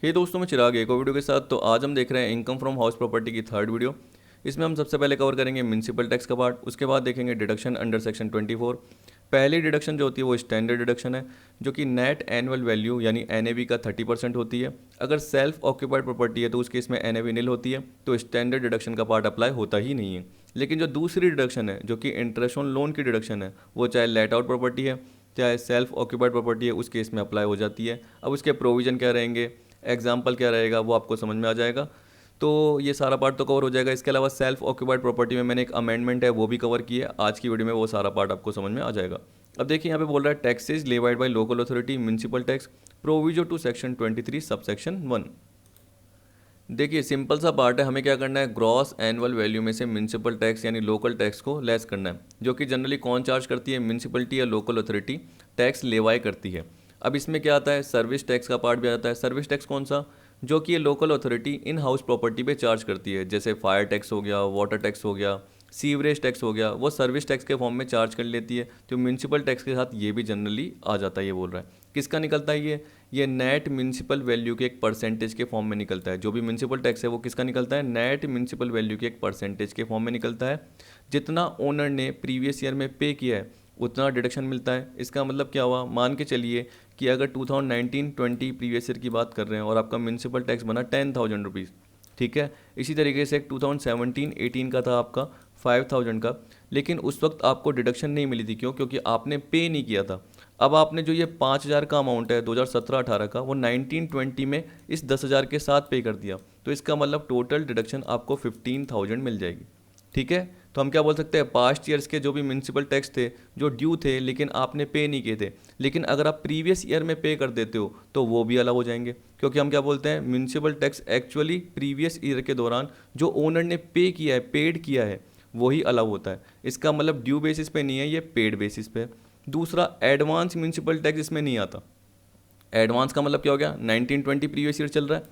हे दोस्तों, मैं चिराग एक और वीडियो के साथ। तो आज हम देख रहे हैं इनकम फ्रॉम हाउस प्रॉपर्टी की थर्ड वीडियो। इसमें हम सबसे पहले कवर करेंगे म्यूनसिपल टैक्स का पार्ट, उसके बाद देखेंगे डिडक्शन अंडर सेक्शन 24। पहली डिडक्शन जो होती है वो स्टैंडर्ड डिडक्शन है, जो कि नेट एनुअल वैल्यू यानी NAV का 30% होती है। अगर सेल्फ ऑक्यूपाइड प्रॉपर्टी है तो उस केस में NAV नील होती है, तो स्टैंडर्ड डिडक्शन का पार्ट अप्लाई होता ही नहीं है। लेकिन जो दूसरी डिडक्शन है, जो कि इंटरेस्ट ऑन लोन की डिडक्शन है, वो चाहे लेट आउट प्रॉपर्टी है चाहे सेल्फ ऑक्यूपाइड प्रॉपर्टी है, उस केस में अप्लाई हो जाती है। अब उसके प्रोविज़न क्या रहेंगे, एग्जाम्पल क्या रहेगा, वो आपको समझ में आ जाएगा। तो ये सारा पार्ट तो कवर हो जाएगा। इसके अलावा सेल्फ ऑक्यूपाइड प्रॉपर्टी में मैंने एक अमेंडमेंट है वो भी कवर की है। आज की वीडियो में वो सारा पार्ट आपको समझ में आ जाएगा। अब देखिए यहाँ पे बोल रहा है taxes levied by local authority municipal tax proviso to section 23 subsection 1। देखिए सिंपल सा पार्ट है, हमें क्या करना है, ग्रॉस एनुअल वैल्यू में से म्यूनसिपल टैक्स यानी लोकल टैक्स को लेस करना है, जो कि जनरली कौन चार्ज करती है, म्यूनसिपलिटी या लोकल अथॉरिटी टैक्स लेवाई करती है। अब इसमें क्या आता है, सर्विस टैक्स का पार्ट भी आता है। सर्विस टैक्स कौन सा, जो कि ये local authority in house property पे चार्ज करती है, जैसे फायर टैक्स हो गया, वाटर टैक्स हो गया, सीवरेज टैक्स हो गया, वो सर्विस टैक्स के फॉर्म में चार्ज कर लेती है। तो म्यूनसिपल टैक्स के साथ ये भी जनरली आ जाता है। ये बोल रहा है किसका निकलता है, ये नेट म्यूनसिपल वैल्यू के एक परसेंटेज के फॉर्म में निकलता है। जो भी म्यूनसिपल टैक्स है वो किसका निकलता है, नेट म्यूनसिपल वैल्यू के एक परसेंटेज के फॉर्म में निकलता है। जितना ओनर ने प्रीवियस ईयर में पे किया है उतना डिडक्शन मिलता है। इसका मतलब क्या हुआ, मान के चलिए कि अगर 2019-20 प्रीवियस ईयर की बात कर रहे हैं और आपका म्यूनसिपल टैक्स बना 10,000 रुपीज़, ठीक है। इसी तरीके से 2017-18 का था आपका 5,000 का, लेकिन उस वक्त आपको डिडक्शन नहीं मिली थी। क्यों, क्योंकि आपने पे नहीं किया था। अब आपने जो ये 5,000 का अमाउंट है 2017-18 का, वो 19-20 में इस 10,000 के साथ पे कर दिया, तो इसका मतलब टोटल डिडक्शन आपको 15,000 मिल जाएगी, ठीक है। तो हम क्या बोल सकते हैं, पास्ट ईयर्स के जो भी म्यूनसिपल टैक्स थे जो ड्यू थे लेकिन आपने पे नहीं किए थे, लेकिन अगर आप प्रीवियस ईयर में पे कर देते हो तो वो भी अलग हो जाएंगे। क्योंकि हम क्या बोलते हैं, municipal tax actually previous year के दौरान जो ओनर ने पे किया है, पेड किया है, वही अलग होता है। इसका मतलब ड्यू बेसिस पे नहीं है, ये पेड बेसिस पे है। दूसरा, एडवांस म्यूनसिपल टैक्स इसमें नहीं आता। एडवांस का मतलब क्या हो गया, 19-20 प्रीवियस ईयर चल रहा है,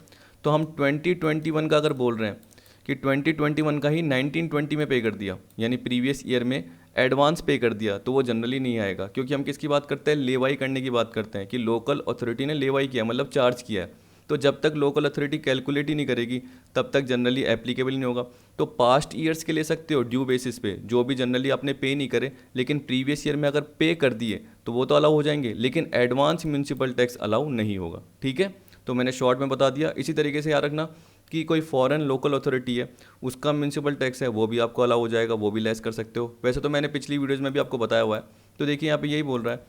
तो हम 2021 का अगर बोल रहे हैं कि 2021 का ही 19-20 में पे कर दिया, यानी प्रीवियस ईयर में एडवांस पे कर दिया, तो वो जनरली नहीं आएगा। क्योंकि हम किसकी बात करते हैं, लेवाई करने की बात करते हैं कि लोकल अथॉरिटी ने लेवाई किया, मतलब चार्ज किया है। तो जब तक लोकल अथॉरिटी कैलकुलेट ही नहीं करेगी तब तक जनरली एप्लीकेबल नहीं होगा। तो पास्ट ईयर्स के ले सकते हो ड्यू बेसिस पे, जो भी जनरली आपने पे नहीं करे लेकिन प्रीवियस ईयर में अगर पे कर दिए तो वो तो अलाउ हो जाएंगे, लेकिन एडवांस म्यूनसिपल टैक्स अलाउ नहीं होगा, ठीक है। तो मैंने शॉर्ट में बता दिया। इसी तरीके से याद रखना कि कोई फॉरेन लोकल अथॉरिटी है, उसका म्यूनसिपल टैक्स है, वो भी आपको अलाउ हो जाएगा, वो भी लेस कर सकते हो। वैसे तो मैंने पिछली वीडियोज़ में भी आपको बताया हुआ है। तो देखिए यहाँ पे यही बोल रहा है,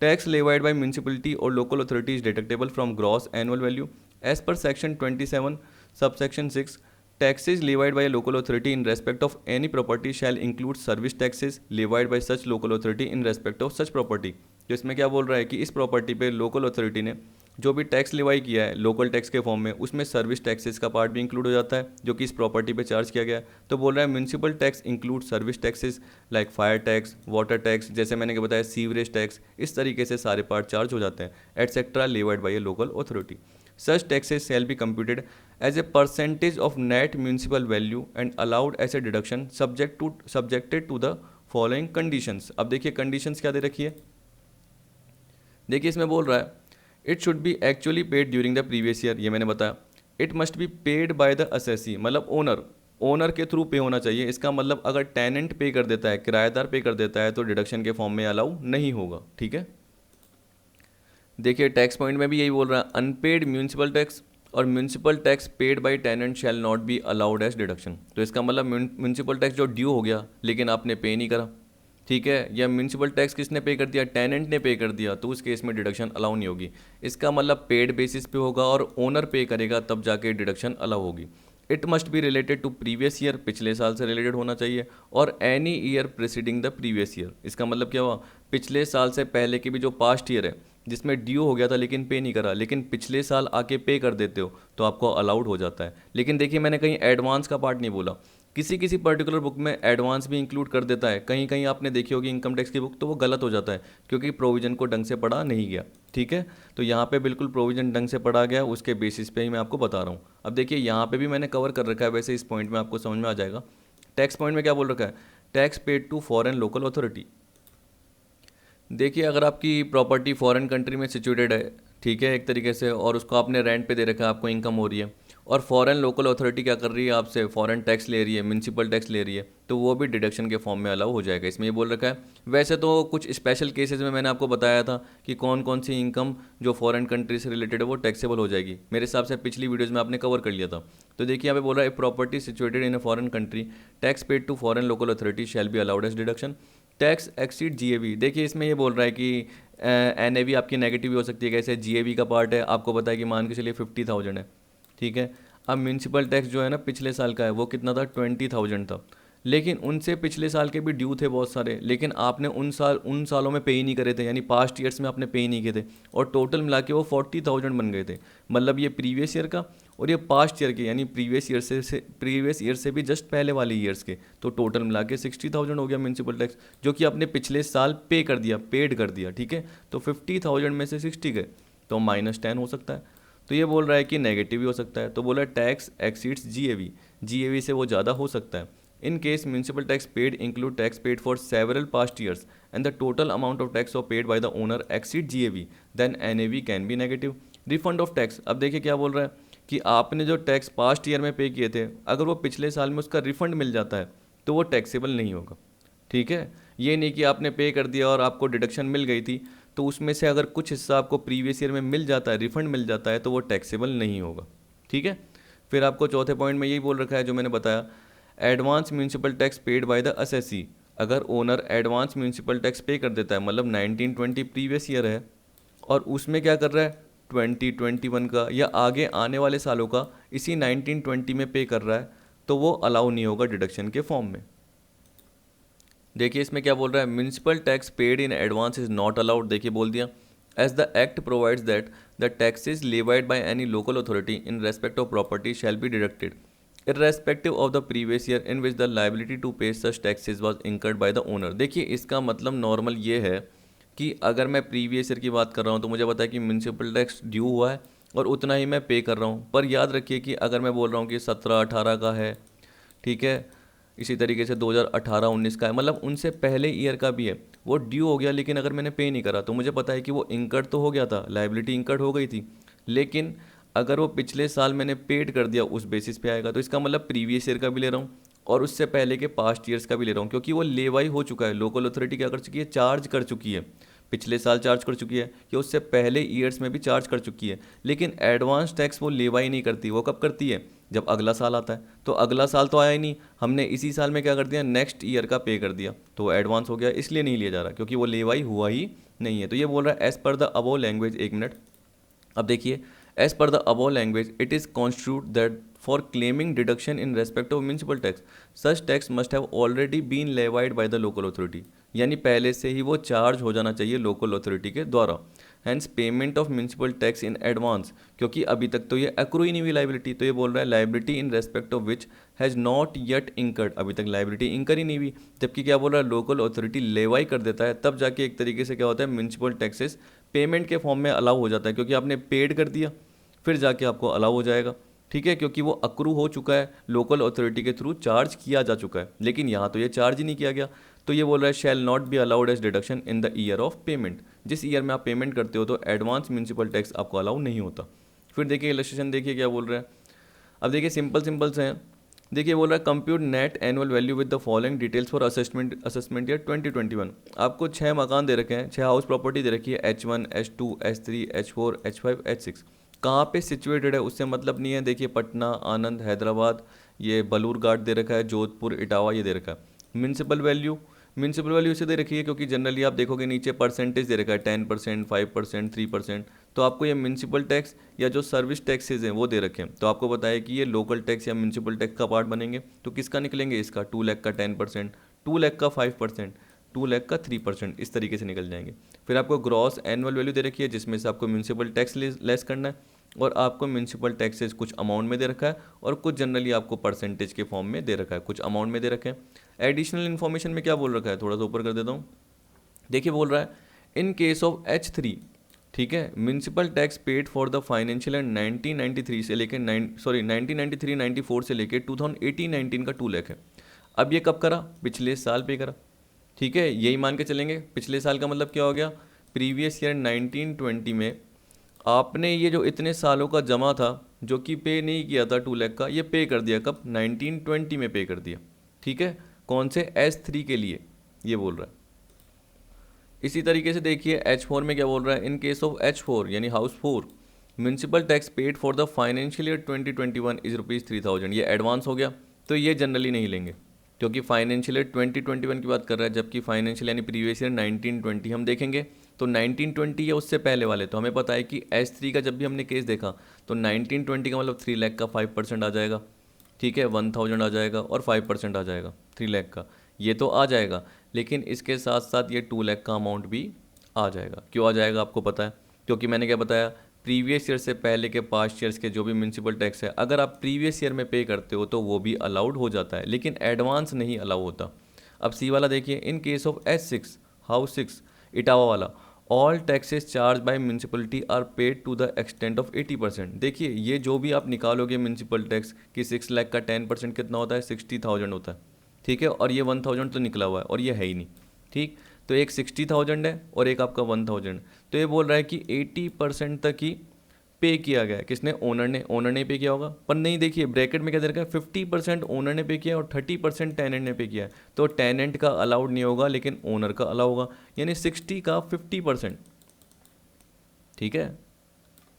टैक्स लेवाइड बाय म्यूनसिपलिटी और local authority is deductible from gross annual value as पर section 27 subsection 6। Taxes levied by local authority in respect of any property shall include service taxes levied by such local authority in respect of such property. तो इसमें क्या बोल रहा है कि इस property पे लोकल अथॉरिटी ने जो भी टैक्स लिवाई किया है लोकल टैक्स के फॉर्म में, उसमें सर्विस टैक्सेस का पार्ट भी इंक्लूड हो जाता है जो कि इस प्रॉपर्टी पे चार्ज किया गया है। तो बोल रहा है municipal tax include service taxes like fire tax, water tax, जैसे मैंने बताया सीवरेज टैक्स, इस तरीके से सारे पार्ट चार्ज हो जाते हैं etcetera levied by A local authority. Such taxes shall be computed as a percentage of net municipal value and allowed as a deduction subjected to the following conditions। अब देखिए conditions क्या दे रखी है, देखिए इसमें बोल रहा है it should be actually paid during the previous year, ये मैंने बताया। It must be paid by the assessee, मतलब ओनर के थ्रू पे होना चाहिए। इसका मतलब अगर टेनेंट पे कर देता है, किराएदार पे कर देता है, तो डिडक्शन के फॉर्म में अलाउ नहीं होगा, ठीक है। देखिए टैक्स पॉइंट में भी यही बोल रहा है, अनपेड म्यूनसिपल टैक्स और municipal tax paid by tenant shall not be allowed as deduction. तो इसका मतलब म्यूनसिपल टैक्स जो ड्यू हो गया लेकिन आपने पे नहीं करा, ठीक है, या म्यूनसिपल टैक्स किसने पे कर दिया, टेनेंट ने पे कर दिया, तो उस केस में डिडक्शन अलाउ नहीं होगी। इसका मतलब पेड बेसिस पे होगा और ओनर पे करेगा तब जाके डिडक्शन अलाउ होगी। It must be related to previous year, पिछले साल से रिलेटेड होना चाहिए, और any year preceding the previous year. इसका मतलब क्या हुआ, पिछले साल से पहले की भी जो पास्ट ईयर है जिसमें ड्यू हो गया था लेकिन पे नहीं करा, लेकिन पिछले साल आके पे कर देते हो तो आपको अलाउड हो जाता है। लेकिन देखिए मैंने कहीं एडवांस का पार्ट नहीं बोला, किसी किसी पर्टिकुलर बुक में एडवांस भी इंक्लूड कर देता है, कहीं कहीं आपने देखी होगी इनकम टैक्स की बुक, तो वो गलत हो जाता है क्योंकि प्रोविजन को ढंग से पढ़ा नहीं गया, ठीक है। तो यहाँ पे बिल्कुल प्रोविजन ढंग से पढ़ा गया, उसके बेसिस पे ही मैं आपको बता रहा हूँ। अब देखिए यहाँ पे भी मैंने कवर कर रखा है, वैसे इस पॉइंट में आपको समझ में आ जाएगा। टैक्स पॉइंट में क्या बोल रखा है, tax paid to foreign local authority. देखिए अगर आपकी प्रॉपर्टी फॉरेन कंट्री में सिचुएटेड है, ठीक है, एक तरीके से, और उसको आपने रेंट पे दे रखा है, आपको इनकम हो रही है, और फॉरेन लोकल अथॉरिटी क्या कर रही है, आपसे फॉरेन टैक्स ले रही है, म्यूनसिपल टैक्स ले रही है, तो वो भी डिडक्शन के फॉर्म में अलाउ हो जाएगा। इसमें ये बोल रखा है। वैसे तो कुछ स्पेशल केसेस में मैंने आपको बताया था कि कौन कौन सी इनकम जो फॉरेन कंट्री से रिलेटेड है वो टैक्सेबल हो जाएगी। मेरे हिसाब से पिछली वीडियोज़ में आपने कवर कर लिया था। तो देखिए यहाँ पे बोल रहा है, property situated in a foreign country, tax paid to foreign local authority shall be allowed as deduction, tax exceed GAV. देखिए इसमें ये बोल रहा है कि एनएवी आपकी नेगेटिव भी हो सकती है। कैसे? जीएवी का पार्ट है, आपको पता है कि मान के चलिए 50,000 है, ठीक है। अब म्यूनसिपल टैक्स जो है ना पिछले साल का है, वो कितना था? 20,000 था। लेकिन उनसे पिछले साल के भी ड्यू थे बहुत सारे, लेकिन आपने उन सालों में पे ही नहीं करे थे, यानी पास्ट ईयर्स में आपने पे ही नहीं किए थे, और टोटल मिला के वो 40,000 बन गए थे। मतलब ये प्रीवियस ईयर का और ये पास्ट ईयर के, यानी प्रीवियस ईयर से भी जस्ट पहले वाले ईयर्स के, तो टोटल मिला के 60,000 हो गया म्यूनसिपल टैक्स, जो कि आपने पिछले साल पेड कर दिया, ठीक है। तो 50,000 में से 60 गए, तो -10 हो सकता है। तो ये बोल रहा है कि नेगेटिव भी हो सकता है, तो बोला टैक्स एक्सीड्स जीएवी, जीएवी से वो ज़्यादा हो सकता है। In case municipal tax paid include tax paid for several past years and the total amount of tax of paid by the owner exceed GAV, then NAV can be negative. Refund of tax, अब देखिए क्या बोल रहा है कि आपने जो tax past year में पे किए थे, अगर वो पिछले साल में उसका रिफंड मिल जाता है तो वो टैक्सेबल नहीं होगा, ठीक है। ये नहीं कि आपने पे कर दिया और आपको डिडक्शन मिल गई थी, तो उसमें से अगर कुछ हिस्सा आपको प्रीवियस ईयर में मिल जाता है, रिफंड मिल जाता है, तो वो टैक्सेबल नहीं होगा, ठीक है। फिर आपको चौथे पॉइंट में यही बोल रखा है जो मैंने बताया, advance municipal tax paid by the assessee. अगर ओनर एडवांस म्यूनसिपल टैक्स पे कर देता है, मतलब 1920 प्रीवियस ईयर है और उसमें क्या कर रहा है 2021 का या आगे आने वाले सालों का इसी 1920 में पे कर रहा है, तो वो अलाउ नहीं होगा डिडक्शन के फॉर्म में। देखिए इसमें क्या बोल रहा है, municipal tax paid in advance is not allowed. देखिए बोल दिया, as the act provides that the taxes levied by any local authority in respect of property shall be deducted irrespective of the previous year in which the liability to pay such taxes was incurred by the owner। देखिए इसका मतलब normal ये है कि अगर मैं previous year की बात कर रहा हूँ तो मुझे पता है कि म्यूनसिपल टैक्स ड्यू हुआ है और उतना ही मैं पे कर रहा हूँ। पर याद रखिए कि अगर मैं बोल रहा हूँ कि 17-18 का है, ठीक है, इसी तरीके से 2018-19 का है, मतलब उनसे पहले ईयर का भी है, वो ड्यू हो गया, लेकिन अगर मैंने पे नहीं करा तो मुझे पता है कि वो इंकर्ड तो हो गया था, लाइबिलिटी इंकर्ड हो गई थी, लेकिन अगर वो पिछले साल मैंने पेड कर दिया उस बेसिस पे आएगा। तो इसका मतलब प्रीवियस ईयर का भी ले रहा हूँ और उससे पहले के पास्ट ईयर्स का भी ले रहा हूँ, क्योंकि वो लेवाई हो चुका है, लोकल अथॉरिटी क्या कर चुकी है, चार्ज कर चुकी है, पिछले साल चार्ज कर चुकी है या उससे पहले ईयर्स में भी चार्ज कर चुकी है। लेकिन एडवांस टैक्स वो लेवाई नहीं करती, वो कब करती है, जब अगला साल आता है। तो अगला साल तो आया ही नहीं, हमने इसी साल में क्या कर दिया, नेक्स्ट ईयर का पे कर दिया, तो वो एडवांस हो गया, इसलिए नहीं लिया जा रहा, क्योंकि वो लेवाई हुआ ही नहीं है। तो ये बोल रहा है as per the above language, एक मिनट, अब देखिए, as per the above language it is construed that for claiming deduction in respect of municipal tax such tax must have already been levied by the local authority, यानी पहले से ही वो charge हो जाना चाहिए लोकल अथॉरिटी के द्वारा। Hence payment of municipal tax in advance, क्योंकि अभी तक तो ये एक्रू ही नहीं हुई लाइबिलिटी, तो ये बोल रहा है liability in respect of which has not yet incurred, अभी तक लाइबिलिटी इंकर ही नहीं हुई। जबकि क्या बोल रहा है, लोकल अथॉरिटी लेवाई कर देता है, तब जाके एक तरीके से क्या होता है, म्यूनसिपल टैक्सेस पेमेंट के फॉर्म में अलाउ हो जाता है, क्योंकि आपने पेड कर दिया फिर जाके आपको अलाउ हो जाएगा, ठीक है, क्योंकि वो अक्रू हो चुका है, लोकल अथॉरिटी के थ्रू चार्ज किया जा चुका है। लेकिन यहाँ तो ये चार्ज ही नहीं किया गया, तो ये बोल रहा है shall not be allowed as deduction in the year of payment. जिस ईयर में आप पेमेंट करते हो तो एडवांस म्यूनसिपल टैक्स आपको अलाउ नहीं होता। फिर देखिए इलस्ट्रेशन, देखिए क्या बोल रहा है, अब देखिए सिंपल से हैं। देखिए बोल रहा है compute net annual value with the following details for assessment year 2021। आपको 6 मकान दे रखे हैं, 6 हाउस प्रॉपर्टी दे रखी है, H1, H2, H3, H4, H5, H6। कहाँ पे सिचुएटेड है उससे मतलब नहीं है। देखिए पटना, आनंद, हैदराबाद, ये बलूरघाट दे रखा है, जोधपुर, इटावा ये दे रखा है। म्यूनसिपल वैल्यू इसे दे रखी है क्योंकि जनरली आप देखोगे नीचे परसेंटेज दे रखा है, 10%, 5%, 3%, तो आपको ये म्यूनसिपल टैक्स या जो सर्विस टैक्सेज हैं वो दे रखे हैं। तो आपको बताया कि ये लोकल टैक्स या म्यूनसिपल टैक्स का पार्ट बनेंगे, तो किसका निकलेंगे, इसका 2 लाख का 10%, 2 लाख का 5%, 2 लाख का 3%, इस तरीके से निकल जाएंगे। फिर आपको ग्रॉस एनुअल वैल्यू दे रखी है जिसमें से आपको म्यूनसिपल टैक्स लेस करना है, और आपको म्यूनसिपल टैक्सेस कुछ अमाउंट में दे रखा है और कुछ जनरली आपको परसेंटेज के फॉर्म में दे रखा है, कुछ अमाउंट में दे रखे हैं। एडिशनल इन्फॉर्मेशन में क्या बोल रखा है, थोड़ा सा ऊपर कर देता हूँ। देखिए बोल रहा है इन केस ऑफ H3, ठीक है, municipal tax paid for the financial year 1993 से लेकर 1993-94 से लेकर 2018-19 का 2 लाख है। अब ये कब करा, पिछले साल पे करा, ठीक है, यही मान के चलेंगे। पिछले साल का मतलब क्या हो गया, प्रीवियस ईयर 1920 में आपने ये जो इतने सालों का जमा था जो कि पे नहीं किया था 2 लाख का, ये पे कर दिया कब? 1920 में पे कर दिया। ठीक है, कौन से? S3 के लिए ये बोल रहा है। इसी तरीके से देखिए H4 में क्या बोल रहा है, इन केस ऑफ H4 यानी house 4 municipal tax paid for the financial year 2021 is ₹3000। ये एडवांस हो गया, तो ये जनरली नहीं लेंगे क्योंकि फाइनेंशियल ईयर 2021 की बात कर रहा है, जबकि फाइनेंशियल यानी प्रीवियस ईयर 1920 हम देखेंगे तो 1920 या उससे पहले वाले। तो हमें पता है कि S3 का जब भी हमने केस देखा तो 1920 का मतलब 3 लाख का 5% आ जाएगा। ठीक है, 1000 आ जाएगा और 5% आ जाएगा 3 लाख का, ये तो आ जाएगा। लेकिन इसके साथ साथ ये 2 लाख का अमाउंट भी आ जाएगा। क्यों आ जाएगा आपको पता है? क्योंकि मैंने क्या बताया, प्रीवियस ईयर से पहले के पास्ट ईयर्स के जो भी म्यूनसिपल टैक्स है, अगर आप प्रीवियस ईयर में पे करते हो तो वो भी अलाउड हो जाता है, लेकिन एडवांस नहीं अलाउ होता। अब सी वाला देखिए, in case of S6 house 6 Etawah वाला, all taxes charge by municipality are paid to the extent of 80%। देखिए ये जो भी आप निकालोगे म्यूनसिपल टैक्स कि 6 लाख का 10% कितना होता है? 60,000 होता है। ठीक है, और ये 1000 तो निकला हुआ है और ये है ही नहीं। ठीक, तो एक 60,000 है और एक आपका 1000। तो ये बोल रहा है कि 80% तक ही पे किया गया है। किसने? ओनर ने पे किया होगा। पर नहीं, देखिए ब्रैकेट में क्या दे रखा है, 50% ओनर ने पे किया और 30% टेनेंट ने पे किया है। तो टेनेंट का अलाउड नहीं होगा लेकिन ओनर का अलाउ होगा, यानी 60 का 50%। ठीक है,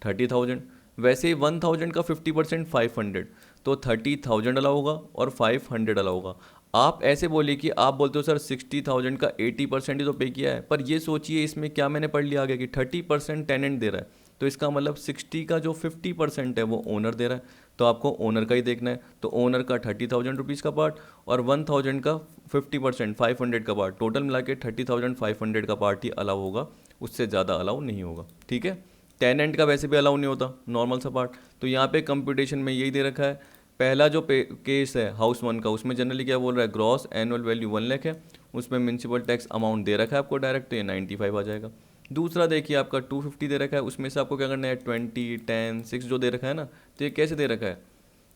30,000। वैसे ही 1000 का 50% 500, तो 30,000 अलाउ होगा और 500 अलाउ होगा। आप ऐसे बोलिए कि आप बोलते हो सर 60,000 का 80% ही तो पे किया है, पर ये सोचिए इसमें क्या मैंने पढ़ लिया आगे कि 30% टेनेंट दे रहा है, तो इसका मतलब 60 का जो 50% है वो ओनर दे रहा है। तो आपको ओनर का ही देखना है, तो ओनर का 30,000 रुपीज़ का पार्ट और 1000 का 50% 500 का पार्ट, टोटल मिला के 30,500 का पार्ट ही अलाउ होगा, उससे ज़्यादा अलाउ नहीं होगा। ठीक है, टेनेंट का वैसे भी अलाउ नहीं होता, नॉर्मल सा पार्ट। तो यहाँ पे कंप्यूटेशन में यही दे रखा है। पहला जो केस है हाउस 1 का, उसमें जनरली क्या बोल रहा है, ग्रॉस एनुअल वैल्यू 1 लाख है, उसमें म्यूनसिपल टैक्स अमाउंट दे रखा है आपको डायरेक्ट, तो ये 95 आ जाएगा। दूसरा देखिए आपका 250 दे रखा है, उसमें से आपको क्या करना है, 20 10 6 जो दे रखा है ना, तो ये कैसे दे रखा है,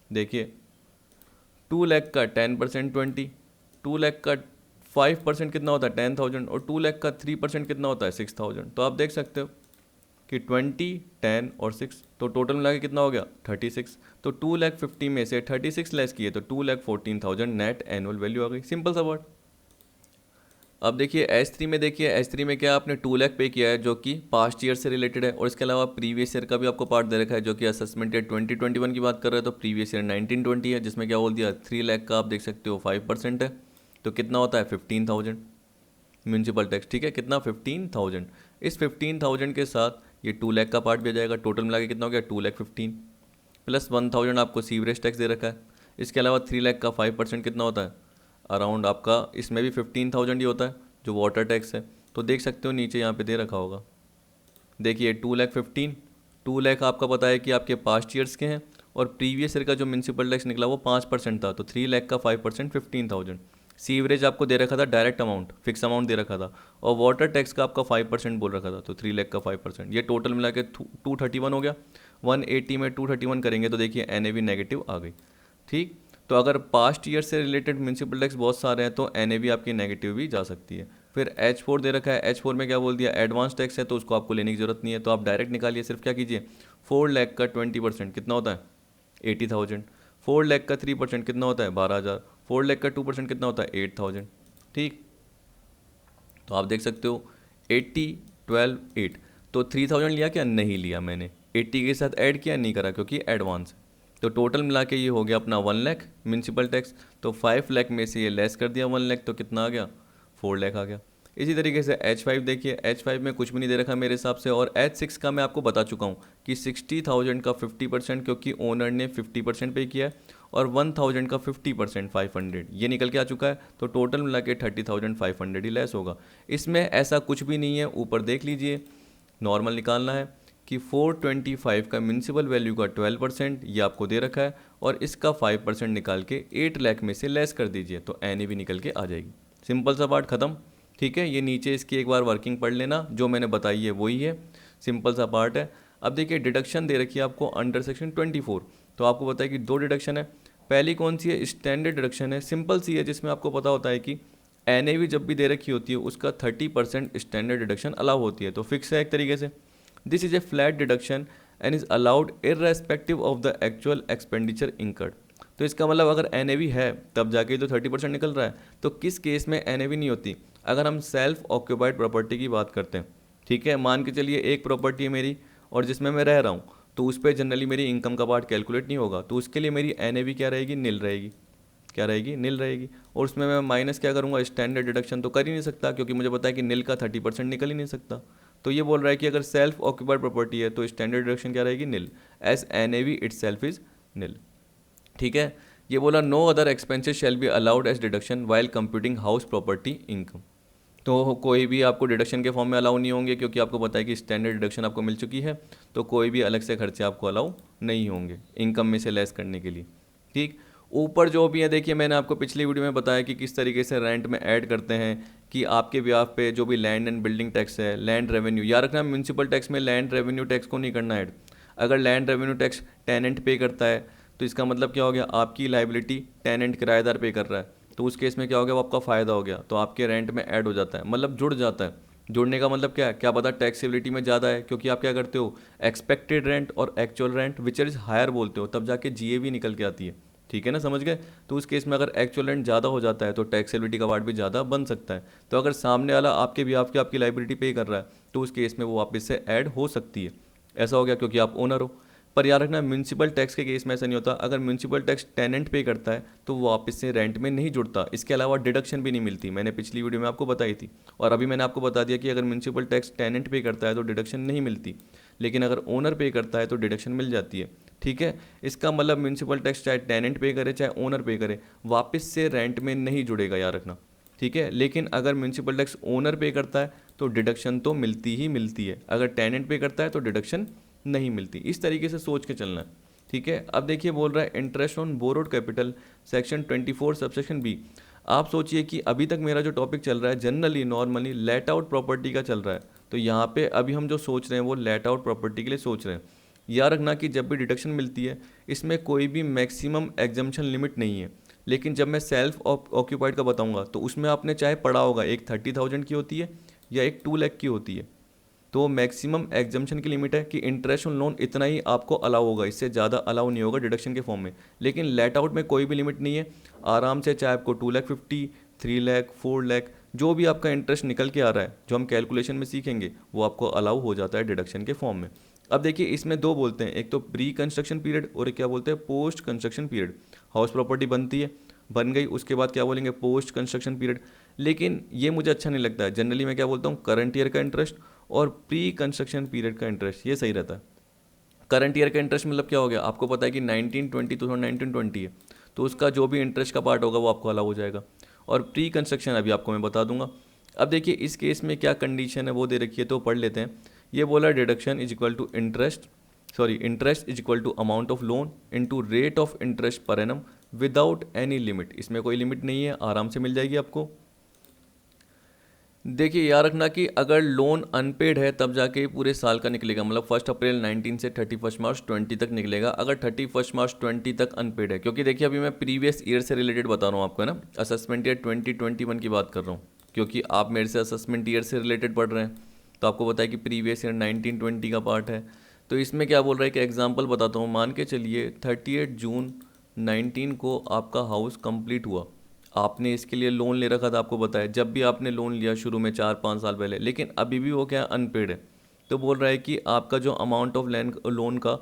देखिए 2 लाख का 10% 20, 2 लाख का 5% कितना होता है 10,000, और 2 लाख का 3% कितना होता है 6,000। तो आप देख सकते हो कि 20 10 और 6, तो टोटल मिला के कितना हो गया 36। तो 2,50,000 में से 36 लेस किए तो 2,14,000 नेट एनुअल वैल्यू आ गई। सिंपल सा वर्ड। अब देखिए S3 में, देखिए S3 में क्या आपने 2 लाख पे किया है जो कि पास्ट ईयर से रिलेटेड है, और इसके अलावा प्रीवियस ईयर का भी आपको पार्ट दे रखा है जो कि असेसमेंट ईयर 2021 की बात कर रहे हैं, तो प्रीवियस ईयर 1920 है, जिसमें क्या बोल दिया 3 लाख का आप देख सकते हो 5% है, तो कितना होता है 15,000 म्यूनसिपल टैक्स। ठीक है, कितना 15,000। इस 15,000 के साथ ये 2 लाख का पार्ट भी आ जाएगा, टोटल मिला के कितना हो गया 2,15,000 प्लस 1,000 आपको सीवरेज टैक्स दे रखा है। इसके अलावा 3 लाख का 5% कितना होता है, अराउंड आपका इसमें भी 15,000 ही होता है जो वाटर टैक्स है। तो देख सकते हो नीचे यहाँ पे दे रखा होगा, देखिए 2,15,000, 2 लाख आपका पता है कि आपके पास्ट ईयर्स के हैं, और प्रीवियस ईयर का जो म्यूनसिपल टैक्स निकला वो 5% था, तो 3 लाख का 5% 15,000। सीवरेज आपको दे रखा था डायरेक्ट अमाउंट, फिक्स अमाउंट दे रखा था, और वाटर टैक्स का आपका 5% बोल रखा था, तो 3 लाख का 5%, ये टोटल मिला के 231 हो गया। 180 में 231 करेंगे तो देखिए NAV नेगेटिव आ गई। ठीक, तो अगर पास्ट ईयर से रिलेटेड म्यूनसिपल टैक्स बहुत सारे हैं तो NAV आपकी नेगेटिव भी जा सकती है। फिर H4 दे रखा है, H4 में क्या बोल दिया, एडवांस टैक्स है तो उसको आपको लेने की जरूरत नहीं है, तो आप डायरेक्ट निकालिए। सिर्फ क्या कीजिए, 4 लाख का 20% कितना होता है 80,000, 4 लाख का 3% कितना होता है 12,000, 4 लाख का 2% कितना होता है 8,000। ठीक, तो आप देख सकते हो 80 12 8, तो 3,000 लिया क्या, नहीं लिया मैंने, 80 के साथ ऐड किया, नहीं करा क्योंकि एडवांस है। तो टोटल मिला के ये हो गया अपना 1 लाख म्यूनसिपल टैक्स, तो 5 लाख में से ये लेस कर दिया 1 लाख, तो कितना आ गया 4 लाख आ गया। इसी तरीके से H5 देखिए, H5 में कुछ भी नहीं दे रखा मेरे हिसाब से, और H6 का मैं आपको बता चुका हूँ कि 60,000 का 50% क्योंकि ओनर ने 50% पे किया है, और 1,000 का 50% 500 ये निकल के आ चुका है, तो टोटल मिला के 30,500 ही लेस होगा। इसमें ऐसा कुछ भी नहीं है, ऊपर देख लीजिए, नॉर्मल निकालना है कि 425 का म्यूनसिपल वैल्यू का 12% ये आपको दे रखा है, और इसका 5% निकाल के 8 लाख में से लेस कर दीजिए, तो NAV निकल के आ जाएगी। सिंपल सा पार्ट खत्म। ठीक है, ये नीचे इसकी एक बार वर्किंग पढ़ लेना, जो मैंने बताई है वही है, सिंपल सा पार्ट है। अब देखिए डिडक्शन दे रखी है आपको अंडर सेक्शन 24, तो आपको पता है कि 2 डिडक्शन है। पहली कौन सी है, स्टैंडर्ड डिडक्शन है, सिंपल सी है, जिसमें आपको पता होता है कि NAV जब भी दे रखी होती है उसका 30% स्टैंडर्ड डिडक्शन अलाउ होती है, तो फिक्स है एक तरीके से। This is a flat deduction and is allowed irrespective of the actual expenditure incurred. तो इसका मतलब अगर एन है तब जाके तो 30% निकल रहा है, तो किस केस में एन नहीं होती? अगर हम सेल्फ ऑक्यूपाइड प्रॉपर्टी की बात करते हैं, ठीक है, मान के चलिए एक प्रॉपर्टी है मेरी और जिसमें मैं रह रहा हूँ, तो उस पर जनरली मेरी इनकम का पार्ट कैलकुलेट नहीं होगा, तो उसके लिए मेरी एन क्या रहेगी? नील रहेगी। क्या रहेगी? नील रहेगी। और उसमें मैं माइनस क्या करूँगा? स्टैंडर्ड डिडक्शन तो कर ही नहीं सकता, क्योंकि मुझे पता है कि नील का 30% निकल ही नहीं सकता। तो ये बोल रहा है कि अगर सेल्फ ऑक्यूपाइड प्रॉपर्टी है तो स्टैंडर्ड डिडक्शन क्या रहेगी? Nil, as N A V itself is nil. ठीक है, ये बोला no other expenses shall be allowed as deduction while computing house property income. तो कोई भी आपको डिडक्शन के फॉर्म में अलाउ नहीं होंगे, क्योंकि आपको पता है कि स्टैंडर्ड डिडक्शन आपको मिल चुकी है, तो कोई भी अलग से खर्चे आपको अलाउ नहीं होंगे इनकम में से लेस करने के लिए। ठीक, ऊपर जो भी है देखिए, मैंने आपको पिछली वीडियो में बताया कि किस तरीके से रेंट में ऐड करते हैं कि आपके ब्याह पे जो भी लैंड एंड बिल्डिंग टैक्स है, लैंड रेवेन्यू, याद रखना म्यूनसिपल टैक्स में लैंड रेवेन्यू टैक्स को नहीं करना ऐड। अगर लैंड रेवेन्यू टैक्स टेनेंट पे करता है तो इसका मतलब क्या हो गया? आपकी लाइबिलिटी टेनेंट किराएदार पे कर रहा है, तो उस केस में क्या हो गया? वो आपका फ़ायदा हो गया, तो आपके रेंट में ऐड हो जाता है, मतलब जुड़ जाता है। जुड़ने का मतलब क्या है? क्या पता टैक्सेबिलिटी में ज़्यादा है, क्योंकि आप क्या करते हो? एक्सपेक्टेड रेंट और actual rent which is higher बोलते हो, तब जाके जीएवी निकल के आती है। ठीक है ना, समझ गए? तो उस केस में अगर एक्चुअल रेंट ज़्यादा हो जाता है तो टैक्सेबिलिटी का पार्ट भी ज़्यादा बन सकता है। तो अगर सामने वाला आपके भी आपकी लाइबिलिटी पे कर रहा है तो उस केस में वो वापस से ऐड हो सकती है। ऐसा हो गया क्योंकि आप ओनर हो। पर याद रखना म्यूनसिपल टैक्स के केस में ऐसा नहीं होता। अगर म्यूनसिपल टैक्स टेनेंट पे करता है तो वो वापस से रेंट में नहीं जुड़ता, इसके अलावा डिडक्शन भी नहीं मिलती, मैंने पिछली वीडियो में आपको बताई थी। और अभी मैंने आपको बता दिया कि अगर म्यूनसिपल टैक्स टेनेंट पे करता है तो डिडक्शन नहीं मिलती, लेकिन अगर ओनर पे करता है तो डिडक्शन मिल जाती है। ठीक है, इसका मतलब म्यूनसिपल टैक्स चाहे टेनेंट पे करे चाहे ओनर पे करे, वापस से रेंट में नहीं जुड़ेगा, याद रखना। ठीक है, लेकिन अगर म्यूनसिपल टैक्स ओनर पे करता है तो डिडक्शन तो मिलती ही मिलती है, अगर टेनेंट पे करता है तो डिडक्शन नहीं मिलती। इस तरीके से सोच के चलना है। ठीक है, अब देखिए बोल रहा है interest on borrowed capital section 24 subsection B. आप सोचिए कि अभी तक मेरा जो टॉपिक चल रहा है generally normally late out property का चल रहा है, तो यहाँ पे अभी हम जो सोच रहे हैं वो लेट आउट प्रॉपर्टी के लिए सोच रहे हैं। याद रखना कि जब भी डिडक्शन मिलती है इसमें कोई भी मैक्सिमम एग्जम्पशन लिमिट नहीं है, लेकिन जब मैं सेल्फ ऑक्यूपाइड का बताऊंगा तो उसमें आपने चाहे पढ़ा होगा एक 30,000 की होती है या एक 2 लाख की होती है। तो मैक्सिमम एग्जम्पशन की लिमिट है कि इंटरेस्ट ऑन लोन इतना ही आपको अलाउ होगा, इससे ज़्यादा अलाउ नहीं होगा डिडक्शन के फॉर्म में। लेकिन लेट आउट में कोई भी लिमिट नहीं है, आराम से चाहे आपको 2,50,000, 3,00,000, 4,00,000 जो भी आपका इंटरेस्ट निकल के आ रहा है, जो हम कैलकुलेशन में सीखेंगे वो आपको अलाउ हो जाता है डिडक्शन के फॉर्म में। अब देखिए इसमें दो बोलते हैं, एक तो प्री कंस्ट्रक्शन पीरियड और एक क्या बोलते हैं? Post construction period. House property बनती है, बन गई, उसके बाद क्या बोलेंगे? Post construction period. लेकिन ये मुझे अच्छा नहीं लगता है, जनरली मैं क्या बोलता हूँ? करंट ईयर का इंटरेस्ट और प्री कंस्ट्रक्शन पीरियड का इंटरेस्ट, ये सही रहता है। करंट ईयर का इंटरेस्ट मतलब क्या हो गया? आपको पता है कि 1920 2019-20 है, तो उसका जो भी इंटरेस्ट का पार्ट होगा वो आपको अलाउ हो जाएगा। और प्री कंस्ट्रक्शन अभी आपको मैं बता दूंगा। अब देखिए इस केस में क्या कंडीशन है वो दे रखी है, तो पढ़ लेते हैं। ये बोला deduction is equal to interest is equal to amount of loan into rate of interest per annum without any limit. इसमें कोई लिमिट नहीं है, आराम से मिल जाएगी आपको। देखिए याद रखना कि अगर लोन अनपेड है तब जाके पूरे साल का निकलेगा, मतलब 1 अप्रैल 19 से 31 मार्च 20 तक निकलेगा, अगर 31 मार्च 20 तक अनपेड है। क्योंकि देखिए अभी मैं प्रीवियस ईयर से रिलेटेड बता रहा हूँ आपको, है ना, असेसमेंट ईयर 2021 की बात कर रहा हूँ, क्योंकि आप मेरे से असेसमेंट ईयर से रिलेटेड पढ़ रहे हैं, तो आपको पता है कि प्रीवियस ईयर 1920 का पार्ट है। तो इसमें क्या बोल रहा है कि एग्जाम्पल बताता हूँ, मान के चलिए 38 जून 19 को आपका हाउस कंप्लीट हुआ, आपने इसके लिए लोन ले रखा था, आपको बताया जब भी आपने लोन लिया शुरू में 4-5 साल पहले, लेकिन अभी भी वो क्या अनपेड है। तो बोल रहा है कि आपका जो अमाउंट ऑफ लोन का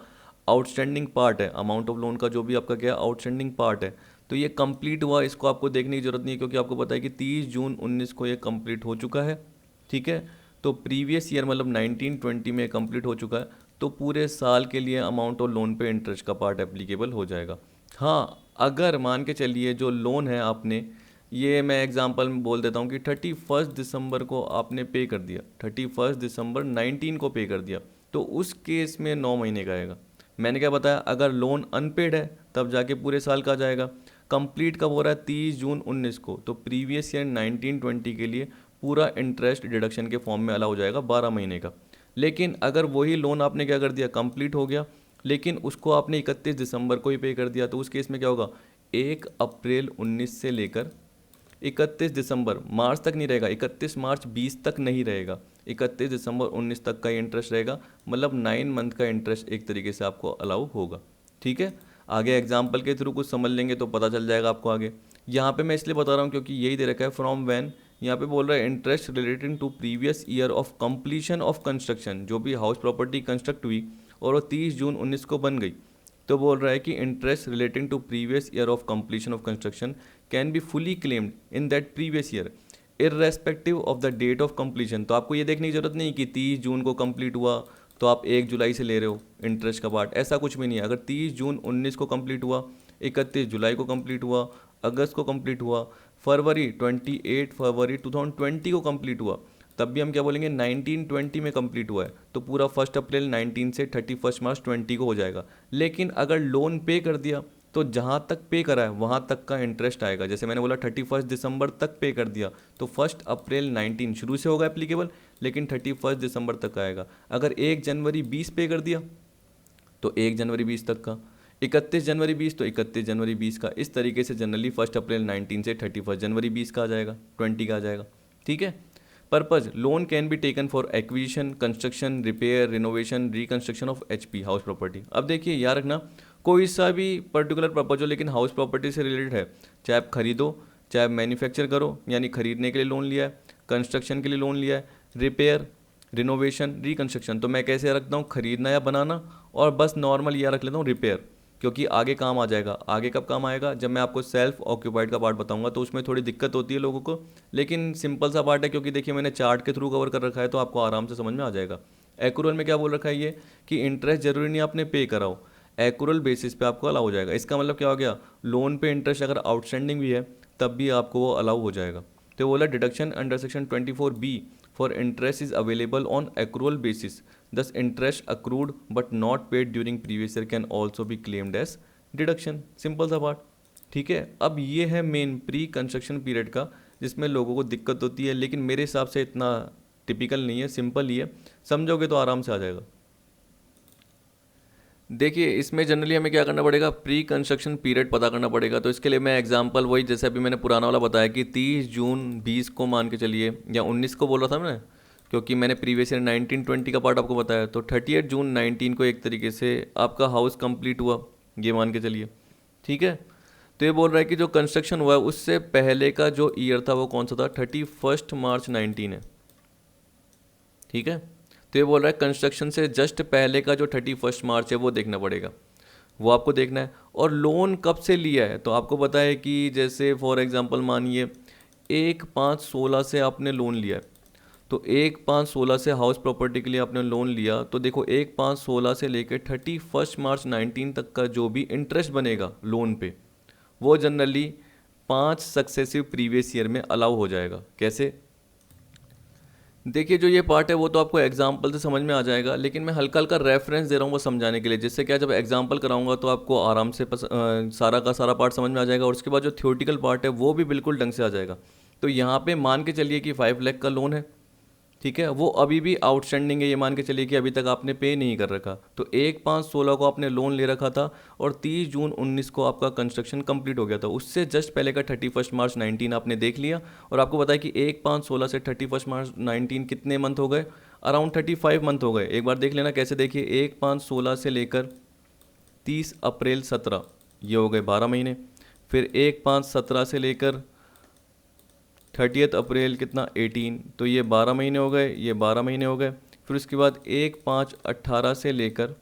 आउटस्टैंडिंग पार्ट है, अमाउंट ऑफ लोन का जो भी आपका क्या आउटस्टैंडिंग पार्ट है, तो ये कंप्लीट हुआ, इसको आपको देखने की जरूरत नहीं है, क्योंकि आपको पता है कि 30 जून 19 को ये कंप्लीट हो चुका है। ठीक है, तो प्रीवियस ईयर मतलब 1920 में कंप्लीट हो चुका है, तो पूरे साल के लिए अमाउंट ऑफ लोन पे इंटरेस्ट का पार्ट एप्लीकेबल हो जाएगा। हाँ, अगर मान के चलिए जो लोन है आपने, ये मैं एग्जांपल में बोल देता हूँ कि 31 दिसंबर को आपने पे कर दिया, 31 दिसंबर 19 को पे कर दिया, तो उस केस में 9 महीने का आएगा। मैंने क्या बताया? अगर लोन अनपेड है तब जाके पूरे साल का आ जाएगा। कंप्लीट कब हो रहा है? 30 जून 19 को, तो प्रीवियस ईयर 1920 के लिए पूरा इंटरेस्ट डिडक्शन के फॉर्म में अलाउ हो जाएगा 12 महीने का। लेकिन अगर वही लोन आपने क्या कर दिया? कंप्लीट हो गया, लेकिन उसको आपने 31 दिसंबर को ही पे कर दिया, तो उस केस में क्या होगा? 1 अप्रैल 19 से लेकर 31 दिसंबर मार्च तक नहीं रहेगा, 31 मार्च 20 तक नहीं रहेगा, 31 दिसंबर 19 तक का इंटरेस्ट रहेगा, मतलब 9 मंथ का इंटरेस्ट एक तरीके से आपको अलाउ होगा। ठीक है, आगे एग्जाम्पल के थ्रू कुछ समझ लेंगे तो पता चल जाएगा आपको आगे। यहाँ पे मैं इसलिए बता रहा हूँ क्योंकि यही दे रखा है फ्रॉम व्हेन, यहाँ पे बोल रहा है interest relating to previous year of completion of construction, जो भी हाउस प्रॉपर्टी कंस्ट्रक्ट हुई और वो 30 जून 19 को बन गई, तो बोल रहा है कि interest relating to previous year of completion of construction can be fully claimed in that previous year irrespective of the date of completion. तो आपको ये देखने की जरूरत नहीं कि 30 जून को कंप्लीट हुआ तो आप 1 जुलाई से ले रहे हो इंटरेस्ट का पार्ट, ऐसा कुछ भी नहीं है। अगर 30 जून 19 को कंप्लीट हुआ, 31 जुलाई को कंप्लीट हुआ, अगस्त को कंप्लीट हुआ, फरवरी 28 फरवरी 2020 को कंप्लीट हुआ, तब भी हम क्या बोलेंगे 1920 में कंप्लीट हुआ है, तो पूरा 1 अप्रैल 19 से 31 मार्च 20 को हो जाएगा। लेकिन अगर लोन पे कर दिया तो जहाँ तक पे करा है वहाँ तक का इंटरेस्ट आएगा। जैसे मैंने बोला 31 दिसंबर तक पे कर दिया तो 1 अप्रैल 19 शुरू से होगा एप्लीकेबल, लेकिन 31 दिसंबर तक आएगा। अगर 1 जनवरी 20 पे कर दिया तो 1 जनवरी 20 तक का, 31 जनवरी 20 तो 31 जनवरी 20 का। इस तरीके से जनरली 1 अप्रैल 19 से 31 जनवरी 20 का आ जाएगा, 20 का आ जाएगा। ठीक है, purpose loan can be taken for acquisition, construction, repair, renovation, reconstruction of HP house property. अब देखिए याद रखना, कोई सा भी पर्टिकुलर पर्पज हो लेकिन हाउस प्रॉपर्टी से रिलेटेड है, चाहे आप खरीदो चाहे मैन्युफैक्चर करो, यानी खरीदने के लिए लोन लिया है, कंस्ट्रक्शन के लिए लोन लिया है, रिपेयर, रिनोवेशन, रिकंस्ट्रक्शन, तो मैं कैसे रखता हूँ खरीदना या बनाना, और बस नॉर्मल यह रख लेता हूँ रिपेयर, क्योंकि आगे काम आ जाएगा। आगे कब काम आएगा, जब मैं आपको सेल्फ ऑक्यूपाइड का पार्ट बताऊंगा तो उसमें थोड़ी दिक्कत होती है लोगों को, लेकिन सिंपल सा पार्ट है क्योंकि देखिए मैंने चार्ट के थ्रू कवर कर रखा है तो आपको आराम से समझ में आ जाएगा। एक्रूअल में क्या बोल रखा है ये कि इंटरेस्ट जरूरी नहीं आपने पे कराओ, एक्रूअल बेसिस पे आपको अलाउ हो जाएगा। इसका मतलब क्या हो गया, लोन पे इंटरेस्ट अगर आउटस्टैंडिंग भी है तब भी आपको वो अलाउ हो जाएगा। तो बोला deduction under section 24B for interest is available on accrual basis, this interest accrued but not paid during previous year can also be claimed as deduction. Simple सा बात। ठीक है, अब ये है मेन प्री कंस्ट्रक्शन पीरियड का जिसमें लोगों को दिक्कत होती है, लेकिन मेरे हिसाब से इतना टिपिकल नहीं है, सिंपल ही है, समझोगे तो आराम से आ जाएगा। देखिए इसमें जनरली हमें क्या करना पड़ेगा, प्री कंस्ट्रक्शन पीरियड पता करना पड़ेगा। तो इसके लिए मैं एग्जांपल वही जैसे अभी मैंने पुराना वाला बताया कि 30 जून 20 को मान के चलिए, या 19 को बोल रहा था मैंने क्योंकि मैंने प्रीवियस ईयर 1920 का पार्ट आपको बताया, तो 30 जून 19 को एक तरीके से आपका हाउस कंप्लीट हुआ, ये मान के चलिए। ठीक है, तो ये बोल रहा है कि जो कंस्ट्रक्शन हुआ है उससे पहले का जो ईयर था वो कौन सा था, 31 मार्च 19 है। ठीक है, तो ये बोल रहा है कंस्ट्रक्शन से जस्ट पहले का जो 31 मार्च है वो देखना पड़ेगा, वो आपको देखना है। और लोन कब से लिया है तो आपको पता है कि जैसे फॉर एग्जांपल मानिए 1/5/16 से आपने लोन लिया है, तो 1/5/16 से हाउस प्रॉपर्टी के लिए आपने लोन लिया, तो देखो 1/5/16 से लेकर 31 मार्च 19 तक का जो भी इंटरेस्ट बनेगा लोन पे वो जनरली 5 सक्सेसिव प्रीवियस ईयर में अलाउ हो जाएगा। कैसे, देखिए जो ये पार्ट है वो तो आपको एग्जाम्पल से समझ में आ जाएगा, लेकिन मैं हल्का हल्का रेफरेंस दे रहा हूँ वो समझाने के लिए, जिससे क्या जब एग्जाम्पल कराऊंगा तो आपको आराम से सारा का सारा पार्ट समझ में आ जाएगा, और उसके बाद जो थ्योरेटिकल पार्ट है वो भी बिल्कुल ढंग से आ जाएगा। तो यहाँ पे मान के चलिए कि 5 लाख का लोन है, ठीक है, वो अभी भी आउटस्टैंडिंग है, ये मान के चलिए कि अभी तक आपने पे नहीं कर रखा, तो 1/5/16 को आपने लोन ले रखा था और 30 जून 19 को आपका कंस्ट्रक्शन कंप्लीट हो गया था, उससे जस्ट पहले का 31 मार्च 19 आपने देख लिया, और आपको पता है कि 1/5/16 से 31 मार्च 19 कितने मंथ हो गए, अराउंड 35 मंथ हो गए। एक बार देख लेना कैसे, देखिए 1/5/16 से लेकर 30 अप्रैल 17 ये हो गए 12 महीने, फिर 1/5/17 से लेकर 30 अप्रैल कितना 18, तो ये 12 महीने हो गए, ये 12 महीने हो गए। फिर उसके बाद 1/5/18 से लेकर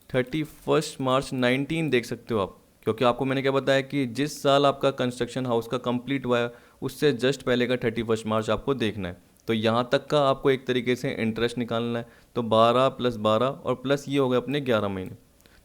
31 मार्च 19 देख सकते हो आप, क्योंकि आपको मैंने क्या बताया कि जिस साल आपका कंस्ट्रक्शन हाउस का कंप्लीट हुआ है उससे जस्ट पहले का 31 मार्च आपको देखना है। तो यहाँ तक का आपको एक तरीके से इंटरेस्ट निकालना है, तो 12 + 12 और प्लस ये हो गए अपने 11 महीने,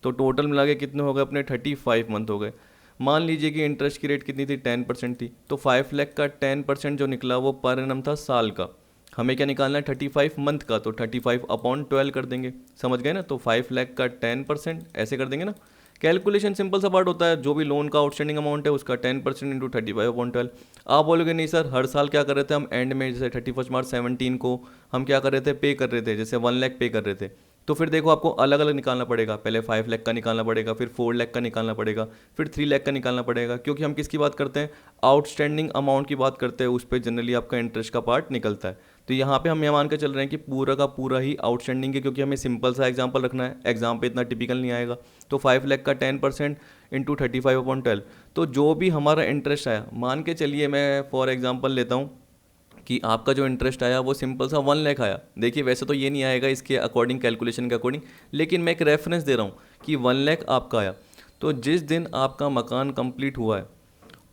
तो टोटल मिला के कितने हो गए अपने 35 मंथ हो गए। मान लीजिए कि इंटरेस्ट की रेट कितनी थी, 10% थी, तो 5 लाख का 10% जो निकला वो पर एनम था साल का। हमें क्या निकालना है 35 मंथ का, तो 35/12 कर देंगे, समझ गए ना। तो 5 लाख का 10% ऐसे कर देंगे ना, कैलकुलेशन सिंपल सा पार्ट होता है, जो भी लोन का आउटस्टैंडिंग अमाउंट है उसका 10% इंटू 35/12। आप बोलोगे नहीं सर हर साल क्या कर रहे थे हम एंड में, जैसे 31 मार्च 17 को हम क्या कर रहे थे, पे कर रहे थे, जैसे 1 लाख पे कर रहे थे, तो फिर देखो आपको अलग अलग निकालना पड़ेगा, पहले 5 लाख का निकालना पड़ेगा, फिर 4 लाख का निकालना पड़ेगा, फिर 3 लाख का निकालना पड़ेगा, क्योंकि हम किसकी बात करते हैं, आउटस्टैंडिंग अमाउंट की बात करते हैं, उस पर जनरली आपका इंटरेस्ट का पार्ट निकलता है। तो यहाँ पे हम ये मान के चल रहे हैं कि पूरा का पूरा ही आउटस्टैंडिंग है, क्योंकि हमें सिंपल सा एग्जांपल रखना है, एग्जाम पे इतना टिपिकल नहीं आएगा। तो 5 लाख का 10% इंटू 35/12, तो जो भी हमारा इंटरेस्ट आया, मान के चलिए मैं फॉर एग्जांपल लेता हूँ कि आपका जो इंटरेस्ट आया वो सिंपल सा 1 लाख आया। देखिए वैसे तो ये नहीं आएगा इसके अकॉर्डिंग, कैलकुलेशन के अकॉर्डिंग, लेकिन मैं एक रेफरेंस दे रहा हूँ कि 1 लाख आपका आया। तो जिस दिन आपका मकान कंप्लीट हुआ है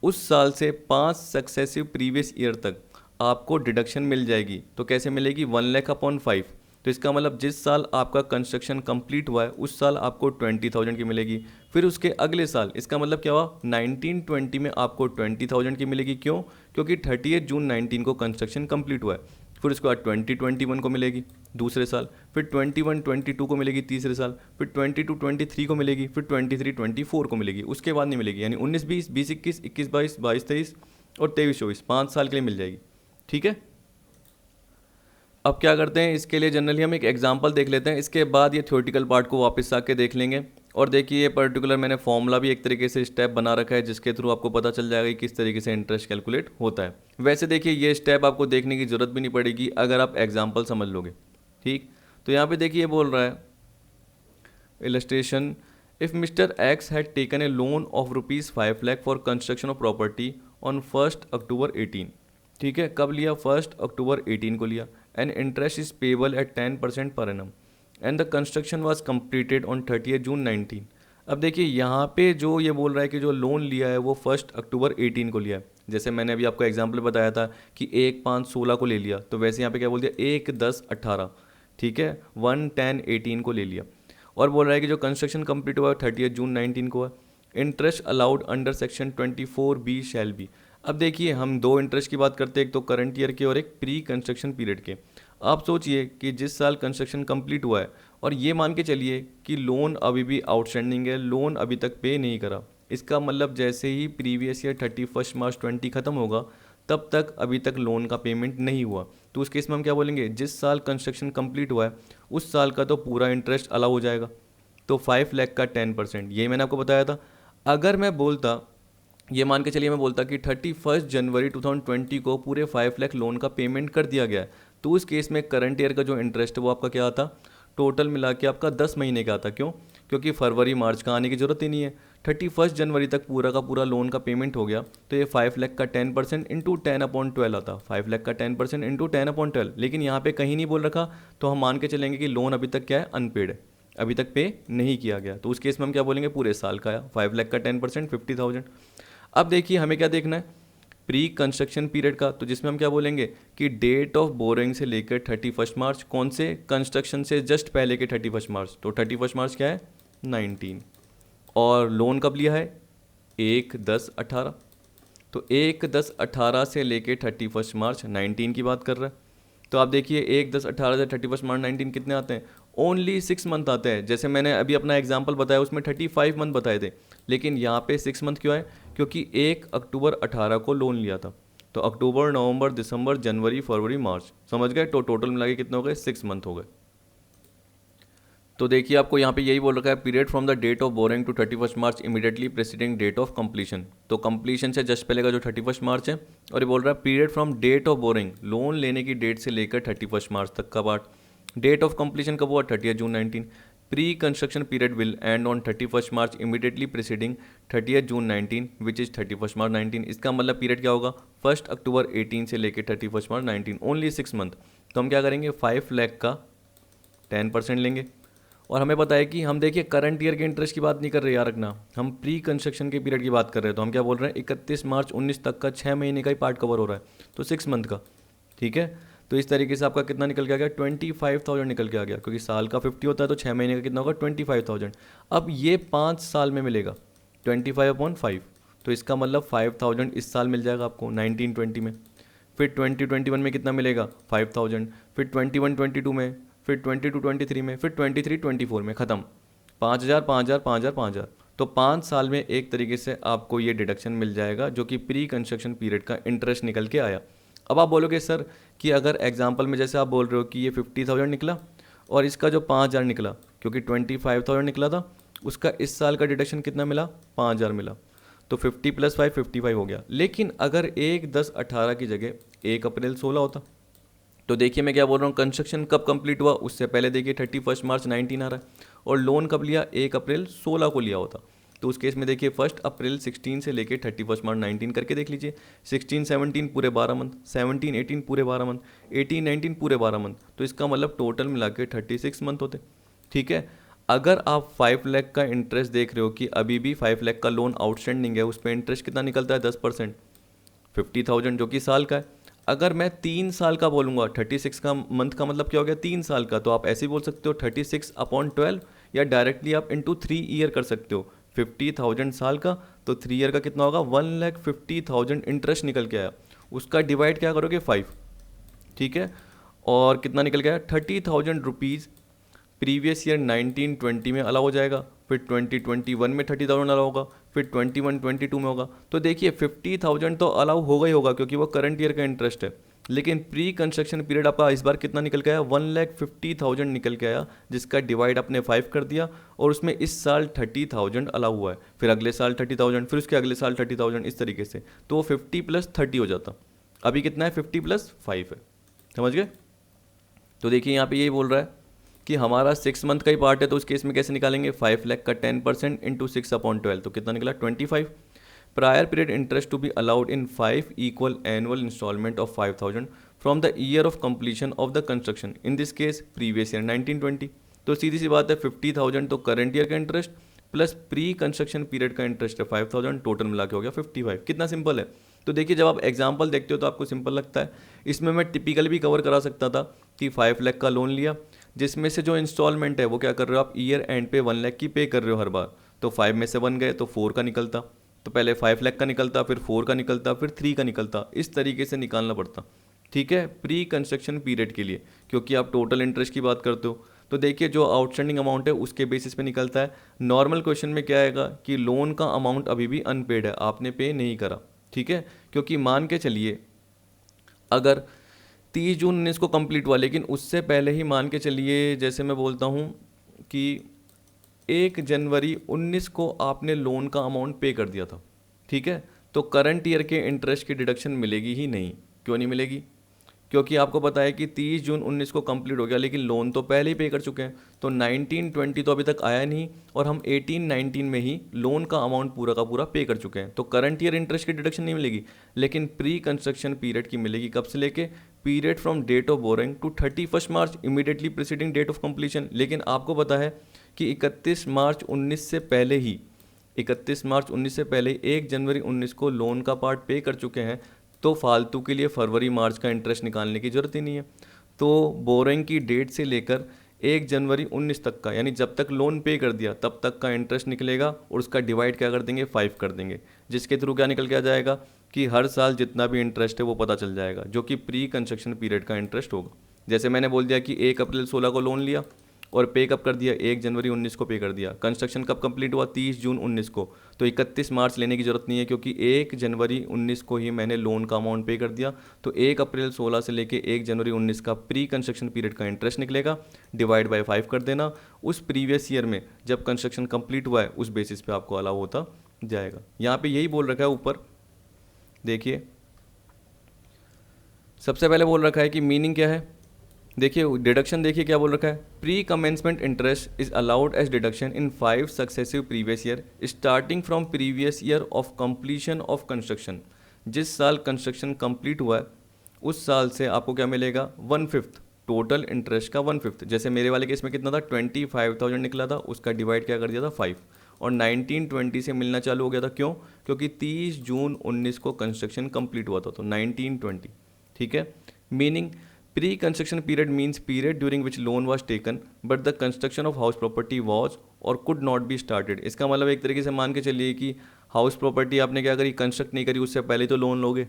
उस साल से 5 सक्सेसिव प्रीवियस ईयर तक आपको डिडक्शन मिल जाएगी। तो कैसे मिलेगी? 1 लाख अपॉन 5। तो इसका मतलब जिस साल आपका कंस्ट्रक्शन कंप्लीट हुआ है उस साल आपको 20,000 की मिलेगी। फिर उसके अगले साल, इसका मतलब क्या हुआ, 1920 में आपको 20,000 की मिलेगी। क्यों? क्योंकि 30 जून 19 को कंस्ट्रक्शन कंप्लीट हुआ है। फिर उसके बाद 2021 को मिलेगी दूसरे साल, फिर 21-22 को मिलेगी तीसरे साल, फिर 22-23 को मिलेगी, फिर 23-24 को मिलेगी, उसके बाद नहीं मिलेगी। यानी 19-20, 20-21, 21-22, 22-23 और 23-24, 5 साल के लिए मिल जाएगी। ठीक है, अब क्या करते हैं, इसके लिए जनरली हम एक एग्जांपल देख लेते हैं, इसके बाद ये थ्योरेटिकल पार्ट को वापस आके देख लेंगे। और देखिए ये पर्टिकुलर मैंने फॉर्मूला भी एक तरीके से स्टेप बना रखा है जिसके थ्रू आपको पता चल जाएगा कि किस तरीके से इंटरेस्ट कैलकुलेट होता है। वैसे देखिए ये स्टेप आपको देखने की ज़रूरत भी नहीं पड़ेगी अगर आप एग्जाम्पल समझ लोगे। ठीक, तो यहाँ पे देखिए बोल रहा है illustration, if mister x had taken a loan of ₹5 lakh for construction of property on 1 अक्टूबर 18। ठीक है, कब लिया? 1 अक्टूबर 18 को लिया। And interest is payable eight 10% per annum and the construction was completed on 30 जून 19। अब देखिए यहाँ पे जो ये बोल रहा है कि जो लोन लिया है वो 1 अक्टूबर 18 को लिया है। जैसे मैंने अभी आपको एग्जाम्पल बताया था कि 1/5/16 को ले लिया, तो वैसे यहाँ पे क्या बोल दिया, 1/10/18। ठीक है, 1/10/18 को ले लिया। और बोल रहा है कि जो कंस्ट्रक्शन कंप्लीट हुआ 30 जून 19 को है। Interest allowed under section 24B shall B. अब देखिए हम दो इंटरेस्ट की बात करते हैं, एक तो करंट ईयर के और एक प्री कंस्ट्रक्शन पीरियड के। आप सोचिए कि जिस साल कंस्ट्रक्शन कंप्लीट हुआ है और ये मान के चलिए कि लोन अभी भी आउटस्टैंडिंग है, लोन अभी तक पे नहीं करा, इसका मतलब जैसे ही प्रीवियस ईयर 31 मार्च 20 खत्म होगा तब तक अभी तक लोन का पेमेंट नहीं हुआ। तो उस केस में हम क्या बोलेंगे, जिस साल कंस्ट्रक्शन कंप्लीट हुआ है उस साल का तो पूरा इंटरेस्ट अलाउ हो जाएगा। तो 5 लाख का 10%, ये मैंने आपको बताया था। अगर मैं बोलता, ये मान के चलिए मैं बोलता कि 31 जनवरी 2020 को पूरे 5 लाख लोन का पेमेंट कर दिया गया है, तो उस केस में करंट ईयर का जो इंटरेस्ट है वो आपका क्या आता, टोटल मिला के आपका 10 महीने का आता। क्यों? क्योंकि फरवरी मार्च का आने की ज़रूरत ही नहीं है, 31 जनवरी तक पूरा का पूरा लोन का पेमेंट हो गया। तो ये 5 लाख का 10% इंटू 10/12 आता, 5 लाख का 10% इंटू 10/12। लेकिन यहाँ पे कहीं नहीं बोल रखा, तो हम मान के चलेंगे कि लोन अभी तक क्या है, अनपेड है, अभी तक पे नहीं किया गया। तो उस केस में हम क्या बोलेंगे, पूरे साल का आया 5 लाख का 10% 50,000। अब देखिए हमें क्या देखना है, प्री कंस्ट्रक्शन पीरियड का, तो जिसमें हम क्या बोलेंगे कि डेट ऑफ बोरिंग से लेकर 31 मार्च, कौन से कंस्ट्रक्शन से जस्ट पहले के 31 मार्च, तो 31 मार्च क्या है, 19। और लोन कब लिया है, 1/10/18। तो 1/10/18 से लेके 31 मार्च 19 की बात कर रहा है। तो आप देखिए 1/10/18 से 31 मार्च 19 कितने आते हैं, ओनली 6 मंथ आते हैं। जैसे मैंने अभी अपना एग्जांपल बताया उसमें 35 मंथ बताए थे, लेकिन यहाँ पे 6 मंथ क्यों है, क्योंकि 1 अक्टूबर 18 को लोन लिया था। तो अक्टूबर, नवंबर, दिसंबर, जनवरी, फरवरी, मार्च, समझ गए, तो टोटल मिला के कितने हो गए, 6 मंथ हो गए। तो देखिए आपको यहाँ पे यही बोल रखा है, period from the date of borrowing to 31 March immediately preceding date of completion. तो कंप्लीशन से जस्ट पहले का जो 31 मार्च है, और ये बोल रहा है period from date of borrowing, loan लेने की डेट से लेकर 31 मार्च तक का पार्ट। डेट ऑफ कंप्लीशन कब हुआ, 30 जून 19। Pre construction period will and on 31 March immediately presiding 30 June 19 which is 31 March 19। इसका मतलब पीरियड क्या होगा, 1 अक्टूबर 18 से लेकर 31 मार्च 19, ओनली 6 मंथ। तो हम क्या करेंगे, 5 लाख का 10% लेंगे। और हमें पता है कि हम देखिए करंट ईयर के इंटरेस्ट की बात नहीं कर रहे, याद रखना, हम प्री कंस्ट्रक्शन के पीरियड की बात कर रहे हैं। तो हम क्या बोल रहे हैं, 31 मार्च 19 तक का 6 महीने का ही पार्ट कवर हो रहा है, तो 6 मंथ का। ठीक है, तो इस तरीके से आपका कितना निकल के आ गया, 25,000 निकल के आ गया, क्योंकि साल का 50 होता है तो 6 महीने का कितना होगा, 25,000। अब ये 5 साल में मिलेगा 25/5, तो इसका मतलब 5,000 इस साल मिल जाएगा आपको 19-20 में। फिर 20-21 में कितना मिलेगा, 5,000। फिर 21-22 में, फिर 22-23 में, फिर 23-24 में, ख़त्म, 5,000 5,000 5,000 5,000। तो 5 साल में एक तरीके से आपको ये डिडक्शन मिल जाएगा जो कि प्री कंस्ट्रक्शन पीरियड का इंटरेस्ट निकल के आया। अब आप बोलोगे सर कि अगर एग्जांपल में जैसे आप बोल रहे हो कि ये 50,000 निकला और इसका जो 5,000 निकला, क्योंकि 25,000 निकला था, उसका इस साल का डिडक्शन कितना मिला, 5,000 मिला, तो 50 + 5 55 हो गया। लेकिन अगर 1/10/18 की जगह 1 अप्रैल 16 होता, तो देखिए मैं क्या बोल रहा हूँ, कंस्ट्रक्शन कब कंप्लीट हुआ उससे पहले देखिए 31 मार्च 19 आ रहा है, और लोन कब लिया, 1 अप्रैल 16 को लिया होता। तो उस केस में देखिए 1 अप्रैल 16 से लेके 31 मार्च 19 करके देख लीजिए। 16 17 पूरे 12 मंथ, 17 18 पूरे 12 मंथ, 18 19 पूरे 12 मंथ, तो इसका मतलब टोटल मिला के 36 मंथ होते। ठीक है, अगर आप 5 लाख का इंटरेस्ट देख रहे हो कि अभी भी 5 लाख का लोन आउटस्टैंडिंग है, उस पर इंटरेस्ट कितना निकलता है, 10%, 50,000 जो कि साल का है। अगर मैं 3 साल का बोलूँगा, 36 का मंथ का मतलब क्या हो गया, 3 साल का, तो आप ऐसे ही बोल सकते हो 36/12, या डायरेक्टली आप इंटू 3 ईयर कर सकते हो। 50,000 साल का, तो 3 ईयर का कितना होगा, 1,50,000 इंटरेस्ट निकल के आया। उसका डिवाइड क्या करोगे, 5। ठीक है, और कितना निकल गया, 30,000 रुपीज़ प्रीवियस ईयर 1920 में अलाउ हो जाएगा, फिर 2021 में 30,000 अलाउ होगा, फिर 21-22 में होगा। तो देखिए 50,000 तो अलाउ होगा ही होगा, क्योंकि वो करंट ईयर का इंटरेस्ट है। लेकिन प्री कंस्ट्रक्शन पीरियड आपका इस बार कितना निकल के आया, 1,50,000 निकल के आया, जिसका डिवाइड आपने 5 कर दिया, और उसमें इस साल 30,000 अलाउ हुआ है, फिर अगले साल 30,000, फिर उसके अगले साल 30,000, इस तरीके से। तो वो 50 + 30 हो जाता। अभी कितना है, 50 + 5 है। समझ गए। तो देखिए यहाँ पे यही बोल रहा है कि हमारा 6 मंथ का ही पार्ट है, तो उस केस में कैसे निकालेंगे, 5 लाख का 10% इंटू 6/12, तो कितना निकला, 25। Prior period interest to be allowed in 5 equal annual installment of 5,000 from the year of completion of the construction, in this case previous year 1920। तो सीधी सी बात है, 50,000 तो करंट ईयर का interest plus pre construction period का interest है 5,000, total मिला के हो गया 55। कितना सिंपल है। तो देखिए जब आप एग्जाम्पल देखते हो तो आपको सिंपल लगता है। इसमें मैं टिपिकल भी कवर करा सकता था कि 5 लाख का लोन लिया, जिसमें से जो इंस्टॉलमेंट है वो क्या कर रहे हो आप, ईयर एंड पे 1 लाख की पे कर रहे हो हर बार। तो 5 में से 1 गए तो 4 का निकलता, तो पहले 5 लाख का निकलता, फिर 4 का निकलता, फिर 3 का निकलता, इस तरीके से निकालना पड़ता। ठीक है, प्री कंस्ट्रक्शन पीरियड के लिए, क्योंकि आप टोटल इंटरेस्ट की बात करते हो। तो देखिए जो आउटस्टैंडिंग अमाउंट है उसके बेसिस पे निकलता है। नॉर्मल क्वेश्चन में क्या आएगा कि लोन का अमाउंट अभी भी अनपेड है, आपने पे नहीं करा। ठीक है, क्योंकि मान के चलिए अगर 30 जून 19 को कंप्लीट हुआ, लेकिन उससे पहले ही मान के चलिए, जैसे मैं बोलता हूँ कि 1 जनवरी 19 को आपने लोन का अमाउंट पे कर दिया था। ठीक है, तो करंट ईयर के इंटरेस्ट की डिडक्शन मिलेगी ही नहीं। क्यों नहीं मिलेगी, क्योंकि आपको पता है कि 30 जून 19 को कंप्लीट हो गया, लेकिन लोन तो पहले ही पे कर चुके हैं। तो 1920 तो अभी तक आया नहीं, और हम 18-19 में ही लोन का अमाउंट पूरा का पूरा पे कर चुके हैं। तो करंट ईयर इंटरेस्ट की डिडक्शन नहीं मिलेगी, लेकिन प्री कंस्ट्रक्शन पीरियड की मिलेगी। कब से लेके, period from date of borrowing to 31 March immediately preceding date of completion. लेकिन आपको पता है कि 31 मार्च 19 से पहले ही, 31 मार्च 19 से पहले 1 जनवरी 19 को लोन का पार्ट पे कर चुके हैं, तो फालतू के लिए फरवरी मार्च का इंटरेस्ट निकालने की ज़रूरत ही नहीं है। तो बोरिंग की डेट से लेकर 1 जनवरी 19 तक का, यानी जब तक लोन पे कर दिया तब तक का इंटरेस्ट निकलेगा, और उसका डिवाइड क्या कर देंगे, 5 कर देंगे, जिसके थ्रू क्या निकल के आ जाएगा कि हर साल जितना भी इंटरेस्ट है वो पता चल जाएगा, जो कि प्री कंस्ट्रक्शन पीरियड का इंटरेस्ट होगा। जैसे मैंने बोल दिया कि 1 अप्रैल 16 को लोन लिया और पे कब कर दिया, 1 जनवरी 19 को पे कर दिया। कंस्ट्रक्शन कब कंप्लीट हुआ, 30 जून 19 को, तो 31 मार्च लेने की ज़रूरत नहीं है, क्योंकि 1 जनवरी 19 को ही मैंने लोन का अमाउंट पे कर दिया। तो 1 अप्रैल 16 से लेके 1 जनवरी 19 का प्री कंस्ट्रक्शन पीरियड का इंटरेस्ट निकलेगा, डिवाइड बाय 5 कर देना। उस प्रीवियस ईयर में जब कंस्ट्रक्शन कंप्लीट हुआ है उस बेसिस पे आपको अलाउ होता जाएगा। यहाँ पे यही बोल रखा है ऊपर, देखिए सबसे पहले बोल रखा है कि मीनिंग क्या है। देखिए डिडक्शन, देखिए क्या बोल रखा है, pre commencement interest is allowed as deduction in 5 successive previous year starting from previous year of completion of construction. जिस साल कंस्ट्रक्शन कंप्लीट हुआ है उस साल से आपको क्या मिलेगा, 1/5 टोटल इंटरेस्ट का 1/5। जैसे मेरे वाले केस में कितना था, 25,000 निकला था, उसका डिवाइड क्या कर दिया था, 5, और 1920 से मिलना चालू हो गया था। क्यों, क्योंकि 30 जून 19 को कंस्ट्रक्शन कंप्लीट हुआ था, तो 1920। ठीक है, meaning pre construction period means period during which loan was taken but the construction of house property was और कुड नॉट बी स्टार्टेड। इसका मतलब एक तरीके से मान के चलिए कि हाउस प्रॉपर्टी आपने क्या करी, कंस्ट्रक्ट नहीं करी, उससे पहले तो लोन लोगे,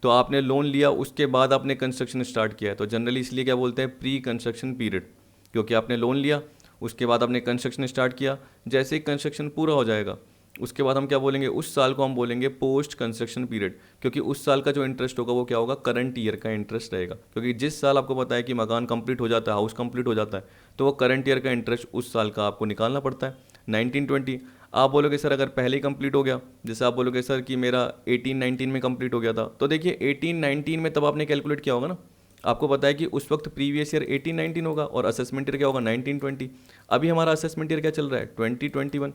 तो आपने लोन लिया उसके बाद आपने कंस्ट्रक्शन स्टार्ट किया है। तो जनरली इसलिए क्या बोलते हैं, प्री कंस्ट्रक्शन पीरियड, क्योंकि आपने लोन लिया उसके बाद आपने कंस्ट्रक्शन स्टार्ट किया। जैसे ही कंस्ट्रक्शन पूरा हो जाएगा उसके बाद हम क्या बोलेंगे, उस साल को हम बोलेंगे पोस्ट कंस्ट्रक्शन पीरियड, क्योंकि उस साल का जो इंटरेस्ट होगा वो क्या होगा, करंट ईयर का इंटरेस्ट रहेगा। क्योंकि जिस साल आपको पता है कि मकान कंप्लीट हो जाता है, हाउस कंप्लीट हो जाता है, तो वो करंट ईयर का इंटरेस्ट उस साल का आपको निकालना पड़ता है। 1920 आप बोलोगे सर अगर पहले ही कंप्लीट हो गया, जैसे आप बोलोगे सर कि मेरा 18-19 में कंप्लीट हो गया था, तो देखिए 18-19 में तब आपने कैलकुलेट किया होगा ना, आपको पता है कि उस वक्त प्रीवियस ईयर 18-19 होगा और असेसमेंट ईयर क्या होगा 19-20। अभी हमारा असेसमेंट ईयर क्या चल रहा है 2021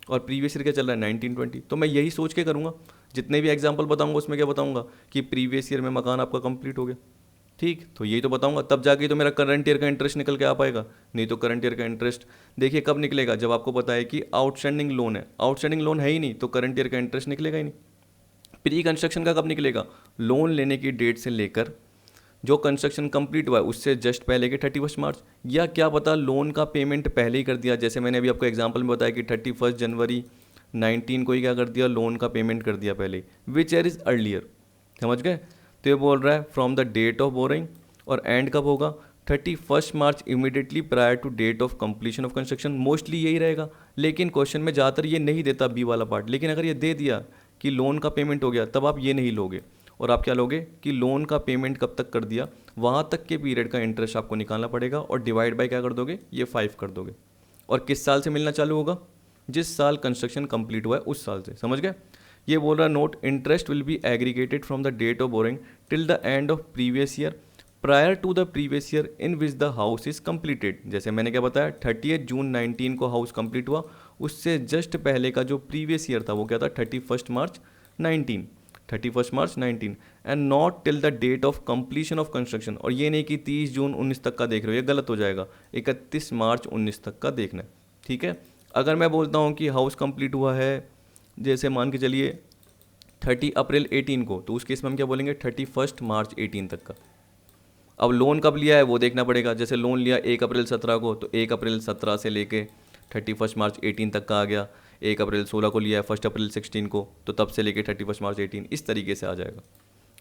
और प्रीवियस ईयर क्या चल रहा है 19-20। तो मैं यही सोच के करूँगा, जितने भी एग्जाम्पल बताऊँगा उसमें क्या बताऊँगा कि प्रीवियस ईयर में मकान आपका कंप्लीट हो गया। ठीक, तो यही तो बताऊंगा, तब जाके तो मेरा करंट ईयर का इंटरेस्ट निकल के आ पाएगा। नहीं तो करंट ईयर का इंटरेस्ट देखिए कब निकलेगा, जब आपको पता है कि आउटस्टैंडिंग लोन है। आउटस्टैंडिंग लोन है ही नहीं तो करंट ईयर का इंटरेस्ट निकलेगा ही नहीं। प्री कंस्ट्रक्शन का कब निकलेगा, लोन लेने की डेट से लेकर जो कंस्ट्रक्शन कंप्लीट हुआ है उससे जस्ट पहले के 31 मार्च, या क्या पता लोन का पेमेंट पहले ही कर दिया, जैसे मैंने अभी आपको एग्जांपल में बताया कि 31 जनवरी 19 को ही क्या कर दिया, लोन का पेमेंट कर दिया पहले, विच ईयर इज अर्लियर। समझ गए। तो ये बोल रहा है from the date of borrowing, और एंड कब होगा 31 March immediately prior to date of completion of construction. Mostly यही रहेगा, लेकिन क्वेश्चन में ज़्यादातर ये नहीं देता बी वाला पार्ट। लेकिन अगर ये दे दिया कि लोन का पेमेंट हो गया तब आप ये नहीं लोगे, और आप क्या लोगे कि लोन का पेमेंट कब तक कर दिया वहाँ तक के पीरियड का इंटरेस्ट आपको निकालना पड़ेगा, और डिवाइड बाय क्या कर दोगे, ये 5 कर दोगे। और किस साल से मिलना चालू होगा, जिस साल कंस्ट्रक्शन कंप्लीट हुआ है उस साल से। समझ गए। ये बोल रहा है note interest will be aggregated from the date of borrowing till the end of previous year prior to the previous year in which the house is completed. जैसे मैंने क्या बताया 30 जून 19 को हाउस कंप्लीट हुआ, उससे जस्ट पहले का जो प्रीवियस ईयर था वो क्या था 31 March 19 and not till the date of completion of construction. और ये नहीं कि 30 जून 19 तक का देख रहे हो, ये गलत हो जाएगा, 31 मार्च 19 तक का देखना है। ठीक है। अगर मैं बोलता हूँ कि हाउस कंप्लीट हुआ है जैसे मान के चलिए 30 अप्रैल 18 को, तो उस केस में हम क्या बोलेंगे 31 मार्च 18 तक का। अब लोन कब लिया है वो देखना पड़ेगा, जैसे लोन लिया 1 अप्रैल 17 को, तो 1 अप्रैल 17 से लेके 31 मार्च 18 तक का आ गया। 1 अप्रैल 16 को लिया है 1 अप्रैल 16 को, तो तब से लेके 31 मार्च 18, इस तरीके से आ जाएगा।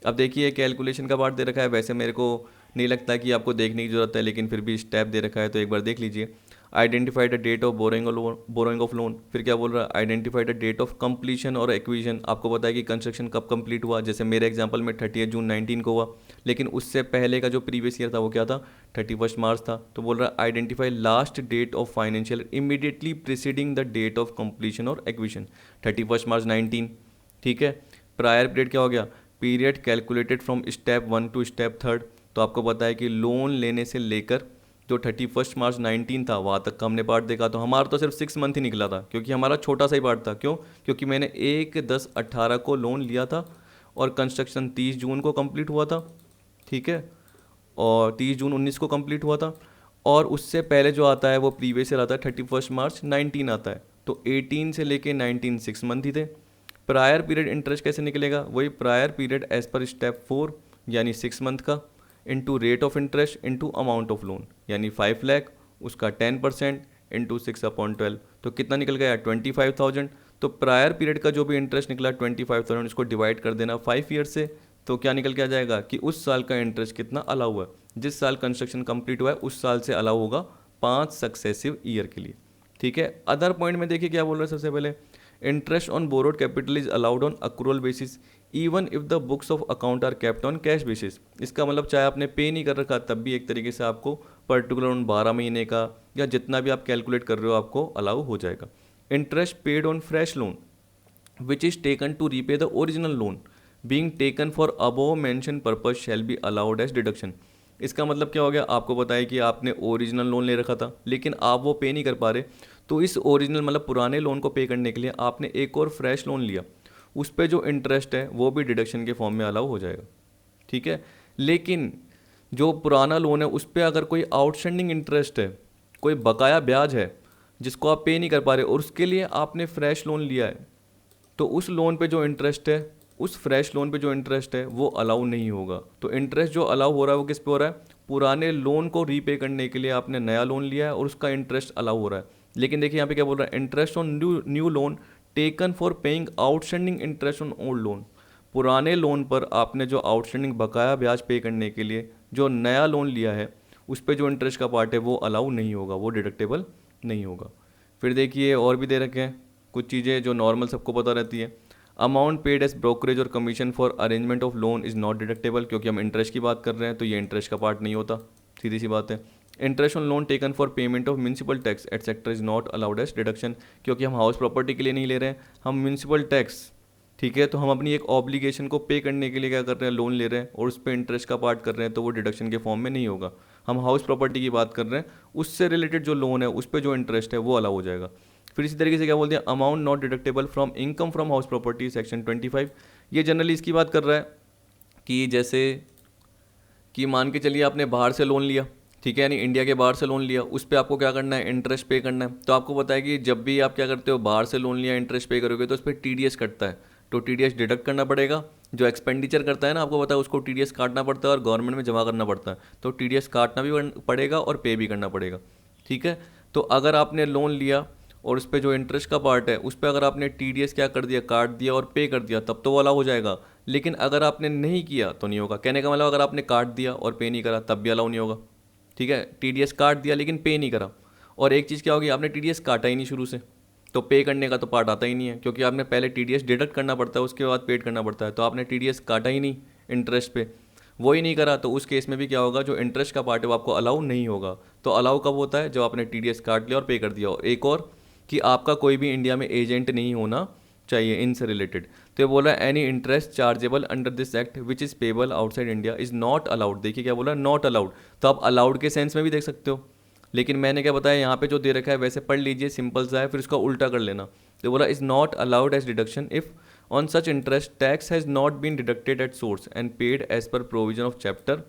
अब देखिए कैलकुलेशन का पार्ट दे रखा है, वैसे मेरे को नहीं लगता कि आपको देखने की ज़रूरत है, लेकिन फिर भी स्टेप दे रखा है तो एक बार देख लीजिए। Identify the date of borrowing of loan, फिर क्या बोल रहा है identify the date of completion और एक्विजिशन। आपको पता है कि कंस्ट्रक्शन कब कंप्लीट हुआ, जैसे मेरे एग्जांपल में 30 जून 19 को हुआ, लेकिन उससे पहले का जो प्रीवियस ईयर था वो क्या था 31 मार्च था। तो बोल रहा है identify last date of financial immediately preceding the date of completion और एक्विजिशन 31 मार्च 19। ठीक है। प्रायर पीरियड क्या हो गया, period calculated from step 1 to step 3। तो आपको पता है कि लोन लेने से लेकर जो 31 मार्च 19 था वहाँ तक का हमने पार्ट देखा, तो हमारा तो सिर्फ 6 मंथ ही निकला था, क्योंकि हमारा छोटा सा ही पार्ट था। क्यों, क्योंकि मैंने 1/10/18 को लोन लिया था और कंस्ट्रक्शन 30 जून को कंप्लीट हुआ था। ठीक है। और 30 जून 19 को कंप्लीट हुआ था, और उससे पहले जो आता है वो प्रीवियस ईयर आता है 31 मार्च 19 आता है। तो 18 से लेके 19 6 मंथ ही थे। प्रायर पीरियड इंटरेस्ट कैसे निकलेगा, वही prior period as per step 4 यानी 6 मंथ का, into rate of interest into amount of loan, यानी 5 लाख उसका 10% इंटू 6/12, तो कितना निकल गया 25,000। तो प्रायर पीरियड का जो भी इंटरेस्ट निकला 25,000 इसको डिवाइड कर देना 5 ईयर से, तो क्या निकल के आ जाएगा कि उस साल का इंटरेस्ट कितना अलाउ हुआ है, जिस साल कंस्ट्रक्शन कंप्लीट हुआ है उस साल से अलाउ होगा 5 सक्सेसिव ईयर के लिए। ठीक है। अदर पॉइंट में देखिए क्या बोल रहे हैं, सबसे पहले interest on borrowed capital is allowed on accrual basis even if the books of account are kept on cash basis. इसका मतलब चाहे आपने पे नहीं कर रखा तब भी एक तरीके से आपको पर्टिकुलर उन 12 महीने का या जितना भी आप कैलकुलेट कर रहे हो आपको अलाउ हो जाएगा। Interest paid on fresh loan which is taken to repay the original loan being taken for above mention purpose shall be allowed as deduction. इसका मतलब क्या हो गया, आपको पता है कि आपने ओरिजिनल लोन ले रखा था लेकिन आप वो पे नहीं कर पा रहे, तो इस ओरिजिनल मतलब पुराने लोन को पे करने के लिए आपने एक और फ्रेश लोन लिया, उस पर जो इंटरेस्ट है वो भी डिडक्शन के फॉर्म में अलाउ हो जाएगा। ठीक है। लेकिन जो पुराना लोन है उस पर अगर कोई आउटस्टैंडिंग इंटरेस्ट है, कोई बकाया ब्याज है जिसको आप पे नहीं कर पा रहे और उसके लिए आपने फ्रेश लोन लिया है, तो उस लोन पे जो इंटरेस्ट है, उस फ्रेश लोन पे जो इंटरेस्ट है वो अलाउ नहीं होगा। तो इंटरेस्ट जो अलाउ हो रहा है वो किस पे हो रहा है, पुराने लोन को रीपे करने के लिए आपने नया लोन लिया है और उसका इंटरेस्ट अलाउ हो रहा है। लेकिन देखिए यहाँ पे क्या बोल रहा है, interest on new loan taken for paying outstanding interest on old loan. पुराने लोन पर आपने जो आउटस्टैंडिंग बकाया ब्याज पे करने के लिए जो नया लोन लिया है उस पर जो इंटरेस्ट का पार्ट है वो अलाउ नहीं होगा, वो डिडक्टेबल नहीं होगा। फिर देखिए और भी दे रखे हैं कुछ चीज़ें जो नॉर्मल सबको पता रहती है। अमाउंट पेड एज ब्रोकरेज और commission for arrangement of loan is not deductible, क्योंकि हम इंटरेस्ट की बात कर रहे हैं तो ये इंटरेस्ट का पार्ट नहीं होता, सीधी सी बात है। Interest on loan taken for payment of municipal tax etcetera is not allowed as deduction, क्योंकि हम हाउस प्रॉपर्टी के लिए नहीं ले रहे हैं, हम म्यूनसिपल टैक्स ठीक है, तो हम अपनी एक ऑब्लिगेशन को पे करने के लिए क्या कर रहे हैं, लोन ले रहे हैं और उस पर इंटरेस्ट का पार्ट कर रहे हैं, तो वो डिडक्शन के फॉर्म में नहीं होगा। हम हाउस प्रॉपर्टी की बात कर रहे हैं, उससे रिलेटेड जो लोन है उस पर जो इंटरेस्ट है वो अलाउ हो जाएगा। फिर इसी तरीके से क्या बोलते हैं, amount not deductible from income from house property section 25। ये जनरली इसकी बात कर रहा है कि जैसे कि मान के चलिए आपने बाहर से लोन लिया, ठीक है, यानी इंडिया के बाहर से लोन लिया, उस पर आपको क्या करना है, इंटरेस्ट पे करना है। तो आपको पता है कि जब भी आप क्या करते हो, बाहर से लोन लिया, इंटरेस्ट पे करोगे तो उस पर टीडीएस कटता है, तो टीडीएस डिडक्ट करना पड़ेगा। जो एक्सपेंडिचर करता है ना, आपको पता है उसको टीडीएस काटना पड़ता है और गवर्नमेंट में जमा करना पड़ता है, तो टीडीएस काटना भी पड़ेगा और पे भी करना पड़ेगा। ठीक है, तो अगर आपने लोन लिया और उस पर जो इंटरेस्ट का पार्ट है उस पर अगर आपने टीडीएस क्या कर दिया, काट दिया और पे कर दिया, तब तो वो अलाउ हो जाएगा। लेकिन अगर आपने नहीं किया तो नहीं होगा। कहने का मतलब अगर आपने काट दिया और पे नहीं करा तब भी अलाउ नहीं होगा। ठीक है, टीडीएस काट दिया लेकिन पे नहीं करा। और एक चीज़ क्या होगी, आपने टीडीएस काटा ही नहीं शुरू से, तो पे करने का तो पार्ट आता ही नहीं है, क्योंकि आपने पहले टीडीएस डिडक्ट करना पड़ता है, उसके बाद पेड करना पड़ता है। तो आपने टीडीएस काटा ही नहीं इंटरेस्ट पे, वो ही नहीं करा, तो उस केस में भी क्या होगा, जो इंटरेस्ट का पार्ट है वो आपको अलाउ नहीं होगा। तो अलाउ कब होता है, जब आपने टीडीएस काट लिया और पे कर दिया हो। एक और कि आपका कोई भी इंडिया में एजेंट नहीं होना चाहिए इनसे रिलेटेड। तो ये बोला any interest chargeable under this act which is payable outside India is not allowed. देखिए क्या बोला, नॉट अलाउड। तो आप अलाउड के सेंस में भी देख सकते हो, लेकिन मैंने क्या बताया यहाँ पे जो दे रखा है वैसे पढ़ लीजिए, सिंपल सा है, फिर उसका उल्टा कर लेना। तो बोला is not allowed as deduction if on such interest tax has not been deducted at source and paid as per provision of chapter,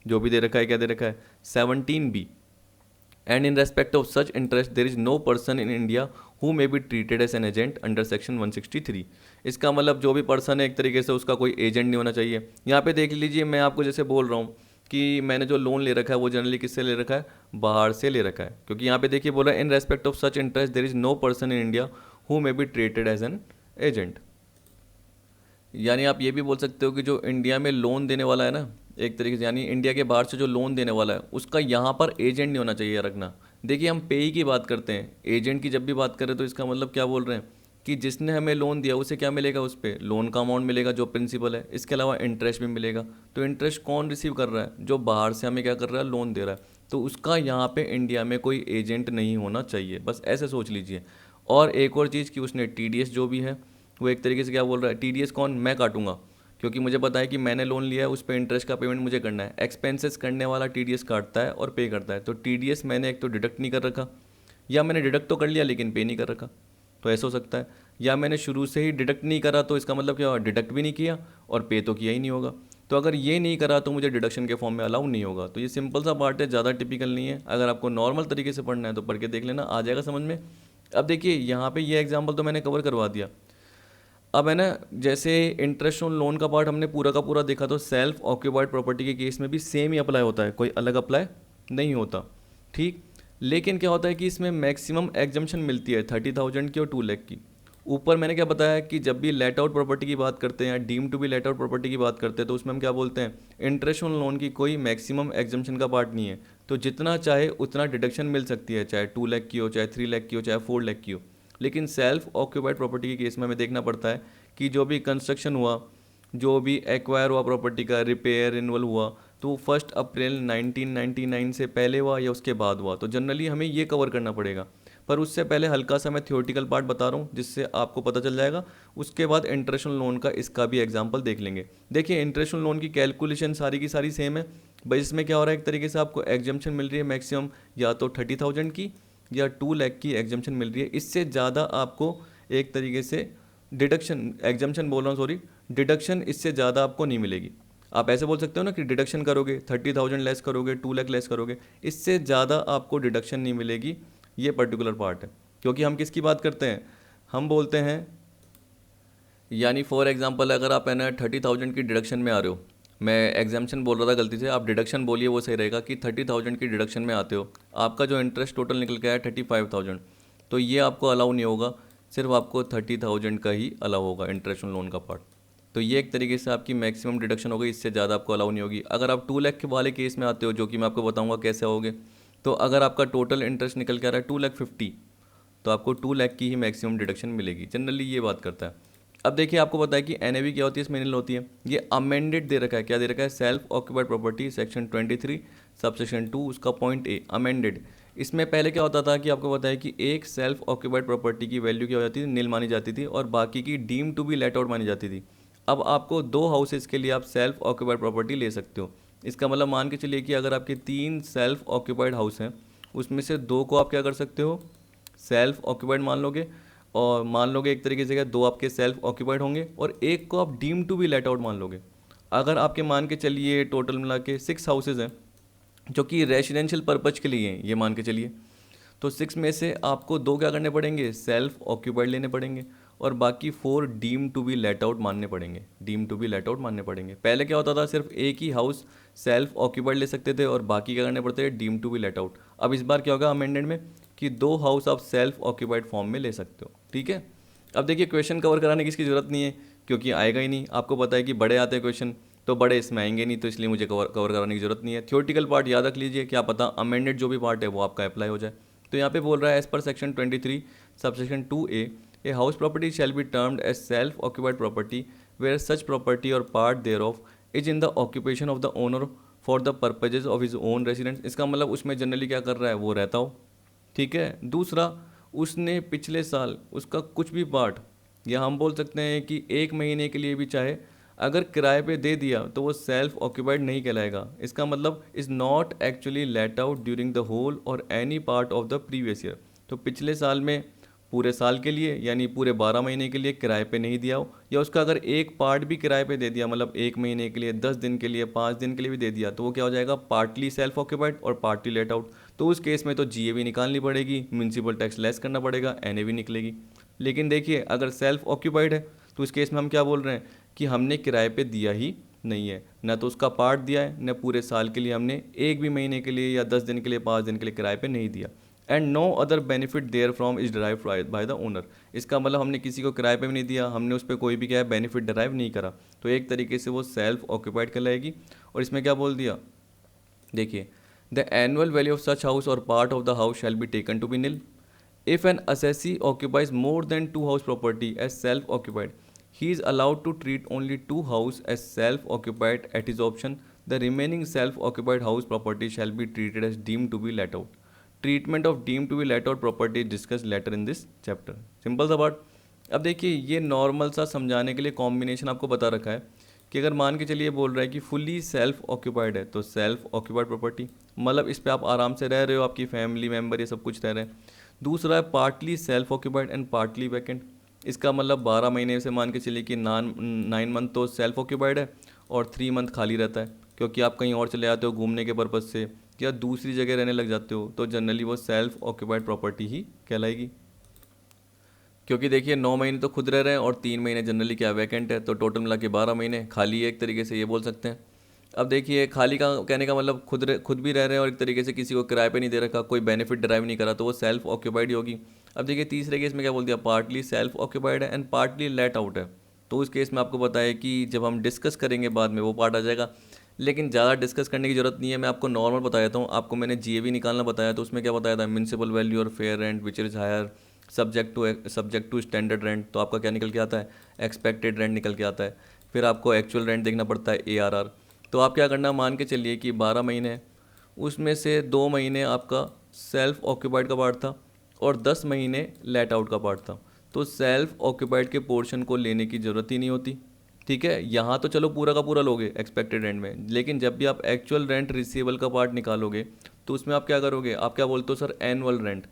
जो भी दे रखा है, क्या दे रखा है, 17B। And in respect of such interest there is no person in India who may be treated as an agent under section 163। इसका मतलब जो भी पर्सन है एक तरीके से उसका कोई एजेंट नहीं होना चाहिए। यहाँ पे देख लीजिए, मैं आपको जैसे बोल रहा हूँ कि मैंने जो लोन ले रखा है वो जनरली किससे ले रखा है, बाहर से ले रखा है, क्योंकि यहाँ पे देखिए बोला in respect of such interest there is no person in India who may be treated as an agent. यानी आप ये भी बोल सकते हो कि जो इंडिया में लोन देने वाला है ना, एक तरीके से, यानी इंडिया के बाहर से जो लोन देने वाला है उसका यहाँ पर एजेंट नहीं होना चाहिए रखना। देखिए हम पेई की बात करते हैं, एजेंट की जब भी बात करें तो इसका मतलब क्या बोल रहे हैं कि जिसने हमें लोन दिया उसे क्या मिलेगा, उस पर लोन का अमाउंट मिलेगा जो प्रिंसिपल है, इसके अलावा इंटरेस्ट भी मिलेगा। तो इंटरेस्ट कौन रिसीव कर रहा है, जो बाहर से हमें क्या कर रहा है, लोन दे रहा है। तो उसका यहाँ पे इंडिया में कोई एजेंट नहीं होना चाहिए, बस ऐसे सोच लीजिए। और एक और चीज़ कि उसने टीडीएस जो भी है वो एक तरीके से क्या बोल रहा है, टीडीएस कौन, मैं काटूंगा, क्योंकि मुझे पता है कि मैंने लोन लिया है, उस पर इंटरेस्ट का पेमेंट मुझे करना है। एक्सपेंसेस करने वाला टीडीएस काटता है और पे करता है। तो टीडीएस मैंने एक तो डिडक्ट नहीं कर रखा, या मैंने डिडक्ट तो कर लिया लेकिन पे नहीं कर रखा, तो ऐसा हो सकता है। या मैंने शुरू से ही डिडक्ट नहीं करा, तो इसका मतलब क्या हुआ, डिडक्ट भी नहीं किया और पे तो किया ही नहीं होगा। तो अगर ये नहीं करा तो मुझे डिडक्शन के फॉर्म में अलाउ नहीं होगा। तो ये सिंपल सा पार्ट है, ज़्यादा टिपिकल नहीं है। अगर आपको नॉर्मल तरीके से पढ़ना है तो पढ़ के देख लेना, आ जाएगा समझ में। अब देखिए यहाँ पे ये एग्जाम्पल तो मैंने कवर करवा दिया। अब है ना, जैसे इंटरेस्ट ऑन लोन का पार्ट हमने पूरा का पूरा देखा, तो सेल्फ ऑक्यूपाइड प्रॉपर्टी के केस में भी सेम ही अप्लाई होता है, कोई अलग अप्लाई नहीं होता। ठीक, लेकिन क्या होता है कि इसमें मैक्सिमम एग्जम्पशन मिलती है 30,000 की और 2 लाख की। ऊपर मैंने क्या बताया कि जब भी लेट आउट प्रॉपर्टी की बात करते हैं या deem to be let out property की बात करते हैं तो उसमें हम क्या बोलते हैं, इंटरेस्ट ऑन लोन की कोई मैक्सिमम एग्जम्पशन का पार्ट नहीं है। तो जितना चाहे उतना डिडक्शन मिल सकती है, चाहे 2 लाख की हो, चाहे 3 लाख की हो, चाहे 4 लाख की हो। लेकिन सेल्फ ऑक्यूपाइड प्रॉपर्टी के केस में हमें देखना पड़ता है कि जो भी कंस्ट्रक्शन हुआ, जो भी एक्वायर हुआ प्रॉपर्टी का, रिपेयर रिन्यूअल हुआ, तो 1 अप्रैल 1999 से पहले हुआ या उसके बाद हुआ। तो जनरली हमें ये कवर करना पड़ेगा। पर उससे पहले हल्का सा मैं थियोरटिकल पार्ट बता रहा हूँ जिससे आपको पता चल जाएगा। उसके बाद इंटरेस्ट ऑन लोन का इसका भी एग्जांपल देख लेंगे। देखिए इंटरेस्ट ऑन लोन की कैलकुलेशन सारी की सारी सेम है भाई। इसमें क्या हो रहा है, एक तरीके से आपको एग्जम्पशन मिल रही है मैक्सिमम या तो 30,000 की या 2 लाख की एग्जम्पशन मिल रही है। इससे ज़्यादा आपको एक तरीके से डिडक्शन, एग्जम्पशन बोल रहा हूँ सॉरी, डिडक्शन इससे ज़्यादा आपको नहीं मिलेगी। आप ऐसे बोल सकते हो ना कि डिडक्शन करोगे 30,000 लेस करोगे, 2 लाख लेस करोगे, इससे ज़्यादा आपको डिडक्शन नहीं मिलेगी। ये पर्टिकुलर पार्ट है, क्योंकि हम किसकी बात करते हैं, हम बोलते हैं, यानी फॉर एग्जांपल अगर आप है ना 30,000 की डिडक्शन में आ रहे हो, मैं एग्जाम्पशन बोल रहा था गलती से, आप डिडक्शन बोलिए वो सही रहेगा कि 30,000 की डिडक्शन में आते हो, आपका जो इंटरेस्ट टोटल निकल के आया 35,000, तो ये आपको अलाउ नहीं होगा, सिर्फ आपको 30,000 का ही अलाउ होगा इंटरेस्ट ऑन लोन का पार्ट। तो ये एक तरीके से आपकी मैक्सिमम डिडक्शन होगी, इससे ज़्यादा आपको अलाउ नहीं होगी। अगर आप 2 लाख के वाले केस में आते हो, जो कि मैं आपको बताऊंगा कैसे होगे, तो अगर आपका टोटल इंटरेस्ट निकल के आ रहा है 2,50,000, तो आपको 2 लाख की ही मैक्सिमम डिडक्शन मिलेगी। जनरली ये बात करता है। अब देखिए आपको पता है कि एनएवी क्या होती है, इसमें नल होती है। ये अमेंडेड दे रखा है, क्या दे रखा है, self occupied property section 23 subsection 2 उसका पॉइंट ए, अमेंडेड। इसमें पहले क्या होता था कि आपको पता है कि एक सेल्फ ऑक्यूपाइड प्रॉपर्टी की वैल्यू क्या हो जाती थी, नील मानी जाती थी और बाकी की deem to be let out मानी जाती थी। अब आपको 2 हाउसेस के लिए आप सेल्फ ऑक्यूपाइड प्रॉपर्टी ले सकते हो। इसका मतलब मान के चलिए कि अगर आपके 3 सेल्फ ऑक्यूपाइड हाउस हैं, उसमें से 2 को आप क्या कर सकते हो, सेल्फ ऑक्यूपाइड मान लोगे, और मान लोगे एक तरीके से क्या 2 आपके सेल्फ ऑक्यूपाइड होंगे और एक को आप deem to be let out मान लोगे। अगर आपके मान के चलिए टोटल मिला के 6 हाउसेज हैं जो कि रेजिडेंशियल पर्पज के लिए हैं, ये मान के चलिए, तो 6 में से आपको 2 क्या करने पड़ेंगे, सेल्फ ऑक्यूपाइड लेने पड़ेंगे और बाकी 4 deem to be let out मानने पड़ेंगे, deem to be let out मानने पड़ेंगे। पहले क्या होता था, सिर्फ एक ही हाउस सेल्फ ऑक्यूपाइड ले सकते थे और बाकी क्या करने पड़ते थे, deem to be let out. अब इस बार क्या होगा अमेंडेड में कि 2 हाउस आप सेल्फ ऑक्यूपाइड फॉर्म में ले सकते हो, ठीक है। अब देखिए क्वेश्चन कवर कराने की इसकी ज़रूरत नहीं है क्योंकि आएगा ही नहीं, आपको पता है कि बड़े आते हैं क्वेश्चन, तो बड़े इसमें आएंगे नहीं, तो इसलिए मुझे कवर कराने की ज़रूरत नहीं है। थ्योरेटिकल पार्ट याद रख लीजिए, क्या पता अमेंडेड जो भी पार्ट है वो आपका अप्लाई हो जाए। तो यहाँ पे बोल रहा है एज पर section 23 subsection 2A a house property shall be termed as self occupied property where such property or part thereof is in the occupation of the owner for the purposes of his own residence. इसका मतलब उसमें generally क्या कर रहा है, वो रहता हो, ठीक है। दूसरा, उसने पिछले साल उसका कुछ भी पार्ट, या हम बोल सकते हैं कि 1 महीने के लिए भी चाहे अगर किराए पे दे दिया तो वो सेल्फ ऑक्यूपाइड नहीं कहलाएगा। इसका मतलब is not actually let out during the whole or any part of the previous year. तो पिछले साल में पूरे साल के लिए यानी पूरे 12 महीने के लिए किराए पे नहीं दिया हो, या उसका अगर एक पार्ट भी किराए पे दे दिया, मतलब 1 महीने के लिए, 10 दिन के लिए, 5 दिन के लिए भी दे दिया, तो वो क्या हो जाएगा, पार्टली सेल्फ ऑक्यूपाइड और पार्टली लेट आउट। तो उस केस में तो GAV निकालनी पड़ेगी, म्यूनसिपल टैक्स लेस करना पड़ेगा, NAV निकलेगी। लेकिन देखिए अगर सेल्फ ऑक्यूपाइड है तो इस केस में हम क्या बोल रहे हैं कि हमने किराए पे दिया ही नहीं है, ना तो उसका पार्ट दिया है, न पूरे साल के लिए हमने एक भी महीने के लिए या 10 दिन के लिए, 5 दिन के लिए किराए पे नहीं दिया। And no other benefit therefrom is derive by the owner. इसका मतलब हमने किसी को किराए पे भी नहीं दिया, हमने उस पर कोई भी क्या है बेनिफिट डिराइव नहीं करा, तो एक तरीके से वो सेल्फ ऑक्यूपाइड कहलाएगी। और इसमें क्या बोल दिया, देखिए the annual value of such house or part of the house shall be taken to be nil if an assessee occupies more than 2 house property as self occupied. He is allowed to treat only 2 house as self occupied at his option. The remaining self occupied house property shall be treated as deemed to be let out. Treatment of deemed to be let out property is discussed later in this chapter. Simple सा बात। अब देखिए ये normal सा समझाने के लिए combination आपको बता रखा है कि अगर मान के चलिए बोल रहा है कि फुली सेल्फ ऑक्यूपाइड है तो सेल्फ ऑक्यूपाइड प्रॉपर्टी, मतलब इस पे आप आराम से रह रहे हो, आपकी फैमिली मेम्बर ये सब कुछ रह रहे हैं। दूसरा है partly self occupied and partly vacant. इसका मतलब 12 महीने से मान के चलिए कि 9 मंथ तो सेल्फ ऑक्यूपाइड है और 3 मंथ खाली रहता है, क्योंकि आप कहीं और चले जाते हो घूमने के पर्पज़ से या दूसरी जगह रहने लग जाते हो, तो जनरली वो सेल्फ ऑक्यूपाइड प्रॉपर्टी ही कहलाएगी। क्योंकि देखिए 9 महीने तो खुद रह रहे हैं और 3 महीने जनरली क्या वैकेंट है, तो टोटल मिला के 12 महीने खाली है, एक तरीके से ये बोल सकते हैं। अब देखिए खाली का कहने का मतलब खुद भी रह रहे हैं और एक तरीके से किसी को किराए पे नहीं दे रखा, कोई बेनिफिट ड्राइव नहीं करा, तो वो सेल्फ ऑक्यूपाइड ही होगी। अब देखिए तीसरे केस में क्या बोल दिया, पार्टली सेल्फ ऑक्यूपाइड है एंड पार्टली लेट आउट है। तो उस केस में आपको पता है कि जब हम डिस्कस करेंगे बाद में वो पार्ट आ जाएगा, लेकिन ज़्यादा डिस्कस करने की ज़रूरत नहीं है, मैं आपको नॉर्मल बता देता हूँ। आपको मैंने GAV निकालना बताया, तो उसमें क्या बताया था, म्यूनसिपल वैल्यू और fair rent which is higher subject to standard rent. तो आपका क्या निकल के आता है, एक्सपेक्टेड रेंट निकल के आता है। फिर आपको एक्चुअल रेंट देखना पड़ता है, ARR। तो आप क्या करना, मान के चलिए कि 12 महीने हैं, उसमें से 2 महीने आपका सेल्फ ऑक्यूपाइड का पार्ट था और 10 महीने लेट आउट का पार्ट था। तो सेल्फ ऑक्यूपाइड के पोर्शन को लेने की ज़रूरत ही नहीं होती, ठीक है। यहाँ तो चलो पूरा का पूरा लोगे एक्सपेक्टेड रेंट में, लेकिन जब भी आप एक्चुअल रेंट रिसीवेबल का पार्ट निकालोगे तो उसमें आप क्या करोगे, आप क्या बोलते हो सर, एनुअल रेंट।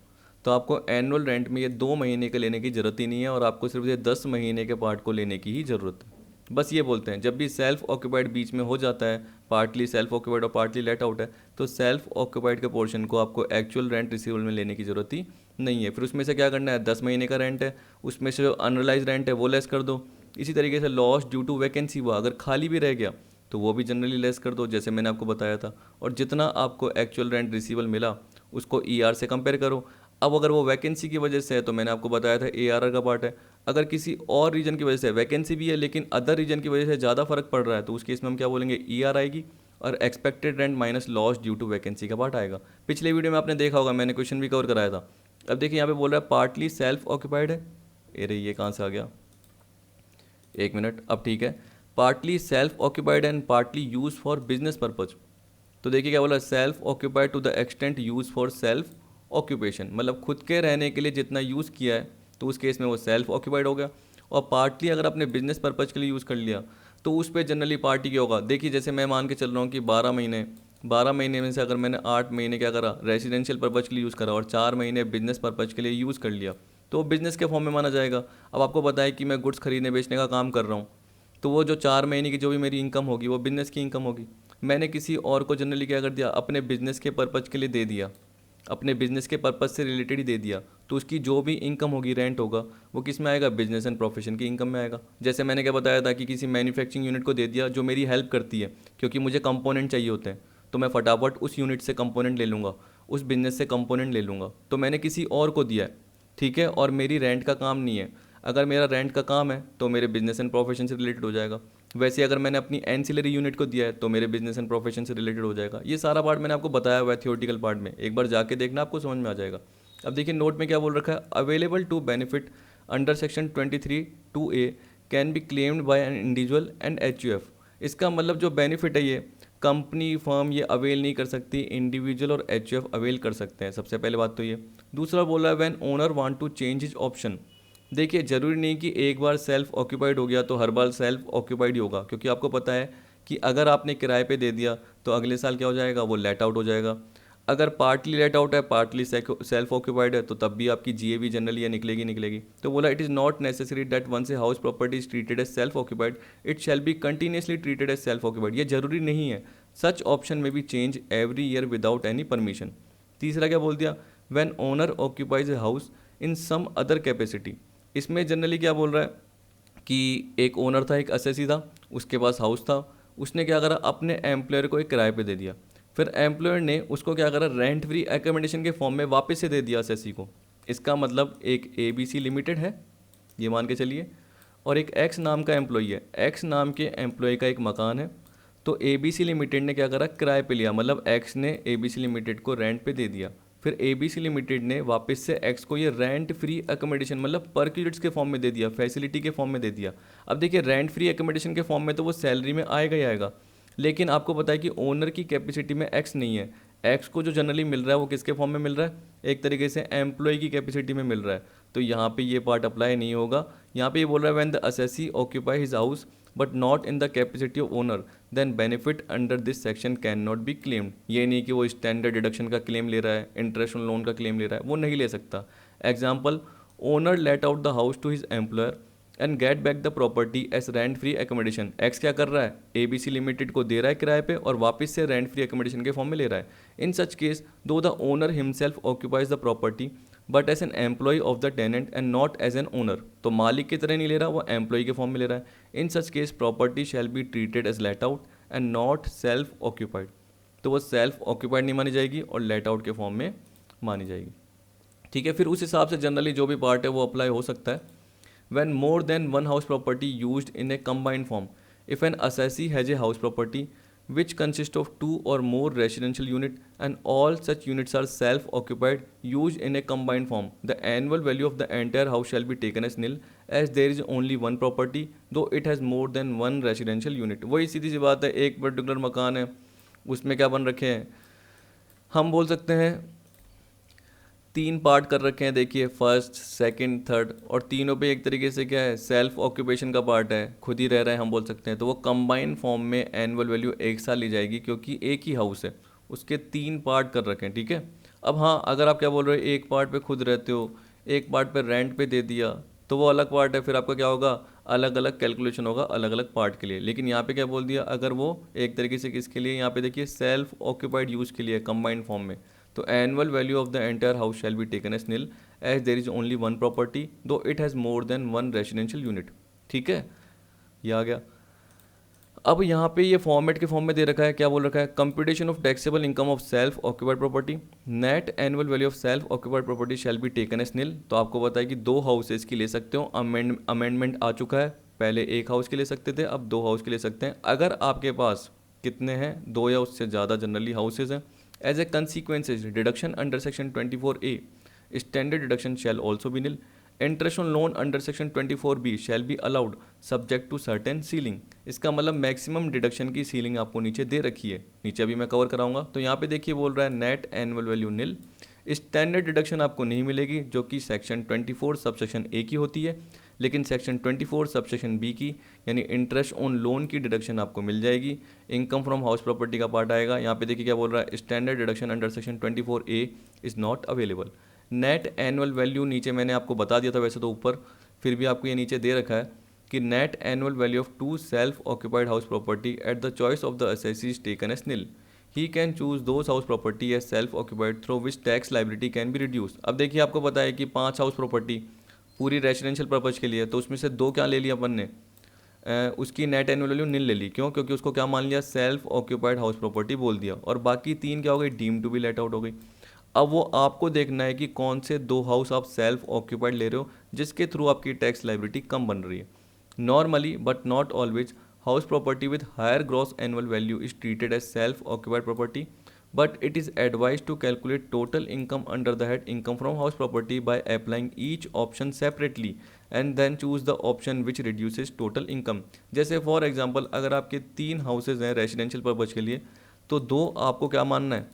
तो आपको एनुअल रेंट में ये 2 महीने के लेने की ज़रूरत ही नहीं है और आपको सिर्फ ये 10 महीने के पार्ट को लेने की ही ज़रूरत है। बस ये बोलते हैं जब भी सेल्फ ऑक्यूपाइड बीच में हो जाता है, पार्टली सेल्फ ऑक्यूपाइड और पार्टली लेट आउट है, तो सेल्फ ऑक्यूपाइड के पोर्शन को आपको एक्चुअल रेंट रिसीवेबल में लेने की ज़रूरत ही नहीं है। फिर उसमें से क्या करना है, 10 महीने का रेंट है, उसमें से जो अनरिलाइज रेंट है वो लेस कर दो। इसी तरीके से लॉस ड्यू टू वैकेंसी हुआ, अगर खाली भी रह गया तो वो भी जनरली लेस कर दो, जैसे मैंने आपको बताया था। और जितना आपको एक्चुअल रेंट रिसीवेबल मिला उसको ER से कंपेयर करो। अब अगर वो वैकेंसी की वजह से है तो मैंने आपको बताया था ARR का पार्ट है। अगर किसी और रीजन की वजह से, वैकेंसी भी है लेकिन अदर रीजन की वजह से ज़्यादा फर्क पड़ रहा है, तो उस केस में हम क्या बोलेंगे, ER आएगी और expected rent minus loss due to vacancy का पार्ट आएगा। पिछले वीडियो में आपने देखा होगा, मैंने क्वेश्चन भी कवर कराया था। अब देखिए यहाँ पे बोल रहा है पार्टली सेल्फ ऑक्यूपाइड है, अरे ये कहाँ से आ गया, 1 मिनट, अब ठीक है। Partly self occupied and partly use for business purpose. तो देखिए क्या बोला, self occupied to the extent use for self occupation, मतलब खुद के रहने के लिए जितना यूज़ किया है तो उस केस में वो सेल्फ ऑक्यूपाइड हो गया। और पार्टली अगर आपने बिजनेस पर्पज़ के लिए यूज़ कर लिया तो उस पर जनरली पार्टी क्या होगा, देखिए जैसे मैं मान के चल रहा हूँ कि 12 महीने में से अगर मैंने 8 महीने क्या करा रेजिडेंशियल पर्पज़ के लिए यूज़ करा और 4 महीने बिजनेस पर्पज़ के लिए यूज़ कर लिया तो वो बिज़नेस के फॉर्म में माना जाएगा। अब आपको पता है कि मैं गुड्स खरीदने बेचने का काम कर रहा हूँ, तो वो जो 4 महीने की जो भी मेरी इनकम होगी वो बिज़नेस की इनकम होगी। मैंने किसी और को जनरली क्या कर दिया, अपने बिज़नेस के पर्पज़ के लिए दे दिया, अपने बिज़नेस के पर्पज़ से रिलेटेड ही दे दिया, तो उसकी जो भी इनकम होगी, रेंट होगा, वो किस में आएगा, बिजनेस एंड प्रोफेशन की इनकम में आएगा। जैसे मैंने क्या बताया था कि किसी मैन्युफैक्चरिंग यूनिट को दे दिया जो मेरी हेल्प करती है, क्योंकि मुझे कंपोनेंट चाहिए होते हैं, तो मैं फटाफट उस यूनिट से कंपोनेंट ले लूँगा, उस बिज़नेस से कंपोनेंट ले लूँगा, तो मैंने किसी और को दिया है, ठीक है, और मेरी रेंट का काम नहीं है। अगर मेरा रेंट का काम है तो मेरे बिजनेस एंड प्रोफेशन से रिलेटेड हो जाएगा। वैसे अगर मैंने अपनी एंसिलरी यूनिट को दिया है तो मेरे बिजनेस एंड प्रोफेशन से रिलेटेड हो जाएगा। ये सारा पार्ट मैंने आपको बताया हुआ है थियोरटिकल पार्ट में, एक बार जाके देखना, आपको समझ में आ जाएगा। अब देखिए नोट में क्या बोल रखा है, available to benefit under section 23(2)A can be claimed by an individual and HUF। इसका मतलब जो बेनिफिट है ये कंपनी फर्म ये अवेल नहीं कर सकती, इंडिविजुअल और HUF अवेल कर सकते हैं। सबसे पहले बात तो ये। दूसरा बोला है when owner want to change his option. देखिए ज़रूरी नहीं कि एक बार सेल्फ ऑक्यूपाइड हो गया तो हर बार सेल्फ ऑक्यूपाइड ही होगा, क्योंकि आपको पता है कि अगर आपने किराए पे दे दिया तो अगले साल क्या हो जाएगा, वो लेट आउट हो जाएगा। अगर पार्टली लेट आउट है, पार्टली सेल्फ ऑक्यूपाइड है, तो तब भी आपकी GAV जनरली निकलेगी। तो बोला it is not necessary that once a house property is treated as self occupied it shall be continuously treated as self occupied. ये जरूरी नहीं है, such option may be change every year without any permission. तीसरा क्या बोल दिया, when owner occupies a house in some other capacity. इसमें generally क्या बोल रहा है कि एक ओनर था, एक असेसी था, उसके पास हाउस था, उसने क्या करा, अपने एम्प्लॉयर को एक किराए पे दे दिया, फिर एम्प्लॉयर ने उसको क्या करा, रेंट फ्री एकोमोडेशन के फॉर्म में वापस से दे दिया असेसी को। इसका मतलब एक ABC लिमिटेड है, ये मान के चलिए, और एक X नाम का एम्प्लॉई है, X नाम के एम्प्लॉय का एक मकान है, तो ABC लिमिटेड ने क्या करा, किराए पे लिया, मतलब X ने ABC लिमिटेड को रेंट पे दे दिया, फिर ABC लिमिटेड ने वापस से X को ये रेंट फ्री एकोमोडेशन मतलब पर यूनिट्स के फॉर्म में दे दिया, फैसिलिटी के फॉर्म में दे दिया। अब देखिए रेंट फ्री एकोमोडेशन के फॉर्म में तो वो सैलरी में आएगा ही आएगा, लेकिन आपको पता है कि ओनर की कैपेसिटी में X नहीं है। X को जो जनरली मिल रहा है वो किसके फॉर्म में मिल रहा है, एक तरीके से एम्प्लॉय की कैपेसिटी में मिल रहा है, तो यहाँ पे ये पार्ट अप्लाई नहीं होगा। यहाँ पे ये बोल रहा है when the assessee occupy his house but not in the capacity of owner then benefit under this section can not be claimed. ये नहीं कि वो स्टैंडर्ड डिडक्शन का क्लेम ले रहा है, इंटरेस्ट ऑन लोन का क्लेम ले रहा है, वो नहीं ले सकता। Example, owner let out the house to his employer and get back the property as rent free accommodation. X क्या कर रहा है, ABC लिमिटेड को दे रहा है किराए पे और वापस से रेंट फ्री एकोमोडेशन के फॉर्म में ले रहा है। In such case though the owner himself occupies the property but as an employee of the tenant and not as an owner, तो मालिक की तरह नहीं ले रहा, वो एम्प्लॉय के फॉर्म में ले रहा है। In such case property shall be treated as let out and not self occupied, तो वो सेल्फ ऑक्यूपाइड नहीं मानी जाएगी और लेट आउट के फॉर्म में मानी जाएगी। ठीक है, फिर उस हिसाब से जनरली जो भी पार्ट है वो अप्लाई हो सकता है। When more than one house property used in a combined form, if an assessee has a house property which consists of 2 or more residential units and all such units are self-occupied used in a combined form, the annual value of the entire house shall be taken as nil as there is only one property though it has more than one residential unit। वही सीधी सी बात है, एक particular मकान है, उसमें क्या बन रखे हैं, हम बोल सकते हैं 3 पार्ट कर रखे हैं, देखिए फर्स्ट सेकंड थर्ड, और तीनों पे एक तरीके से क्या है, सेल्फ ऑक्यूपेशन का पार्ट है, खुद ही रह रहे हैं हम बोल सकते हैं, तो वो कंबाइन फॉर्म में एनुअल वैल्यू एक साल ली जाएगी क्योंकि एक ही हाउस है, उसके 3 पार्ट कर रखे हैं। ठीक है, अब हाँ अगर आप क्या बोल रहे हो एक पार्ट पे खुद रहते हो, एक पार्ट पे रेंट पे दे दिया, तो वो अलग पार्ट है, फिर आपका क्या होगा, अलग अलग कैलकुलेशन होगा अलग अलग पार्ट के लिए। लेकिन यहाँ पे क्या बोल दिया, अगर वो एक तरीके से किसके लिए, यहाँ पे देखिए सेल्फ ऑक्यूपाइड यूज़ के लिए कंबाइंड फॉर्म में, तो annual value of the entire house shall be taken as nil as there is only one property though it has more than one residential unit. ठीक है, ये आ गया। अब यहाँ पे ये फॉर्मेट के फॉर्म में दे रखा है, क्या बोल रखा है, computation of taxable income of self occupied property, net annual value of self occupied property shall be taken as nil. तो आपको पता है कि 2 हाउसेज की ले सकते हो, अमेंडमेंट आ चुका है, पहले 1 हाउस के ले सकते थे, अब 2 हाउस के ले सकते हैं। अगर आपके पास कितने हैं, 2 या उससे ज़्यादा जनरली हाउसेज हैं, as a consequences deduction under section 24A standard deduction shall also be nil. Interest on loan under section 24B shall be allowed subject to certain ceiling. इसका मतलब मैक्सिमम डिडक्शन की सीलिंग आपको नीचे दे रखी है, नीचे अभी मैं कवर कराऊंगा। तो यहाँ पे देखिए बोल रहा है नेट एनुअल वैल्यू निल स्टैंडर्ड डिडक्शन आपको नहीं मिलेगी, जो कि सेक्शन 24 सबसेक्शन ए की होती है, लेकिन सेक्शन 24 सबसेक्शन बी की यानी इंटरेस्ट ऑन लोन की डिडक्शन आपको मिल जाएगी। इनकम फ्रॉम हाउस प्रॉपर्टी का पार्ट आएगा। यहाँ पे देखिए क्या बोल रहा है, standard deduction under section 24 A is not available. Net annual value नीचे मैंने आपको बता दिया था वैसे तो ऊपर, फिर भी आपको ये नीचे दे रखा है कि net annual value of two self occupied house property at the choice of the assessee is taken as nil. He can choose those house property as self occupied through which tax liability can be reduce. अब देखिए आपको पता है कि 5 house property पूरी residential purpose के लिए, तो उसमें से 2 क्या ले लिया अपन ने, उसकी नेट एनुअल वैल्यू निल ले ली। क्यों? क्योंकि उसको क्या मान लिया, सेल्फ ऑक्यूपाइड हाउस प्रॉपर्टी बोल दिया, और बाकी 3 क्या हो गई, deem to be let out हो गई। अब वो आपको देखना है कि कौन से 2 हाउस आप सेल्फ ऑक्यूपाइड ले रहे हो जिसके थ्रू आपकी टैक्स लाइबिलिटी कम बन रही है। Normally but not always house property with higher gross annual value is treated as self occupied property, but it is advised to calculate total income under the head income from house property by applying each option separately and then choose the option which reduces total income। जैसे for example अगर आपके 3 houses हैं residential purpose के लिए, तो 2 आपको क्या मानना है,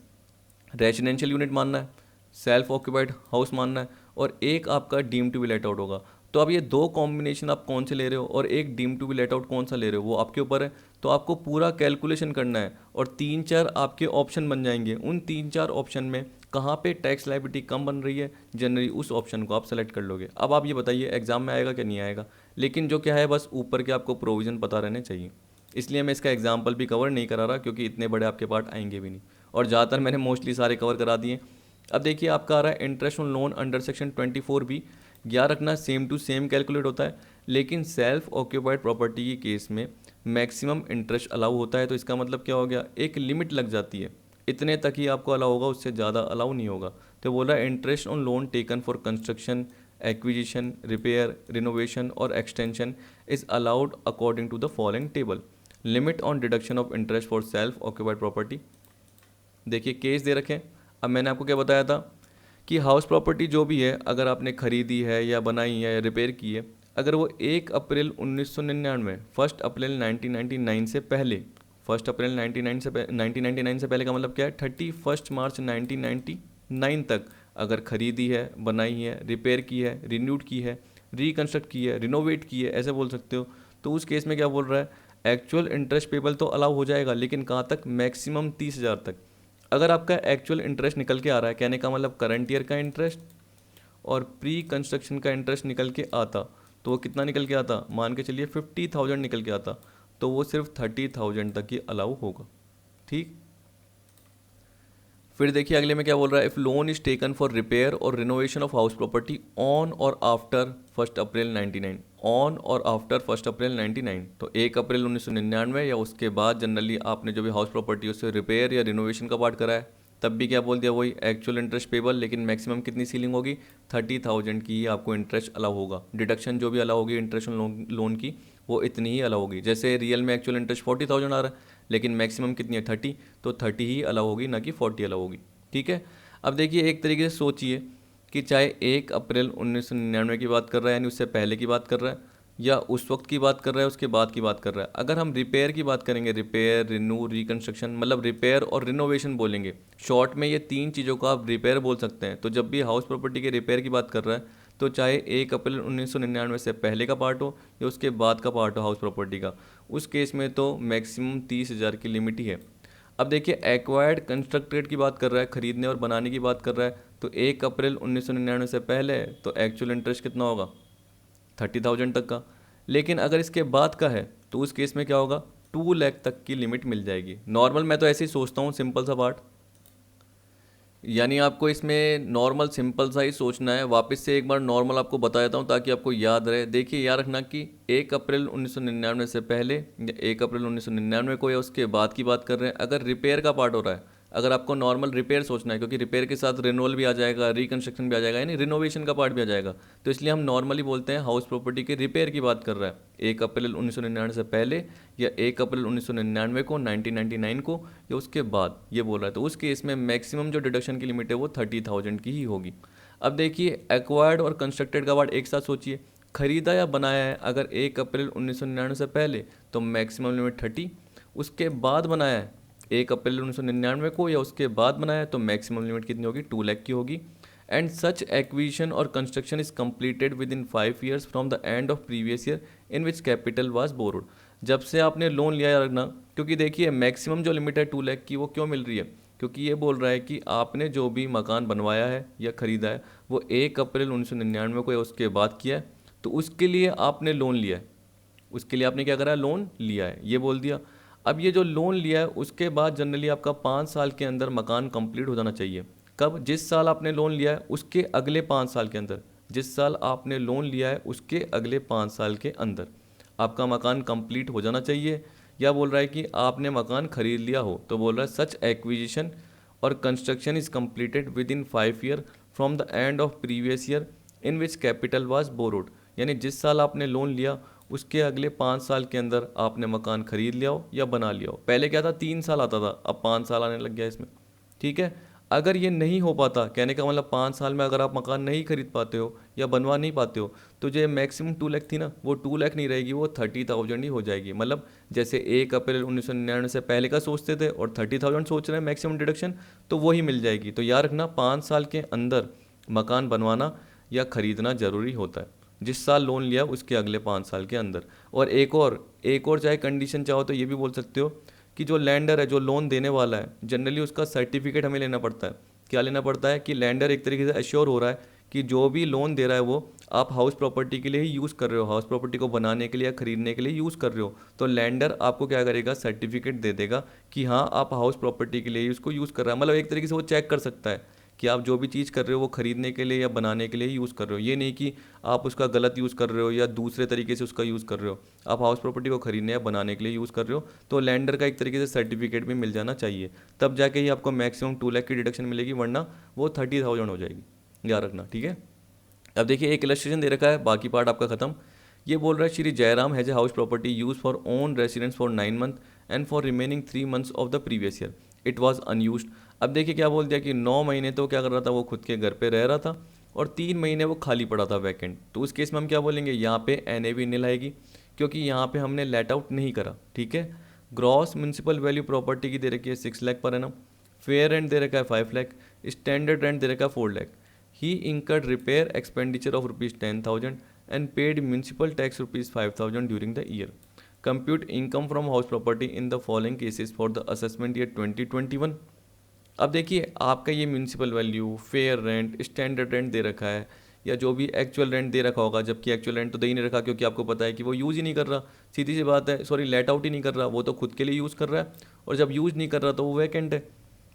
रेजिडेंशियल यूनिट मानना है, सेल्फ ऑक्यूपाइड हाउस मानना है, और एक आपका deem to be let out होगा। तो अब ये 2 कॉम्बिनेशन आप कौन से ले रहे हो और एक deem to be let out कौन सा ले रहे हो वो आपके ऊपर है। तो आपको पूरा कैलकुलेशन करना है और 3-4 आपके ऑप्शन बन जाएंगे। उन 3-4 ऑप्शन में कहाँ पे टैक्स लाइबिलिटी कम बन रही है, जनरली उस ऑप्शन को आप सेलेक्ट कर लोगे। अब आप ये बताइए एग्जाम में आएगा कि नहीं आएगा, लेकिन जो क्या है बस ऊपर के आपको प्रोविज़न पता रहने चाहिए। इसलिए मैं इसका एग्जाम्पल भी कवर नहीं करा रहा क्योंकि इतने बड़े आपके पार्ट आएंगे भी नहीं, और ज़्यादातर मैंने मोस्टली सारे कवर करा दिए। अब देखिए आपका आ रहा है interest on loan under section 24 भी, याद रखना सेम टू सेम कैलकुलेट होता है, लेकिन सेल्फ ऑक्यूपाइड प्रॉपर्टी के केस में मैक्सिमम इंटरेस्ट अलाउ होता है। तो इसका मतलब क्या हो गया, एक लिमिट लग जाती है, इतने तक ही आपको अलाउ होगा, उससे ज़्यादा अलाउ नहीं होगा। तो बोल रहा है interest on loan taken for construction, acquisition, repair, renovation or extension is allowed according to the following table. Limit on deduction of interest for self occupied property. देखिए केस दे रखे। अब मैंने आपको क्या बताया था कि हाउस प्रॉपर्टी जो भी है अगर आपने खरीदी है या बनाई है या रिपेयर की है, अगर वो 1 अप्रैल 1999 1 अप्रैल 1999 से पहले, 1 अप्रैल 1999 से पहले का मतलब क्या है, 31 मार्च 1999 तक अगर खरीदी है, बनाई है, रिपेयर की है, रिन्यूड की है, रिकन्स्ट्रक्ट की है, रिनोवेट की है, ऐसे बोल सकते हो, तो उस केस में क्या बोल रहा है, एक्चुअल इंटरेस्ट पेबल तो अलाउ हो जाएगा, लेकिन कहाँ तक, मैक्सिमम 30,000 तक। अगर आपका एक्चुअल इंटरेस्ट निकल के आ रहा है, कहने का मतलब करंट ईयर का इंटरेस्ट और प्री कंस्ट्रक्शन का इंटरेस्ट निकल के आता, तो वो कितना निकल के आता, मान के चलिए 50,000 निकल के आता, तो वो सिर्फ 30,000 तक ही अलाउ होगा। ठीक, फिर देखिए अगले में क्या बोल रहा है, if loan is taken for repair or renovation of house property on or after 1 April 99, on or after 1 April 99, तो 1 अप्रैल 1999 या उसके बाद जनरली आपने जो भी हाउस प्रॉपर्टी उससे रिपेयर या रिनोवेशन का पार्ट करा है, तब भी क्या बोल दिया, वही एक्चुअल इंटरेस्ट पेबल, लेकिन मैक्सिमम कितनी सीलिंग होगी, 30,000 की ही आपको इंटरेस्ट अलाउ होगा। डिडक्शन जो भी अलाउ होगी इंटरेस्ट लोन की, वो इतनी ही अलाउ होगी। जैसे रियल में एक्चुअल इंटरेस्ट 40,000 आ रहा है, लेकिन मैक्सिमम कितनी है, 30, तो 30 ही अलाउ होगी, ना कि 40 अलाउ होगी। ठीक है। अब देखिए एक तरीके से सोचिए कि चाहे 1 अप्रैल 1999 की बात कर रहा है, यानी उससे पहले की बात कर रहा है, या उस वक्त की बात कर रहा है, उसके बाद की बात कर रहा है। अगर हम रिपेयर की बात करेंगे, रिपेयर, रिन्यू, रिकन्स्ट्रक्शन, मतलब रिपेयर और रिनोवेशन बोलेंगे, शॉर्ट में ये 3 चीज़ों को आप रिपेयर बोल सकते हैं। तो जब भी हाउस प्रॉपर्टी के रिपेयर की बात कर रहा है, तो चाहे 1 अप्रैल 1999 से पहले का पार्ट हो या उसके बाद का पार्ट हो हाउस प्रॉपर्टी का, उस केस में तो मैक्सिमम 30,000 की लिमिट ही है। अब देखिए एक्वायर्ड कंस्ट्रक्टेड की बात कर रहा है, खरीदने और बनाने की बात कर रहा है, तो 1 अप्रैल 1999 से पहले तो एक्चुअल इंटरेस्ट कितना होगा, 30,000 तक का। लेकिन अगर इसके बाद का है तो उस केस में क्या होगा, 2 लाख तक की लिमिट मिल जाएगी। नॉर्मल मैं तो ऐसे ही सोचता हूँ, सिंपल सा पार्ट, यानी आपको इसमें नॉर्मल सिंपल सा ही सोचना है। वापस से एक बार नॉर्मल आपको बता देता हूँ ताकि आपको याद रहे। देखिए याद रखना कि 1 अप्रैल 1999 से पहले या 1 अप्रैल 1999 को या उसके बाद की बात कर रहे हैं। अगर रिपेयर का पार्ट हो रहा है, अगर आपको नॉर्मल रिपेयर सोचना है, क्योंकि रिपेयर के साथ रिनोवल भी आ जाएगा, रिकन्स्ट्रक्शन भी आ जाएगा, यानी रिनोवेशन का पार्ट भी आ जाएगा, तो इसलिए हम नॉर्मली बोलते हैं हाउस प्रॉपर्टी के रिपेयर की बात कर रहा है 1 अप्रैल 1999 से पहले या 1 अप्रैल 1999 को, 1999 को या उसके बाद, ये बोल रहा है। तो उस केस में मैक्सिमम जो डिडक्शन की लिमिट है वो 30,000 की ही होगी। अब देखिए एक्वायर्ड और कंस्ट्रक्टेड का पार्ट एक साथ सोचिए। खरीदा या बनाया है अगर 1 अप्रैल 1999 से पहले तो मैक्सिमम लिमिट 30, उसके बाद बनाया है 1 अप्रैल 1999 को या उसके बाद बनाया है तो मैक्सिमम लिमिट कितनी होगी, 2 लाख की होगी। एंड सच एक्विजिशन और construction is completed within 5 years from the end of previous year in which capital was borrowed. जब से आपने लोन लिया है रखना, क्योंकि देखिए मैक्सिमम जो लिमिट है 2 लाख की वो क्यों मिल रही है, क्योंकि ये बोल रहा है कि आपने जो भी मकान बनवाया है या ख़रीदा है वो 1 अप्रैल 1999 को या उसके बाद किया है, तो उसके लिए आपने लोन लिया है, उसके लिए आपने क्या करा है, लोन लिया है, ये बोल दिया। अब ये जो लोन लिया है उसके बाद जनरली आपका 5 साल के अंदर मकान कंप्लीट हो जाना चाहिए। कब, जिस साल आपने लोन लिया है उसके अगले 5 साल के अंदर, जिस साल आपने लोन लिया है उसके अगले 5 साल के अंदर आपका मकान कंप्लीट हो जाना चाहिए। या बोल रहा है कि आपने मकान खरीद लिया हो, तो बोल रहा है सच एक्विजिशन और construction is completed within 5 year from the end of previous year in which capital was borrowed. यानी जिस साल आपने लोन लिया उसके अगले 5 साल के अंदर आपने मकान खरीद लिया हो या बना लिया हो। पहले क्या था, 3 साल आता था, अब 5 साल आने लग गया इसमें। ठीक है, अगर ये नहीं हो पाता, कहने का मतलब 5 साल में अगर आप मकान नहीं खरीद पाते हो या बनवा नहीं पाते हो, तो जो मैक्सिमम 2 लाख थी ना, वो 2 लाख नहीं रहेगी, वो 30,000 ही हो जाएगी। मतलब जैसे 1 अप्रैल 1999 से पहले का सोचते थे और 30,000 सोच रहे हैं मैक्सिमम डिडक्शन, तो वही मिल जाएगी। तो याद रखना 5 साल के अंदर मकान बनवाना या खरीदना ज़रूरी होता है, जिस साल लोन लिया उसके अगले 5 साल के अंदर। और एक और चाहे कंडीशन चाहो तो ये भी बोल सकते हो कि जो लैंडर है, जो लोन देने वाला है, जनरली उसका सर्टिफिकेट हमें लेना पड़ता है। क्या लेना पड़ता है कि लैंडर एक तरीके से एश्योर हो रहा है कि जो भी लोन दे रहा है वो आप हाउस प्रॉपर्टी के लिए ही यूज़ कर रहे हो, हाउस प्रॉपर्टी को बनाने के लिए या खरीदने के लिए यूज़ कर रहे हो। तो लैंडर आपको क्या करेगा, सर्टिफिकेट दे देगा कि हाँ आप हाउस प्रॉपर्टी के लिए ही उसको यूज़ कर रहा है। मतलब एक तरीके से वो चेक कर सकता है कि आप जो भी चीज़ कर रहे हो वो खरीदने के लिए या बनाने के लिए यूज़ कर रहे हो। ये नहीं कि आप उसका गलत यूज़ कर रहे हो या दूसरे तरीके से उसका यूज़ कर रहे हो, आप हाउस प्रॉपर्टी को खरीदने या बनाने के लिए यूज़ कर रहे हो। तो लैंडर का एक तरीके से सर्टिफिकेट भी मिल जाना चाहिए, तब जाके ही आपको मैक्सिमम 2 लाख की डिडक्शन मिलेगी, वरना वो 30,000 हो जाएगी। याद रखना, ठीक है। अब देखिए एक इलस्ट्रेशन दे रखा है, बाकी पार्ट आपका खत्म। ये बोल रहा है Shri Jairam has a house property use for own residence for 9 month and for remaining 3 months of the previous year it was unused. अब देखिए क्या बोल दिया कि 9 महीने तो क्या कर रहा था, वो खुद के घर पे रह रहा था और 3 महीने वो खाली पड़ा था वैकेंट। तो उस केस में हम क्या बोलेंगे, यहाँ पे NAV नील आएगी, क्योंकि यहाँ पे हमने लेट आउट नहीं करा। ठीक है, ग्रॉस म्यूनसिपल वैल्यू प्रॉपर्टी की दे रखी है 6 lakh per annum, fair rent दे रखा है 5 लाख, स्टैंडर्ड रेंट दे रखा है 4 lakh. He incurred repair expenditure of ₹10,000 and paid municipal tax ₹5,000 during the year. Compute income from house property in the following cases for the assessment year 2021. अब देखिए आपका ये municipal value, fair rent, standard rent दे रखा है या जो भी एक्चुअल रेंट दे रखा होगा, जबकि एक्चुअल रेंट तो दे ही नहीं रखा, क्योंकि आपको पता है कि वो यूज़ ही नहीं कर रहा। सीधी सी बात है, सॉरी लेट आउट ही नहीं कर रहा, वो तो खुद के लिए यूज़ कर रहा है, और जब यूज़ नहीं कर रहा तो वो वैकेंट है।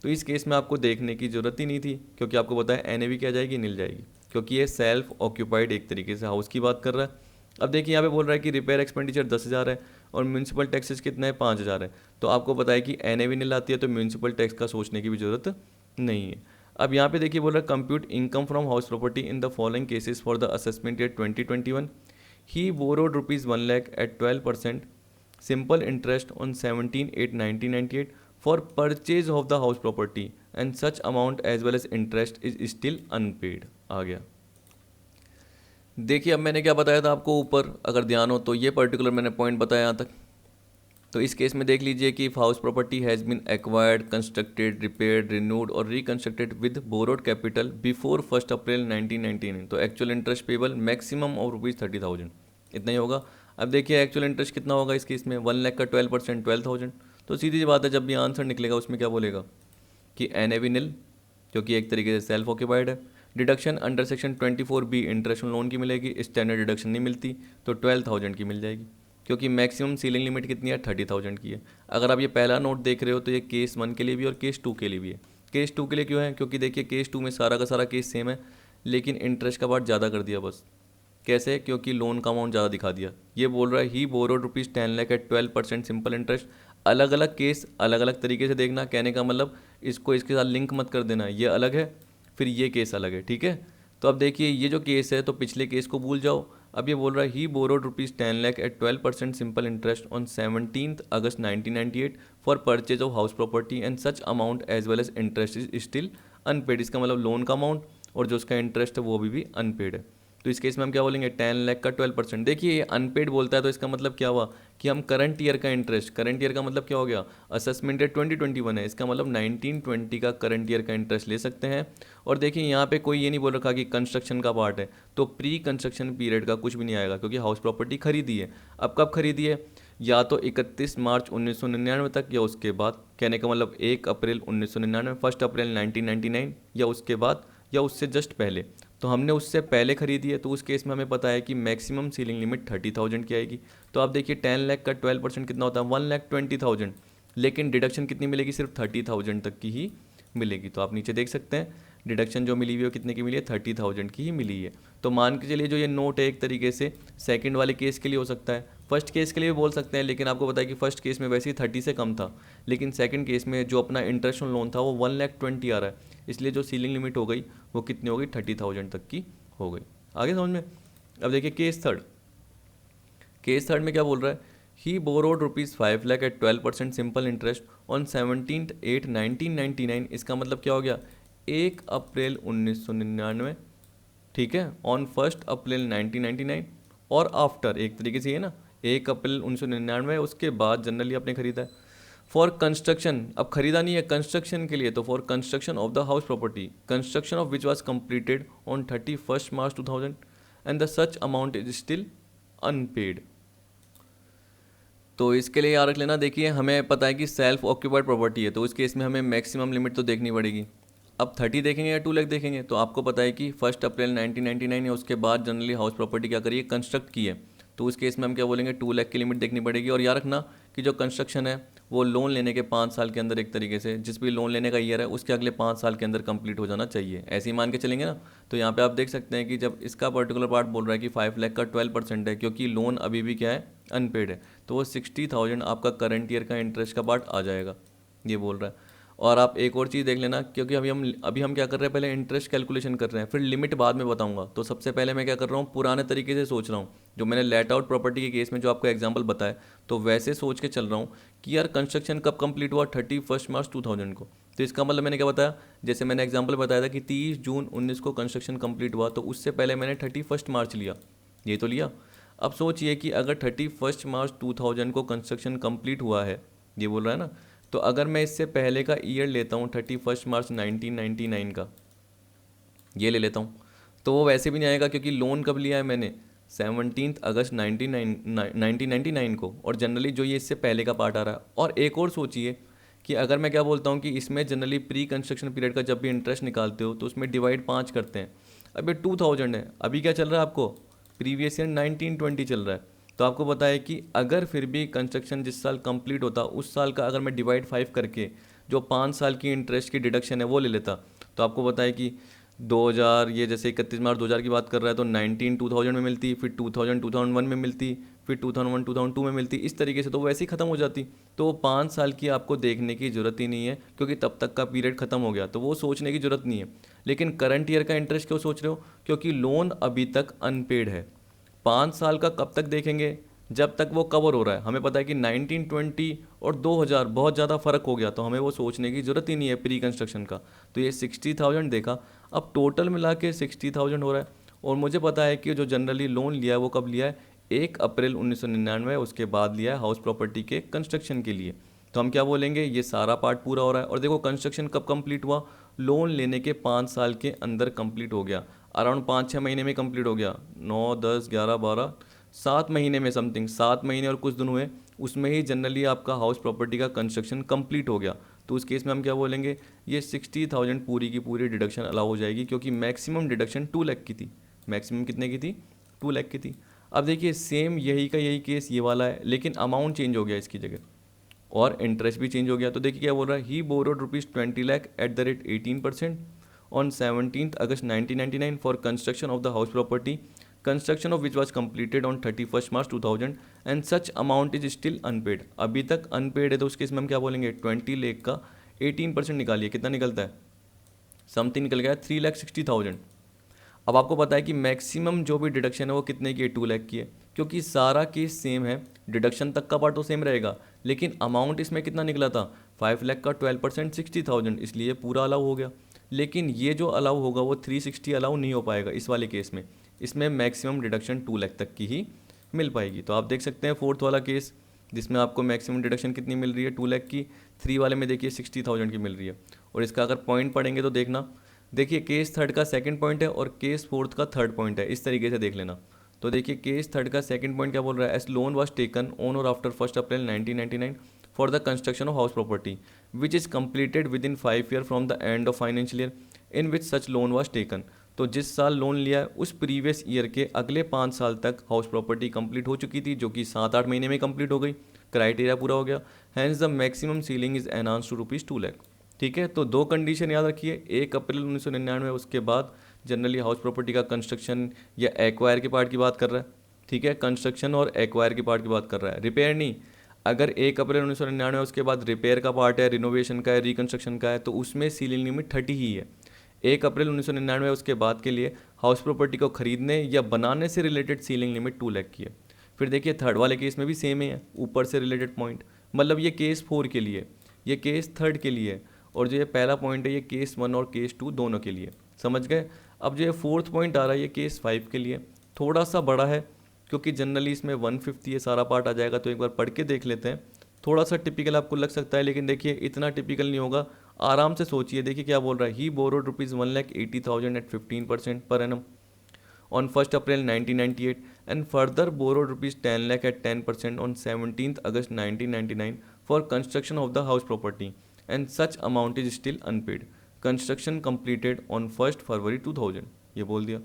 तो इस केस में आपको देखने की ज़रूरत ही नहीं थी, क्योंकि आपको पता है NAV क्या जाएगी, नील जाएगी, क्योंकि ये सेल्फ ऑक्यूपाइड एक तरीके से हाउस की बात कर रहा है। अब देखिए यहाँ पे बोल रहा है कि रिपेयर एक्सपेंडिचर 10,000 है और म्यूनसिपल टैक्सेस कितना है, 5,000 है। तो आपको पता है कि NAV नील आती है, तो म्यूनसिपल टैक्स का सोचने की भी ज़रूरत नहीं है। अब यहाँ पे देखिए बोल रहा है compute income from house property in the following cases for the assessment year 2021। He borrowed ₹1 lakh at 12% simple interest on 17/8/1998 for purchase of the house property and such amount as well as interest is still unpaid. आ गया। देखिए अब मैंने क्या बताया था आपको ऊपर, अगर ध्यान हो तो ये पर्टिकुलर मैंने पॉइंट बताया यहाँ तक। तो इस केस में देख लीजिए कि if house property has been acquired, constructed, repaired, renewed or reconstructed with borrowed capital before 1 April 1999, तो actual interest payable maximum of ₹30,000, इतना ही होगा। अब देखिए एक्चुअल इंटरेस्ट कितना होगा इस केस में, 1 लाख का 12% 12,000। तो सीधी सी बात है, जब भी आंसर निकलेगा उसमें क्या बोलेगा कि NAV नील, क्योंकि एक तरीके से सेल्फ ऑक्यूपाइड है। Deduction under section 24B interest loan की मिलेगी, स्टैंडर्ड डिडक्शन नहीं मिलती, तो 12,000 की मिल जाएगी, क्योंकि मैक्सिमम सीलिंग लिमिट कितनी है, 30,000 की है। अगर आप ये पहला नोट देख रहे हो तो ये केस 1 के लिए भी और केस 2 के लिए भी है। केस 2 के लिए क्यों है, क्योंकि देखिए केस 2 में सारा का सारा केस सेम है, लेकिन इंटरेस्ट का पार्ट ज़्यादा कर दिया बस। कैसे, क्योंकि लोन का अमाउंट ज़्यादा दिखा दिया। ये बोल रहा है he borrowed ₹10 lakh at 12% simple interest. अलग अलग केस अलग अलग तरीके से देखना, कहने का मतलब इसको इसके साथ लिंक मत कर देना, ये अलग है फिर ये केस अलग है। ठीक है, तो अब देखिए ये जो केस है तो पिछले केस को भूल जाओ। अब ये बोल रहा है he borrowed ₹10 lakh at 12% simple interest on 17 August 1998 for purchase of house property and such amount as well as interest is still unpaid. इसका मतलब लोन का अमाउंट और जो उसका इंटरेस्ट है वो भी अनपेड है। तो इस केस में हम क्या बोलेंगे 10 लाख का 12%। देखिए ये अनपेड बोलता है तो इसका मतलब क्या हुआ कि हम करंट ईयर का इंटरेस्ट, करंट ईयर का मतलब क्या हो गया, असेसमेंट ईयर 2021 है, इसका मतलब 1920 का करंट ईयर का इंटरेस्ट ले सकते हैं। और देखिए यहाँ पे कोई ये नहीं बोल रखा कि कंस्ट्रक्शन का पार्ट है, तो प्री कंस्ट्रक्शन पीरियड का कुछ भी नहीं आएगा क्योंकि हाउस प्रॉपर्टी खरीदी है। अब कब खरीदी है, या तो 31 मार्च 1999 तक या उसके बाद, कहने का मतलब 1 अप्रैल 1999, 1 अप्रैल 1999 या उसके बाद या उससे जस्ट पहले। तो हमने उससे पहले खरीदी है तो उस केस में हमें पता है कि मैक्सिमम सीलिंग लिमिट 30,000 की आएगी। तो आप देखिए 10 लाख का 12% कितना होता है 1,20,000, लेकिन डिडक्शन कितनी मिलेगी, सिर्फ 30,000 तक की ही मिलेगी। तो आप नीचे देख सकते हैं डिडक्शन जो मिली हुई है वो कितने की मिली है, 30,000 की ही मिली है। तो मान के चलिए जो ये नोट है एक तरीके से सेकंड वाले केस के लिए हो सकता है, फर्स्ट केस के लिए भी बोल सकते हैं, लेकिन आपको पता है कि फर्स्ट केस में वैसे ही 30 से कम था, लेकिन सेकंड केस में जो अपना इंटरेस्ट लोन था वो 1,20,000 आ रहा है, इसलिए जो सीलिंग लिमिट हो गई वो कितनी हो गई 30,000 तक की हो गई। आगे समझ में। अब देखिए केस थर्ड, केस थर्ड में क्या बोल रहा है, he borrowed ₹5 lakh at 12% simple interest on 17/8/1999। इसका मतलब क्या हो गया 1 अप्रैल 1999, ठीक है, ऑन 1 अप्रैल 1999 और आफ्टर, एक तरीके से ये ना 1 अप्रैल 1999 उसके बाद जनरली आपने खरीदा है। फॉर कंस्ट्रक्शन, अब खरीदा नहीं है कंस्ट्रक्शन के लिए, तो for construction of the house property construction of which was completed on 31 March 2000 and the such amount is still unpaid. तो इसके लिए याद रख लेना, देखिए हमें पता है कि सेल्फ ऑक्यूपाइड प्रॉपर्टी है तो इस केस में हमें मैक्सिमम लिमिट तो देखनी पड़ेगी। अब 30 देखेंगे या 2 लाख देखेंगे, तो आपको पता है कि 1 अप्रैल 1999 है उसके बाद जनरली हाउस प्रॉपर्टी क्या करिए कंस्ट्रक्ट की है, तो उस केस में हम क्या बोलेंगे 2 लाख की लिमिट देखनी पड़ेगी। और याद रखना कि जो कंस्ट्रक्शन है वो लोन लेने के 5 साल के अंदर, एक तरीके से जिस भी लोन लेने का ईयर है उसके अगले 5 साल के अंदर कंप्लीट हो जाना चाहिए, ऐसे ही मान के चलेंगे ना। तो यहाँ पे आप देख सकते हैं कि जब इसका पर्टिकुलर पार्ट बोल रहा है कि 5 लाख का 12% है क्योंकि लोन अभी भी क्या है अनपेड है, तो वो 60,000 आपका करंट ईयर का इंटरेस्ट का पार्ट आ जाएगा, ये बोल रहा है। और आप एक और चीज़ देख लेना, क्योंकि अभी हम क्या कर रहे हैं, पहले इंटरेस्ट कैलकुलेशन कर रहे हैं, फिर लिमिट बाद में बताऊंगा। तो सबसे पहले मैं क्या कर रहा हूँ, पुराने तरीके से सोच रहा हूँ, जो मैंने लेट आउट प्रॉपर्टी के केस में जो आपको एग्जांपल बताया, तो वैसे सोच के चल रहा हूँ कि यार कंस्ट्रक्शन कब कंप्लीट हुआ 31 मार्च 2000 को। तो इसका मतलब मैंने क्या बताया, जैसे मैंने एग्जाम्पल बताया था कि 30 जून 19 को कंस्ट्रक्शन कंप्लीट हुआ, तो उससे पहले मैंने 31 मार्च लिया, ये तो लिया। अब सोचिए कि अगर 31 मार्च 2000 को कंस्ट्रक्शन कंप्लीट हुआ है, ये बोल रहा है ना, तो अगर मैं इससे पहले का ईयर लेता हूँ 31 मार्च 1999 का, ये ले लेता हूँ, तो वो वैसे भी नहीं आएगा क्योंकि लोन कब लिया है मैंने 17 अगस्त 1999 को, और जनरली जो ये इससे पहले का पार्ट आ रहा है। और एक और सोचिए कि अगर मैं क्या बोलता हूँ कि इसमें जनरली प्री कंस्ट्रक्शन पीरियड का जब भी इंटरेस्ट निकालते हो तो उसमें डिवाइड 5 करते हैं। अब ये 2000 है, अभी क्या चल रहा है आपको, प्रीवियस ईयर 1920 चल रहा है, तो आपको पता है कि अगर फिर भी कंस्ट्रक्शन जिस साल कंप्लीट होता उस साल का अगर मैं डिवाइड 5 करके जो 5 साल की इंटरेस्ट की डिडक्शन है वो ले लेता, तो आपको पता है कि 2000, ये जैसे 31 मार्च 2000 की बात कर रहा है तो 19 2000 में मिलती, फिर 2000 2001 में मिलती, फिर 2001 2002 में मिलती, इस तरीके से तो वैसे ही ख़त्म हो जाती। तो 5 साल की आपको देखने की ज़रूरत ही नहीं है क्योंकि तब तक का पीरियड ख़त्म हो गया, तो वो सोचने की ज़रूरत नहीं है। लेकिन करंट ईयर का इंटरेस्ट क्यों सोच रहे हो, क्योंकि लोन अभी तक अनपेड है। 5 साल का कब तक देखेंगे, जब तक वो कवर हो रहा है। हमें पता है कि 1920 और 2000 बहुत ज़्यादा फ़र्क हो गया, तो हमें वो सोचने की ज़रूरत ही नहीं है प्री कंस्ट्रक्शन का। तो ये 60,000 देखा, अब टोटल मिला के 60,000 हो रहा है। और मुझे पता है कि जो जनरली लोन लिया है वो कब लिया है, 1 अप्रैल 1999, उसके बाद लिया है हाउस प्रॉपर्टी के कंस्ट्रक्शन के लिए। तो हम क्या बोलेंगे, ये सारा पार्ट पूरा हो रहा है। और देखो कंस्ट्रक्शन कब कंप्लीट हुआ, लोन लेने के 5 साल के अंदर कंप्लीट हो गया, अराउंड 5-6 महीने में कंप्लीट हो गया, 9 10 11 12 7 महीने में, समथिंग 7 महीने और कुछ दिन हुए, उसमें ही जनरली आपका हाउस प्रॉपर्टी का कंस्ट्रक्शन कंप्लीट हो गया। तो उस केस में हम क्या बोलेंगे, ये 60,000 पूरी की पूरी डिडक्शन अलाउ हो जाएगी क्योंकि मैक्सिमम डिडक्शन 2 लाख की थी। मैक्सिमम कितने की थी, 2 लाख की थी। अब देखिए सेम यही का यही केस ये वाला है, लेकिन अमाउंट चेंज हो गया इसकी जगह और इंटरेस्ट भी चेंज हो गया। तो देखिए क्या बोल रहा है, he borrowed ₹20 lakh at the rate 18% on 17 August 1999 for construction of the house property, construction of which was completed on 31 March 2000 and such amount is still unpaid. अभी तक अनपेड है, तो उसके इसमें हम क्या बोलेंगे, 20 लाख का 18% निकालिए, कितना निकलता है, समथिंग निकल गया 3,60,000। अब आपको पता है कि मैक्सिमम जो भी डिडक्शन है वो कितने की है, 2 लाख की है, क्योंकि सारा केस सेम है, डिडक्शन तक का पार्ट तो सेम रहेगा, लेकिन अमाउंट इसमें कितना निकला था 5 लाख का 12% 60,000, इसलिए पूरा अलाउ हो गया। लेकिन ये जो अलाउ होगा वो 360 अलाउ नहीं हो पाएगा इस वाले केस में, इसमें मैक्सिमम डिडक्शन 2 लाख तक की ही मिल पाएगी। तो आप देख सकते हैं फोर्थ वाला केस जिसमें आपको मैक्सिमम डिडक्शन कितनी मिल रही है 2 लाख की, 3 वाले में देखिए 60,000 की मिल रही है। और इसका अगर पॉइंट पढ़ेंगे तो देखना, देखिए केस थर्ड का सेकंड पॉइंट है और केस फोर्थ का थर्ड पॉइंट है, इस तरीके से देख लेना। तो देखिए केस थर्ड का सेकंड पॉइंट क्या बोल रहा है, as loan was taken on or after 1 April 1999 for the construction of house property which is completed within 5 year from the end of financial year in which such loan was taken. तो जिस साल loan लिया है उस previous year के अगले 5 साल तक हाउस प्रॉपर्टी कंप्लीट हो चुकी थी, जो कि 7-8 महीने में कंप्लीट हो गई, क्राइटेरिया पूरा हो गया। Hence the maximum ceiling is enhance to ₹2 lakh. ठीक है, तो 2 कंडीशन याद रखिए, 1 अप्रैल 1999 उसके बाद जनरली हाउस प्रॉपर्टी का कंस्ट्रक्शन या एक्वायर के पार्ट की बात कर रहा है। ठीक है, कंस्ट्रक्शन और एक्वायर के पार्ट की बात कर रहा है, रिपेयर नहीं। अगर 1 अप्रैल 1999 उसके बाद रिपेयर का पार्ट है, रिनोवेशन का है, रिकंस्ट्रक्शन का है, तो उसमें सीलिंग लिमिट 30 ही है। 1 अप्रैल 1999 उसके बाद के लिए हाउस प्रॉपर्टी को खरीदने या बनाने से रिलेटेड सीलिंग लिमिट 2 लाख की है। फिर देखिए थर्ड वाले केस में भी सेम ही है, ऊपर से रिलेटेड पॉइंट, मतलब ये केस 4 के लिए, ये केस थर्ड के लिए, और जो ये पहला पॉइंट है ये केस 1 और केस 2 दोनों के लिए। समझ गए। अब जो ये फोर्थ पॉइंट आ रहा है ये केस 5 के लिए, थोड़ा सा बड़ा है क्योंकि जनरली इसमें 150 ये सारा पार्ट आ जाएगा। तो एक बार पढ़ के देख लेते हैं, थोड़ा सा टिपिकल आपको लग सकता है, लेकिन देखिए इतना टिपिकल नहीं होगा, आराम से सोचिए। देखिए क्या बोल रहा है, he borrowed ₹1,80,000 at 15% per annum on 1st April 1998 and further borrowed ₹10 lakh at 10% on 17th August 1999 for construction of the house property and such amount is still unpaid. Construction completed on 1st February 2000। ये बोल दिया।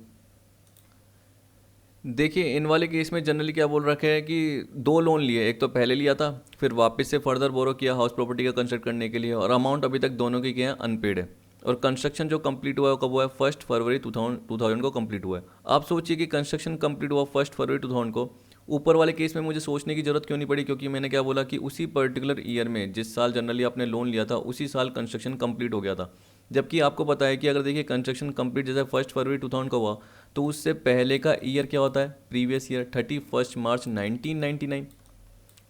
देखिए इन वाले case में generally क्या बोल रखा है कि 2 लोन लिए, एक तो पहले लिया था फिर वापस से फर्दर बोरो किया हाउस प्रॉपर्टी का कंस्ट्रक्ट करने के लिए, और अमाउंट अभी तक दोनों की क्या है, अनपेड है। और कंस्ट्रक्शन जो कंप्लीट हुआ है कब हुआ है, 1 फरवरी 2000 को कंप्लीट हुआ है। आप सोचिए कि कंस्ट्रक्शन कंप्लीट हुआ 1 फरवरी 2000 को, ऊपर वाले केस में मुझे सोचने की जरूरत क्यों नहीं पड़ी, क्योंकि मैंने क्या बोला कि उसी पर्टिकुलर ईयर में जिस साल जनरली आपने लोन लिया था उसी साल कंस्ट्रक्शन कंप्लीट हो गया था। जबकि आपको पता है कि अगर देखिए कंस्ट्रक्शन कंप्लीट जैसे 1 फरवरी 2000 का हुआ तो उससे पहले का ईयर क्या होता है, प्रीवियस ईयर 31 मार्च 1999।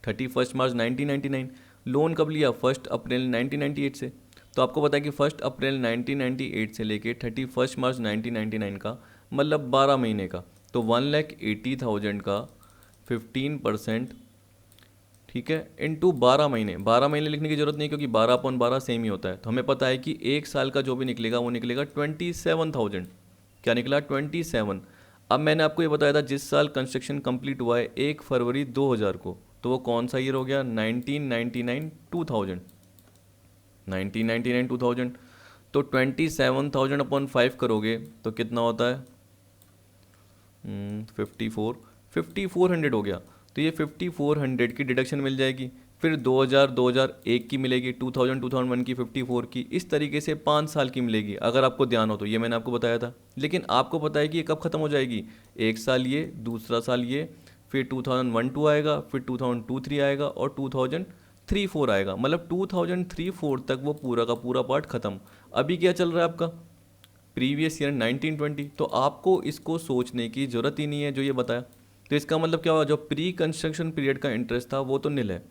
31 मार्च 1999 लोन कब लिया, 1 अप्रैल 1998 से। तो आपको पता है कि 1 अप्रैल 1998 से लेके 31 मार्च 1999 का मतलब 12 महीने का, तो 1,80,000 का 15%, ठीक है, इंटू 12 महीने। 12 महीने लिखने की जरूरत नहीं क्योंकि 12/12 सेम ही होता है। तो हमें पता है कि एक साल का जो भी निकलेगा वो निकलेगा 27,000। क्या निकला, 27। अब मैंने आपको ये बताया था जिस साल कंस्ट्रक्शन कंप्लीट हुआ है 1 फरवरी 2000 को, तो वो कौन सा ईयर हो गया, 1999-2000। 1999-2000 तो 27,000 अपॉन 5 करोगे तो कितना होता है, 5400 हो गया। तो ये 5400 की डिडक्शन मिल जाएगी। फिर 2001 की मिलेगी, 2001 की, 54 की, इस तरीके से 5 साल की मिलेगी अगर आपको ध्यान हो तो। ये मैंने आपको बताया था। लेकिन आपको पता है कि ये कब ख़त्म हो जाएगी, एक साल ये, दूसरा साल ये, फिर 2001-2 आएगा, फिर 2002-3 आएगा और 2003-4 आएगा। मतलब 2003-4 तक वो पूरा का पूरा पार्ट ख़त्म। अभी क्या चल रहा है आपका, प्रीवियस ईयर 1920। तो आपको इसको सोचने की ज़रूरत ही नहीं है जो ये बताया। तो इसका मतलब क्या हुआ, जो प्री कंस्ट्रक्शन पीरियड का इंटरेस्ट था वो तो निल है।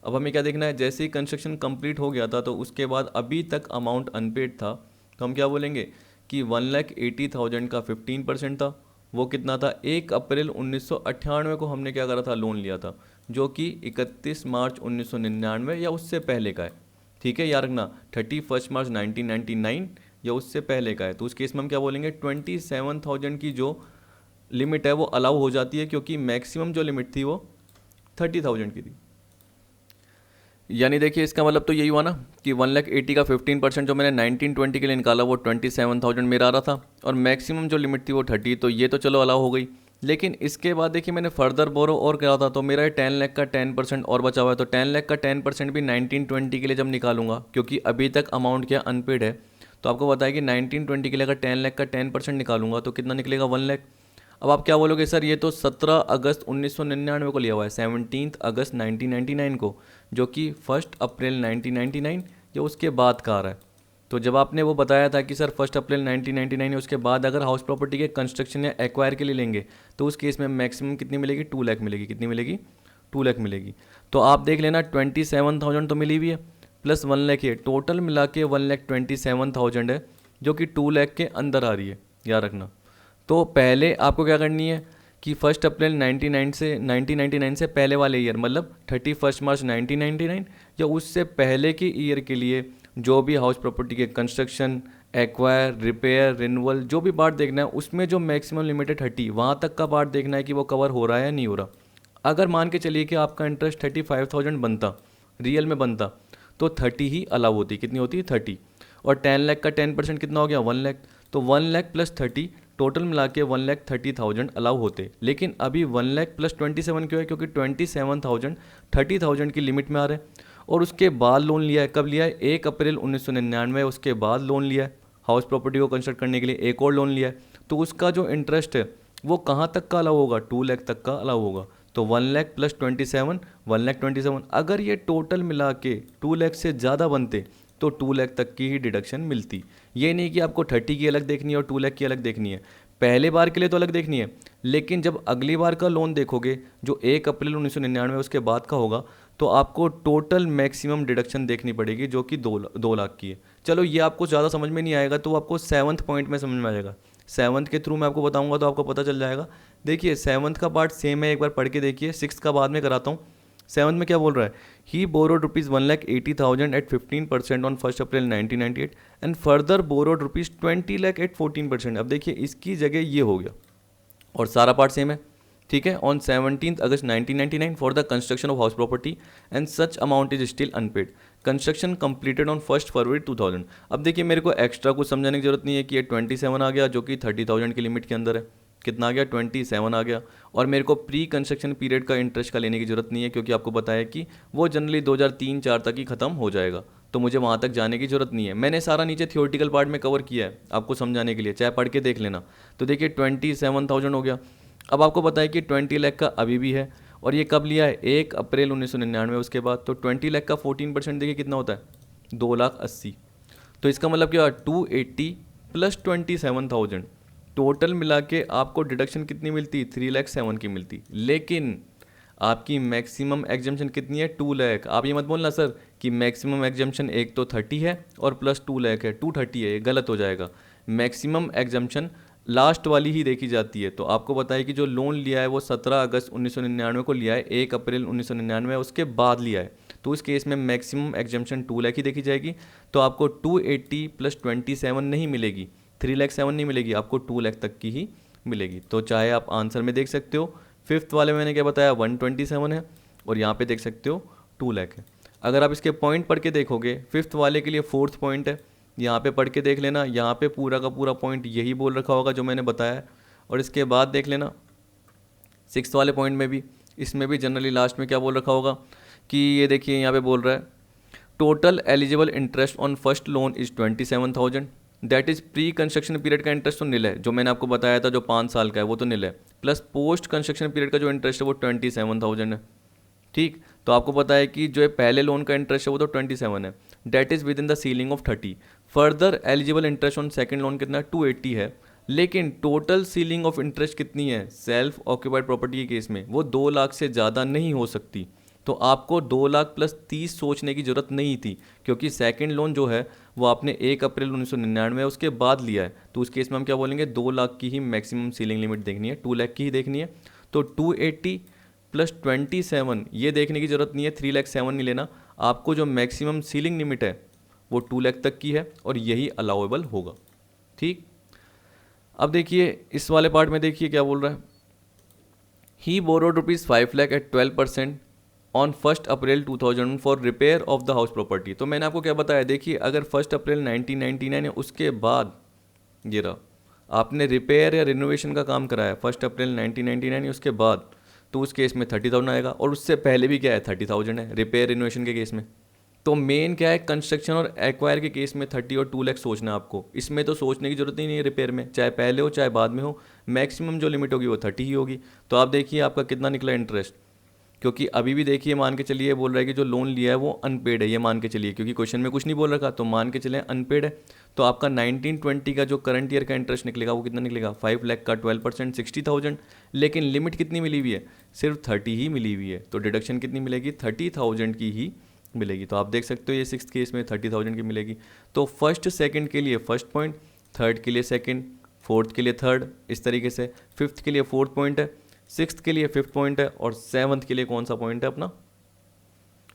अब हमें क्या देखना है, जैसे ही कंस्ट्रक्शन कंप्लीट हो गया था तो उसके बाद अभी तक अमाउंट अनपेड था, तो हम क्या बोलेंगे कि 1,80,000 का 15% था। वो कितना था, 1 अप्रैल 1998 को हमने क्या करा था, लोन लिया था, जो कि 31 मार्च 1999 या उससे पहले का है। ठीक है, याद रखना 31 मार्च 1999 या उससे पहले का है। तो उस केस में हम क्या बोलेंगे, 27,000 की जो लिमिट है वो अलाउ हो जाती है, क्योंकि मैक्सिमम जो लिमिट थी वो 30,000 की थी। यानी देखिए इसका मतलब तो यही हुआ ना कि 1,80,000 का 15% जो मैंने 1920 के लिए निकाला वो 27,000 मेरा आ रहा था, और मैक्सिमम जो लिमिट थी वो 30, तो ये तो चलो अलाउ हो गई। लेकिन इसके बाद देखिए मैंने फर्दर बोरो और करा था, तो मेरा 10 लाख का 10% और बचा हुआ है। तो 10 लाख का 10% भी 1920 के लिए जब निकालूंगा, क्योंकि अभी तक अमाउंट क्या अनपेड है, तो आपको बताया कि 1920 के लिए अगर 10 लाख का 10% निकालूंगा तो कितना निकलेगा, 1 लाख। अब आप क्या बोलोगे, सर ये तो 17 अगस्त 1999 को लिया हुआ है, 17 अगस्त 1999 को, जो कि 1 अप्रैल 1999 या उसके बाद का आ रहा है। तो जब आपने वो बताया था कि सर 1 अप्रैल 1999 या उसके बाद अगर हाउस प्रॉपर्टी के कंस्ट्रक्शन या एक्वायर के लिए लेंगे तो उस केस में मैक्सिमम कितनी मिलेगी, 2 लाख मिलेगी। कितनी मिलेगी, 2 लाख मिलेगी। तो आप देख लेना 27,000 तो मिली हुई है प्लस 1 लाख है, टोटल मिला के 1,27,000 है, जो कि 2 लाख के अंदर आ रही है, याद रखना। तो पहले आपको क्या करनी है कि 1 अप्रैल 1999 से पहले वाले ईयर मतलब 31 मार्च 1999 या उससे पहले के ईयर के लिए जो भी हाउस प्रॉपर्टी के कंस्ट्रक्शन, एक्वायर, रिपेयर, रिन्यूअल जो भी पार्ट देखना है उसमें जो मैक्सिमम लिमिट है 30, वहाँ तक का पार्ट देखना है कि वो कवर हो रहा है या नहीं हो रहा। अगर मान के चलिए कि आपका इंटरेस्ट 35,000 बनता, रियल में बनता, तो 30 ही अलाउ होती। कितनी होती है? 30। और 10 लाख का 10% कितना हो गया? 1 लाख। तो 1 लाख प्लस 30 टोटल मिला के 1,30,000 अलाउ होते। लेकिन अभी 1 लाख प्लस 27 क्यों है? क्योंकि 27,000 30,000 की लिमिट में आ रहे हैं। और उसके बाद लोन लिया है। कब लिया है? 1 अप्रैल 1999। उसके बाद लोन लिया है हाउस प्रॉपर्टी को कंस्ट्रक्ट करने के लिए, एक और लोन लिया है। तो उसका जो इंटरेस्ट है वो कहाँ तक का अलाउ होगा? 2 लाख तक का अलाउ होगा। तो 1 लाख प्लस 27, 1,27,000। अगर ये टोटल मिला के 2 लाख से ज़्यादा बनते तो 2 लाख तक की ही डिडक्शन मिलती। ये नहीं कि आपको 30 की अलग देखनी है और 2 लाख की अलग देखनी है। पहले बार के लिए तो अलग देखनी है, लेकिन जब अगली बार का लोन देखोगे जो 1 अप्रैल 1999 उसके बाद का होगा, तो आपको टोटल मैक्सिमम डिडक्शन देखनी पड़ेगी जो कि 2 लाख की है। चलो ये आपको ज़्यादा समझ में नहीं आएगा तो आपको 7th पॉइंट में समझ में आएगा। 7th के थ्रू मैं आपको बताऊंगा तो आपको पता चल जाएगा। देखिए 7th का पार्ट सेम है, एक बार पढ़ के देखिए। 6th का बाद में कराता हूँ। 7th में क्या बोल रहा है? He borrowed rupees 1,80,000 at 15% on 1 April 1998 and further borrowed rupees 20 lakh at 14%। अब देखिए इसकी जगह ये हो गया और सारा पार्ट सेम है, ठीक है। On 17 August 1999 for the construction of house property and such amount is still unpaid. Construction completed on 1 February 2000। अब देखिए मेरे को एक्स्ट्रा कुछ समझाने की जरूरत नहीं है कि ये 27 आ गया जो कि 30,000 की लिमिट के अंदर है। कितना आ गया? 27 आ गया। और मेरे को प्री कंस्ट्रक्शन पीरियड का इंटरेस्ट का लेने की जरूरत नहीं है क्योंकि आपको पता है कि वो जनरली 2003-4 तक ही खत्म हो जाएगा, तो मुझे वहाँ तक जाने की जरूरत नहीं है। मैंने सारा नीचे थियोरटिकल पार्ट में कवर किया है आपको समझाने के लिए, चाहे पढ़ के देख लेना। तो देखिए 27,000 हो गया। अब आपको पता है कि 20 लाख का अभी भी है और ये कब लिया है? 1 अप्रैल 1999 उसके बाद। तो 20 लाख का 14% देखिए कितना होता है? 2,80,000। तो इसका मतलब क्या? 280 प्लस 27,000 टोटल मिला के आपको डिडक्शन कितनी मिलती? 3,07,000 की मिलती। लेकिन आपकी मैक्सिमम एग्जम्पशन कितनी है? 2 लाख। आप ये मत बोलना सर कि मैक्सिमम एग्जम्पशन एक तो 30 है और प्लस 2 लाख है, 230 है, ये गलत हो जाएगा। मैक्सिमम एग्जम्पशन लास्ट वाली ही देखी जाती है। तो आपको बताइए कि जो लोन लिया है वो 17 अगस्त 1999 को लिया है, 1 अप्रैल 1999 उसके बाद लिया है, तो इस केस में मैक्सिमम एग्जम्पशन 2 लाख ही देखी जाएगी। तो आपको 280 प्लस 27 नहीं मिलेगी, 3,07,000 नहीं मिलेगी, आपको 2 लाख तक की ही मिलेगी। तो चाहे आप आंसर में देख सकते हो 5th वाले में मैंने क्या बताया? 127 है और यहाँ पे देख सकते हो 2 लाख है। अगर आप इसके पॉइंट पढ़ के देखोगे 5th वाले के लिए 4th पॉइंट है, यहाँ पे पढ़ के देख लेना, यहाँ पे पूरा का पूरा पॉइंट यही बोल रखा होगा जो मैंने बताया है। और इसके बाद देख लेना 6th वाले पॉइंट में भी, इसमें भी जनरली लास्ट में क्या बोल रखा होगा कि ये देखिए यहाँ पे बोल रहा है total eligible interest on first loan is 27,000, that is pre construction period का इंटरेस्ट तो निल है, जो मैंने आपको बताया था जो 5 साल का है वो तो निल है, प्लस पोस्ट कंस्ट्रक्शन पीरियड का जो इंटरेस्ट है वो 27,000 है। ठीक, तो आपको पता है कि जो पहले लोन का इंटरेस्ट है वो तो 27 है, date is within the ceiling of 30। Further eligible interest on second loan कितना है? 280 है। लेकिन टोटल सीलिंग ऑफ इंटरेस्ट कितनी है सेल्फ ऑक्यूपाइड प्रॉपर्टी के केस में? वो 2 लाख से ज़्यादा नहीं हो सकती। तो आपको 2 लाख प्लस 30 सोचने की ज़रूरत नहीं थी क्योंकि सेकंड लोन जो है वो आपने 1 अप्रैल 1999 उसके बाद लिया है। तो उस केस में हम क्या बोलेंगे? 2 लाख की ही मैक्सिमम सीलिंग लिमिट देखनी है, 2 लाख की ही देखनी है। तो 280 प्लस 27 ये देखने की ज़रूरत नहीं है, 3,07,000 नहीं लेना। आपको जो मैक्सिमम सीलिंग लिमिट है वो 2 लाख तक की है और यही अलाउेबल होगा। ठीक, अब देखिए इस वाले पार्ट में देखिए क्या बोल रहा है। He borrowed rupees 5 lakh at 12% on 1 April 2000 for repair of the house property. तो मैंने आपको क्या बताया, देखिए अगर 1 अप्रैल 1999 है उसके बाद ये रहा आपने रिपेयर या रिनोवेशन का काम कराया 1 अप्रैल 1999 उसके बाद, तो उस केस में 30,000 आएगा। और उससे पहले भी क्या है? 30,000 है रिपेयर रिनोवेशन के केस में। तो मेन क्या है? कंस्ट्रक्शन और एक्वायर के केस में 30 और 2 लाख सोचना आपको। इसमें तो सोचने की जरूरत ही नहीं है रिपेयर में, चाहे पहले हो चाहे बाद में हो, मैक्सिमम जो लिमिट होगी वो 30 ही होगी। तो आप देखिए आपका कितना निकला इंटरेस्ट, क्योंकि अभी भी देखिए मान के चलिए बोल रहा है कि जो लोन लिया है वो अनपेड है, ये मान के चलिए, क्योंकि क्वेश्चन में कुछ नहीं बोल रखा तो मान के चले अनपेड है। तो आपका 1920 का जो करंट ईयर का इंटरेस्ट निकलेगा वो कितना निकलेगा? 5 लाख का 12% 60,000। लेकिन लिमिट कितनी मिली हुई है? सिर्फ 30 ही मिली हुई है। तो डिडक्शन कितनी मिलेगी? 30,000 की ही मिलेगी। तो आप देख सकते हो ये 6th केस में 30,000 की मिलेगी। तो फर्स्ट सेकंड के लिए फर्स्ट पॉइंट, थर्ड के लिए सेकंड, फोर्थ के लिए थर्ड, इस तरीके से, फिफ्थ के लिए फोर्थ पॉइंट है, सिक्स्थ के लिए फिफ्थ पॉइंट है, और सेवन्थ के लिए कौन सा पॉइंट है अपना,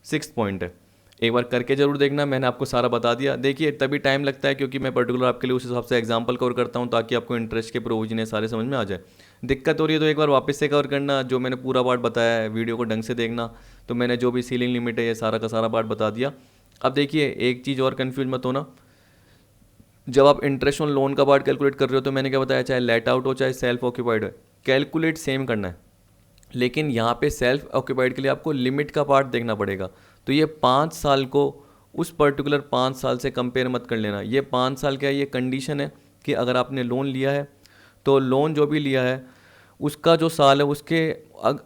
सिक्स्थ पॉइंट है। एक बार करके जरूर देखना, मैंने आपको सारा बता दिया। देखिए तभी टाइम लगता है क्योंकि मैं पर्टिकुलर आपके लिए उस हिसाब से एग्जांपल कवर करता हूं ताकि आपको इंटरेस्ट के प्रोविजन है सारे समझ में आ जाए। दिक्कत हो रही है तो एक बार वापस से कवर करना, जो मैंने पूरा पार्ट बताया है वीडियो को ढंग से देखना। तो मैंने जो भी सीलिंग लिमिट है ये सारा का सारा पार्ट बता दिया। अब देखिए एक चीज़ और कन्फ्यूज मत होना, जब आप इंटरेस्ट ऑन लोन का पार्ट कैलकुलेट कर रहे हो तो मैंने क्या बताया, चाहे लेट आउट हो चाहे सेल्फ ऑक्यूपाइड हो, कैलकुलेट सेम करना है। लेकिन यहाँ पे सेल्फ ऑक्यूपाइड के लिए आपको लिमिट का पार्ट देखना पड़ेगा। तो ये 5 साल को उस पर्टिकुलर 5 साल से कंपेयर मत कर लेना। ये 5 साल क्या है, ये कंडीशन है कि अगर आपने लोन लिया है तो लोन जो भी लिया है उसका जो साल है उसके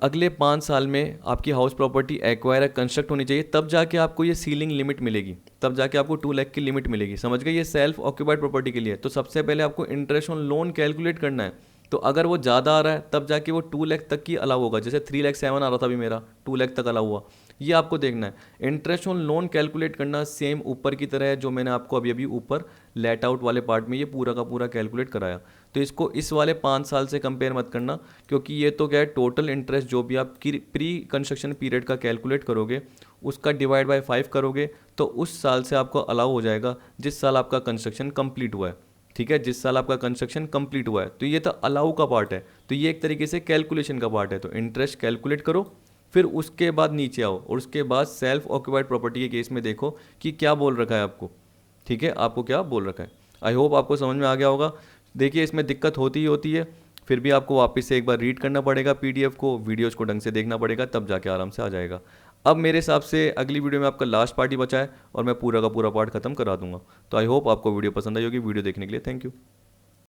अगले 5 साल में आपकी हाउस प्रॉपर्टी एक्वायर है, कंस्ट्रक्ट होनी चाहिए, तब जाके आपको ये सीलिंग लिमिट मिलेगी, तब जाके आपको 2 लाख की लिमिट मिलेगी। समझ गए, ये सेल्फ ऑक्यूपाइड प्रॉपर्टी के लिए। तो सबसे पहले आपको इंटरेस्ट ऑन लोन कैलकुलेट करना है। तो अगर वो ज़्यादा आ रहा है तब जाके वो 2 लाख तक की अलाउ होगा, जैसे 3,07,000 आ रहा था अभी मेरा, 2 लाख तक अलाउ हुआ। ये आपको देखना है। इंटरेस्ट ऑन लोन कैलकुलेट करना सेम ऊपर की तरह है, जो मैंने आपको अभी अभी ऊपर लेट आउट वाले पार्ट में ये पूरा का पूरा कैलकुलेट कराया। तो इसको इस वाले 5 साल से कंपेयर मत करना, क्योंकि ये तो क्या है, टोटल इंटरेस्ट जो भी आप प्री कंस्ट्रक्शन पीरियड का कैलकुलेट करोगे उसका डिवाइड बाय 5 करोगे तो उस साल से आपको अलाउ हो जाएगा जिस साल आपका कंस्ट्रक्शन कंप्लीट हुआ है। ठीक है, जिस साल आपका कंस्ट्रक्शन कंप्लीट हुआ है। तो ये तो अलाउ का पार्ट है, तो ये एक तरीके से कैलकुलेशन का पार्ट है। तो इंटरेस्ट कैलकुलेट करो, फिर उसके बाद नीचे आओ और उसके बाद सेल्फ ऑक्यूपाइड प्रॉपर्टी के केस में देखो कि क्या बोल रखा है आपको। ठीक है, आपको क्या बोल रखा है। आई होप आपको समझ में आ गया होगा। देखिए इसमें दिक्कत होती ही होती है, फिर भी आपको वापस से एक बार रीड करना पड़ेगा पीडीएफ को, वीडियोज़ को ढंग से देखना पड़ेगा, तब जाके आराम से आ जाएगा। अब मेरे हिसाब से अगली वीडियो में आपका लास्ट पार्ट ही बचा है और मैं पूरा का पूरा पार्ट खत्म करा दूंगा। तो आई होप आपको वीडियो पसंद आई होगी। वीडियो देखने के लिए थैंक यू।